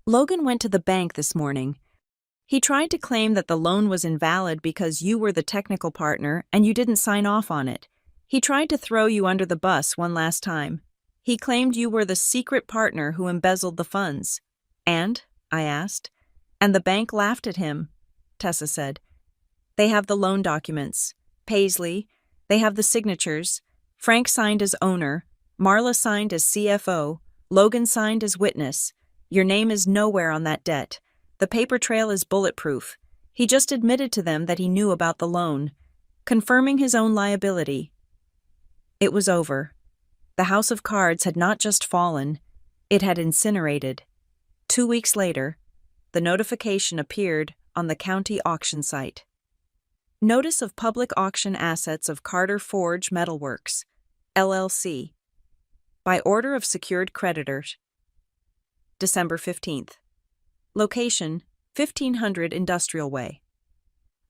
Logan went to the bank this morning. He tried to claim that the loan was invalid because you were the technical partner and you didn't sign off on it. He tried to throw you under the bus one last time. He claimed you were the secret partner who embezzled the funds. And? I asked. And the bank laughed at him, Tessa said. They have the loan documents. Paisley. They have the signatures. Frank signed as owner. Marla signed as CFO. Logan signed as witness. Your name is nowhere on that debt. The paper trail is bulletproof. He just admitted to them that he knew about the loan, confirming his own liability. It was over. The house of cards had not just fallen, it had incinerated. 2 weeks later, the notification appeared on the county auction site. Notice of public auction assets of Carter Forge Metalworks, LLC. By order of secured creditors. December 15th. Location, 1500 Industrial Way.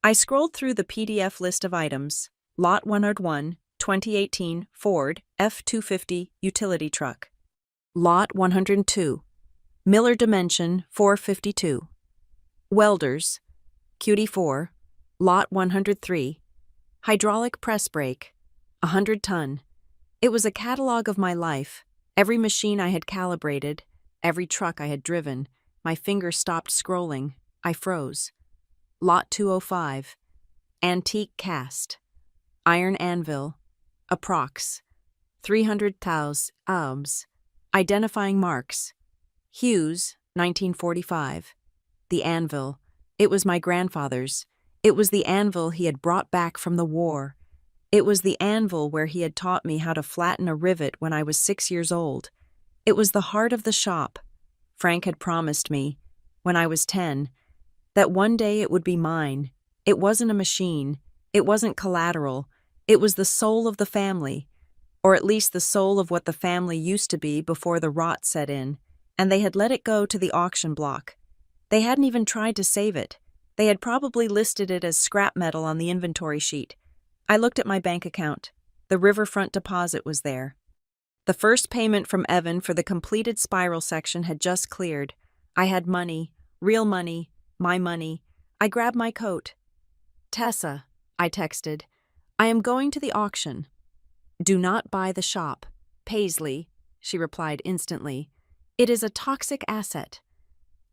I scrolled through the PDF list of items. Lot 101, 2018 Ford F-250 utility truck. Lot 102, Miller Dimension 452. Welders, QD4, Lot 103, hydraulic press brake, 100 ton. It was a catalog of my life, every machine I had calibrated, every truck I had driven. My finger stopped scrolling. I froze. Lot 205, antique cast, iron anvil, approx. 300,000 ohms, identifying marks. Hughes, 1945. The anvil. It was my grandfather's. It was the anvil he had brought back from the war. It was the anvil where he had taught me how to flatten a rivet when I was 6 years old. It was the heart of the shop. Frank had promised me, when I was 10, that one day it would be mine. It wasn't a machine. It wasn't collateral. It was the soul of the family, or at least the soul of what the family used to be before the rot set in, and they had let it go to the auction block. They hadn't even tried to save it. They had probably listed it as scrap metal on the inventory sheet. I looked at my bank account. The riverfront deposit was there. The first payment from Evan for the completed spiral section had just cleared. I had money, real money, my money. I grabbed my coat. Tessa, I texted, I am going to the auction. Do not buy the shop. Paisley, she replied instantly. It is a toxic asset.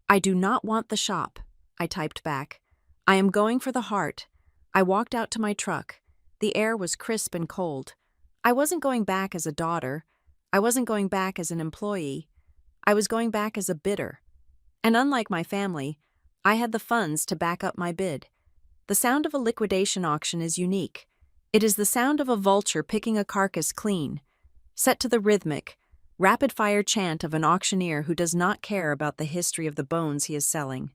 I do not want the shop, I typed back. I am going for the heart. I walked out to my truck. The air was crisp and cold. I wasn't going back as a daughter. I wasn't going back as an employee. I was going back as a bidder. And unlike my family, I had the funds to back up my bid. The sound of a liquidation auction is unique. It is the sound of a vulture picking a carcass clean, set to the rhythmic, rapid-fire chant of an auctioneer who does not care about the history of the bones he is selling.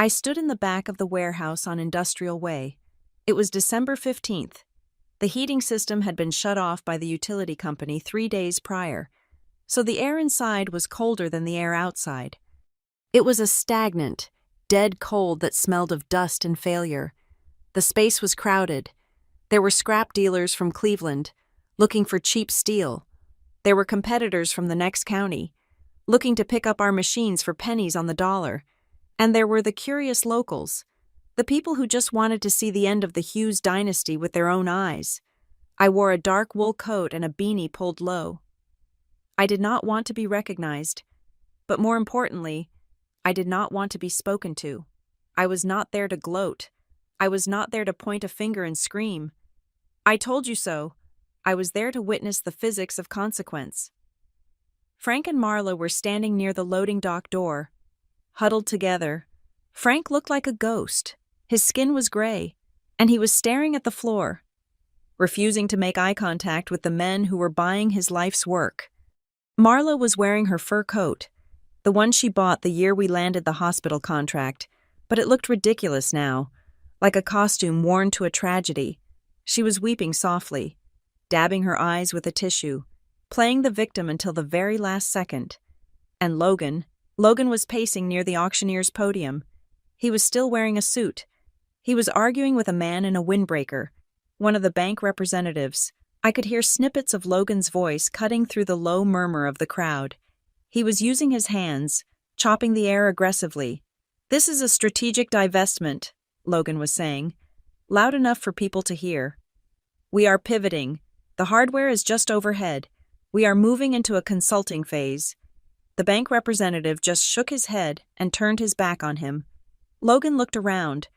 I stood in the back of the warehouse on Industrial Way. It was December 15th. The heating system had been shut off by the utility company 3 days prior, so the air inside was colder than the air outside. It was a stagnant, dead cold that smelled of dust and failure. The space was crowded. There were scrap dealers from Cleveland, looking for cheap steel. There were competitors from the next county, looking to pick up our machines for pennies on the dollar. And there were the curious locals, the people who just wanted to see the end of the Hughes dynasty with their own eyes. I wore a dark wool coat and a beanie pulled low. I did not want to be recognized, but more importantly, I did not want to be spoken to. I was not there to gloat. I was not there to point a finger and scream. I told you so. I was there to witness the physics of consequence. Frank and Marla were standing near the loading dock door, huddled together. Frank looked like a ghost. His skin was gray, and he was staring at the floor, refusing to make eye contact with the men who were buying his life's work. Marla was wearing her fur coat, the one she bought the year we landed the hospital contract, but it looked ridiculous now, like a costume worn to a tragedy. She was weeping softly, dabbing her eyes with a tissue, playing the victim until the very last second. And Logan was pacing near the auctioneer's podium. He was still wearing a suit. He was arguing with a man in a windbreaker, one of the bank representatives. I could hear snippets of Logan's voice cutting through the low murmur of the crowd. He was using his hands, chopping the air aggressively. "This is a strategic divestment," Logan was saying, loud enough for people to hear. "We are pivoting. The hardware is just overhead. We are moving into a consulting phase." The bank representative just shook his head and turned his back on him. Logan looked around,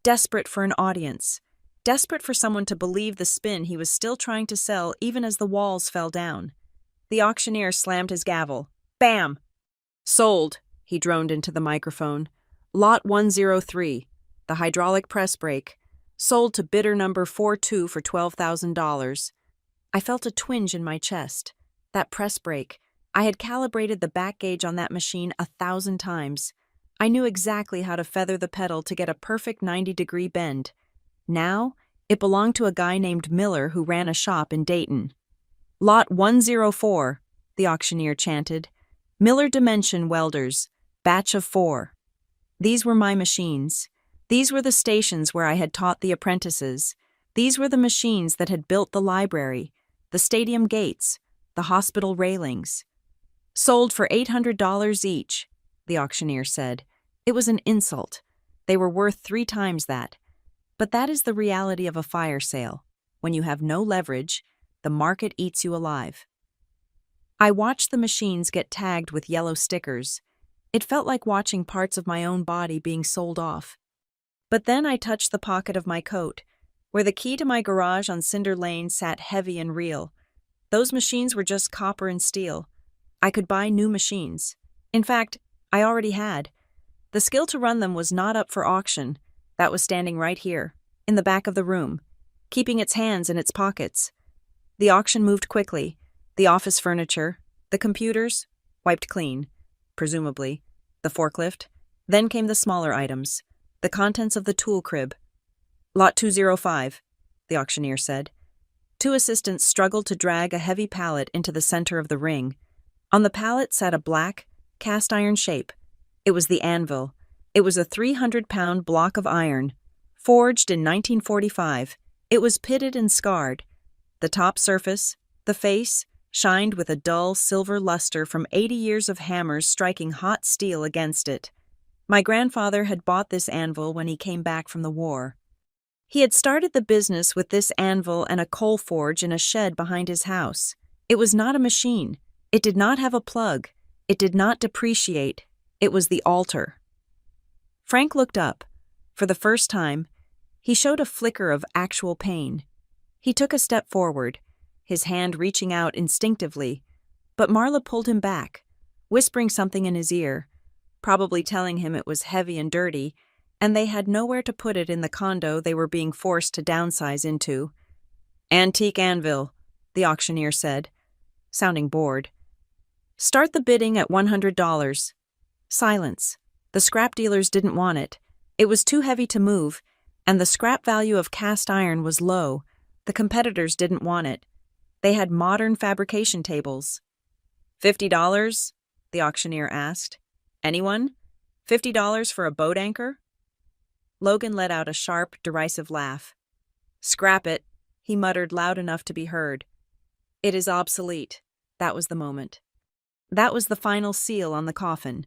desperate for an audience, desperate for someone to believe the spin he was still trying to sell even as the walls fell down. The auctioneer slammed his gavel. Bam! "Sold," he droned into the microphone. "Lot 103, the hydraulic press brake, sold to bidder number 42 for $12,000. I felt a twinge in my chest. That press brake. I had calibrated the back gauge on that machine 1,000 times. I knew exactly how to feather the pedal to get a perfect 90-degree bend. Now, it belonged to a guy named Miller who ran a shop in Dayton. "Lot 104, the auctioneer chanted. "Miller Dimension Welders, batch of 4. These were my machines. These were the stations where I had taught the apprentices. These were the machines that had built the library, the stadium gates, the hospital railings. Sold for $800 each, the auctioneer said. It was an insult. They were worth 3 times that. But that is the reality of a fire sale. When you have no leverage, the market eats you alive. I watched the machines get tagged with yellow stickers. It felt like watching parts of my own body being sold off. But then I touched the pocket of my coat, where the key to my garage on Cinder Lane sat heavy and real. Those machines were just copper and steel. I could buy new machines. In fact, I already had. The skill to run them was not up for auction. That was standing right here, in the back of the room, keeping its hands in its pockets. The auction moved quickly. The office furniture, the computers, wiped clean, presumably, the forklift. Then came the smaller items, the contents of the tool crib. Lot 205, the auctioneer said. 2 assistants struggled to drag a heavy pallet into the center of the ring. On the pallet sat a black, cast-iron shape. It was the anvil. It was a 300-pound block of iron, forged in 1945. It was pitted and scarred. The top surface, the face, shined with a dull silver luster from 80 years of hammers striking hot steel against it. My grandfather had bought this anvil when he came back from the war. He had started the business with this anvil and a coal forge in a shed behind his house. It was not a machine. It did not have a plug. It did not depreciate. It was the altar. Frank looked up. For the first time, he showed a flicker of actual pain. He took a step forward, his hand reaching out instinctively, but Marla pulled him back, whispering something in his ear, probably telling him it was heavy and dirty, and they had nowhere to put it in the condo they were being forced to downsize into. "Antique anvil," the auctioneer said, sounding bored. "Start the bidding at $100. Silence. The scrap dealers didn't want it. It was too heavy to move, and the scrap value of cast iron was low. The competitors didn't want it. They had modern fabrication tables. $50? The auctioneer asked. Anyone? $50 for a boat anchor? Logan let out a sharp, derisive laugh. Scrap it, he muttered loud enough to be heard. It is obsolete. That was the moment. That was the final seal on the coffin.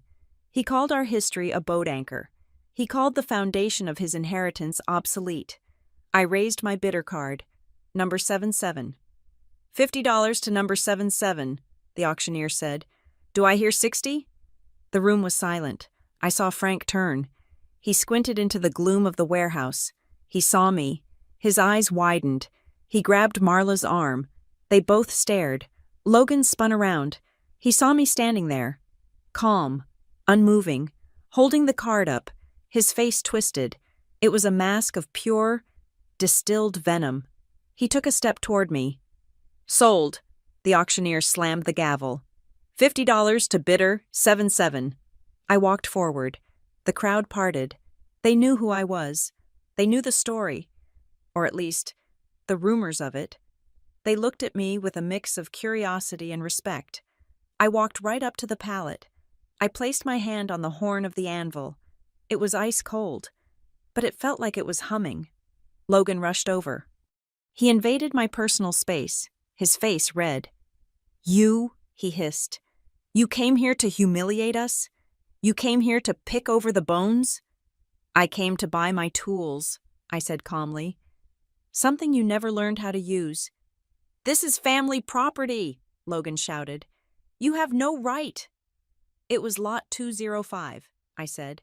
He called our history a boat anchor. He called the foundation of his inheritance obsolete. I raised my bidder card. Number 77. $50 to number 77, the auctioneer said. Do I hear 60? The room was silent. I saw Frank turn. He squinted into the gloom of the warehouse. He saw me. His eyes widened. He grabbed Marla's arm. They both stared. Logan spun around. He saw me standing there, calm, unmoving, holding the card up, his face twisted. It was a mask of pure, distilled venom. He took a step toward me. Sold. The auctioneer slammed the gavel. $50 to bidder 77. I walked forward. The crowd parted. They knew who I was. They knew the story, or at least, the rumors of it. They looked at me with a mix of curiosity and respect. I walked right up to the pallet. I placed my hand on the horn of the anvil. It was ice cold, but it felt like it was humming. Logan rushed over. He invaded my personal space, his face red. You, he hissed. You came here to humiliate us? You came here to pick over the bones? I came to buy my tools, I said calmly. Something you never learned how to use. This is family property, Logan shouted. You have no right. It was lot 205, I said,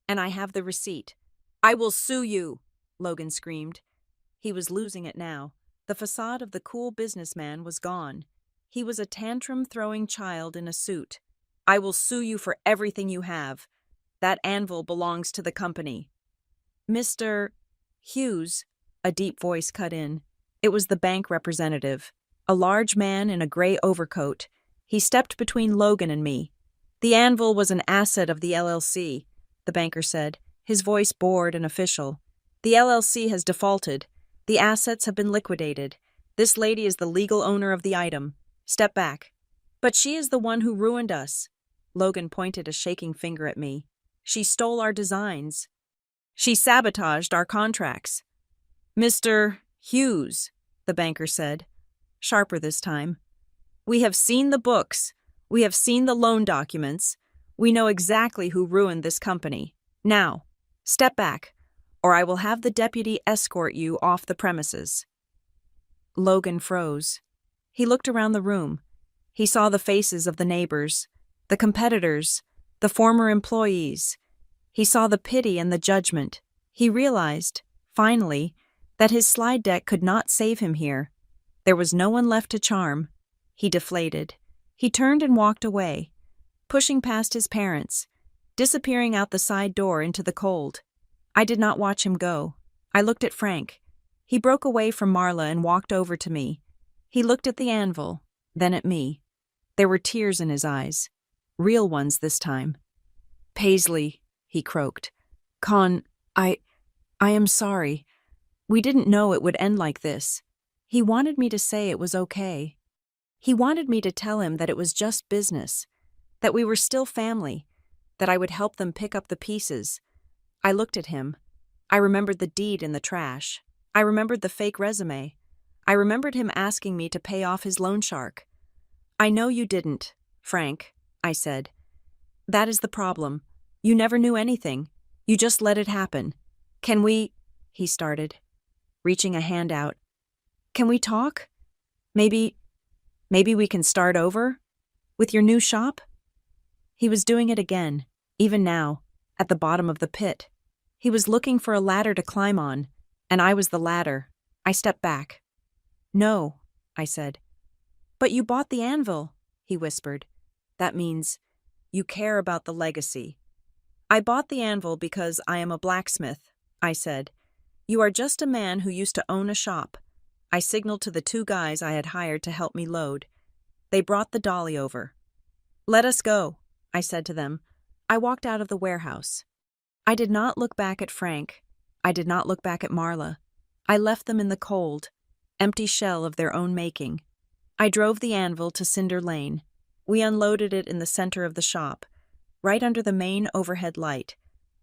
and I have the receipt. I will sue you, Logan screamed. He was losing it now. The facade of the cool businessman was gone. He was a tantrum-throwing child in a suit. I will sue you for everything you have. That anvil belongs to the company. Mr. Hughes, a deep voice cut in. It was the bank representative, a large man in a gray overcoat. He stepped between Logan and me. The anvil was an asset of the LLC, the banker said, his voice bored and official. The LLC has defaulted. The assets have been liquidated. This lady is the legal owner of the item. Step back. But she is the one who ruined us. Logan pointed a shaking finger at me. She stole our designs. She sabotaged our contracts. Mr. Hughes, the banker said, sharper this time. We have seen the books. We have seen the loan documents. We know exactly who ruined this company. Now, step back, or I will have the deputy escort you off the premises. Logan froze. He looked around the room. He saw the faces of the neighbors, the competitors, the former employees. He saw the pity and the judgment. He realized, finally, that his slide deck could not save him here. There was no one left to charm. He deflated. He turned and walked away, pushing past his parents, disappearing out the side door into the cold. I did not watch him go. I looked at Frank. He broke away from Marla and walked over to me. He looked at the anvil, then at me. There were tears in his eyes. Real ones this time. Paisley, he croaked. Con, I am sorry. We didn't know it would end like this. He wanted me to say it was okay. He wanted me to tell him that it was just business, that we were still family, that I would help them pick up the pieces. I looked at him. I remembered the deed in the trash. I remembered the fake resume. I remembered him asking me to pay off his loan shark. I know you didn't, Frank, I said. That is the problem. You never knew anything. You just let it happen. Can we, he started, reaching a hand out. Can we talk? Maybe we can start over? With your new shop? He was doing it again, even now, at the bottom of the pit. He was looking for a ladder to climb on, and I was the ladder. I stepped back. No, I said. But you bought the anvil, he whispered. That means you care about the legacy. I bought the anvil because I am a blacksmith, I said. You are just a man who used to own a shop. I signaled to the two guys I had hired to help me load. They brought the dolly over. Let us go, I said to them. I walked out of the warehouse. I did not look back at Frank. I did not look back at Marla. I left them in the cold, empty shell of their own making. I drove the anvil to Cinder Lane. We unloaded it in the center of the shop, right under the main overhead light.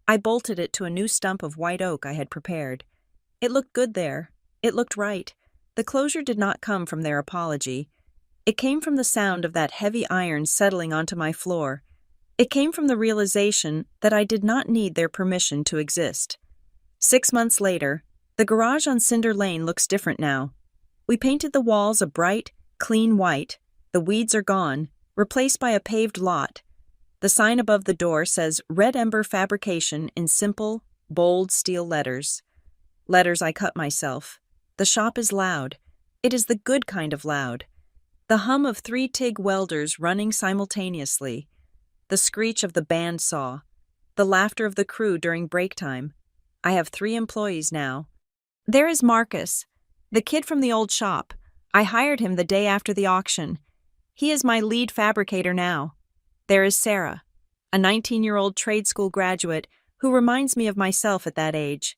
I bolted it to a new stump of white oak I had prepared. It looked good there. It looked right. The closure did not come from their apology. It came from the sound of that heavy iron settling onto my floor. It came from the realization that I did not need their permission to exist. 6 months later, the garage on Cinder Lane looks different now. We painted the walls a bright, clean white. The weeds are gone, replaced by a paved lot. The sign above the door says Red Ember Fabrication in simple, bold steel letters. Letters I cut myself. The shop is loud. It is the good kind of loud. The hum of 3 TIG welders running simultaneously. The screech of the bandsaw. The laughter of the crew during break time. I have 3 employees now. There is Marcus, the kid from the old shop. I hired him the day after the auction. He is my lead fabricator now. There is Sarah, a 19-year-old trade school graduate who reminds me of myself at that age.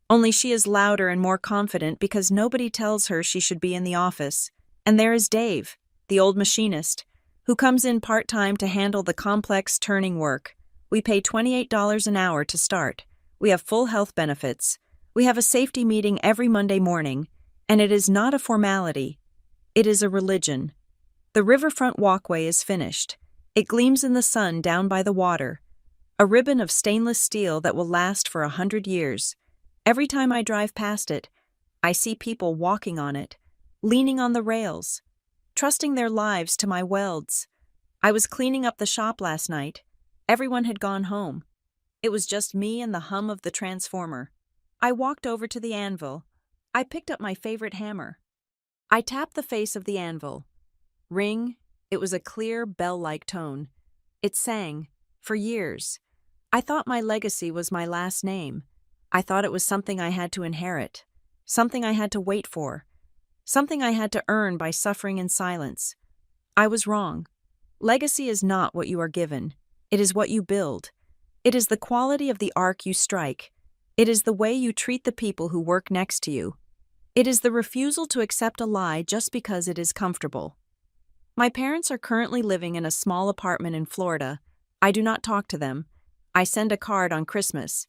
Only she is louder and more confident because nobody tells her she should be in the office. And there is Dave, the old machinist, who comes in part-time to handle the complex turning work. We pay $28 an hour to start. We have full health benefits. We have a safety meeting every Monday morning, and it is not a formality. It is a religion. The riverfront walkway is finished. It gleams in the sun down by the water. A ribbon of stainless steel that will last for 100 years. Every time I drive past it, I see people walking on it, leaning on the rails, trusting their lives to my welds. I was cleaning up the shop last night. Everyone had gone home. It was just me and the hum of the transformer. I walked over to the anvil. I picked up my favorite hammer. I tapped the face of the anvil. Ring. It was a clear, bell-like tone. It sang. For years. I thought my legacy was my last name. I thought it was something I had to inherit. Something I had to wait for. Something I had to earn by suffering in silence. I was wrong. Legacy is not what you are given. It is what you build. It is the quality of the arc you strike. It is the way you treat the people who work next to you. It is the refusal to accept a lie just because it is comfortable. My parents are currently living in a small apartment in Florida. I do not talk to them. I send a card on Christmas.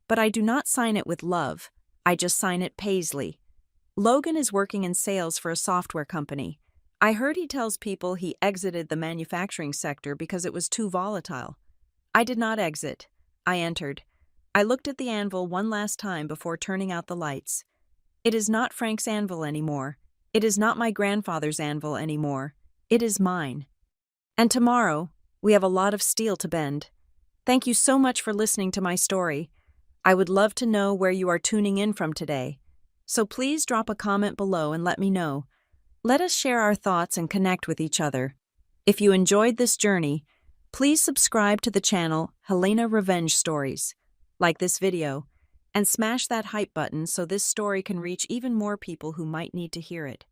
But I do not sign it with love. I just sign it Paisley. Logan is working in sales for a software company. I heard he tells people he exited the manufacturing sector because it was too volatile. I did not exit. I entered. I looked at the anvil one last time before turning out the lights. It is not Frank's anvil anymore. It is not my grandfather's anvil anymore. It is mine. And tomorrow, we have a lot of steel to bend. Thank you so much for listening to my story. I would love to know where you are tuning in from today. So please drop a comment below and let me know. Let us share our thoughts and connect with each other. If you enjoyed this journey, please subscribe to the channel Helena Revenge Stories, like this video, and smash that hype button so this story can reach even more people who might need to hear it.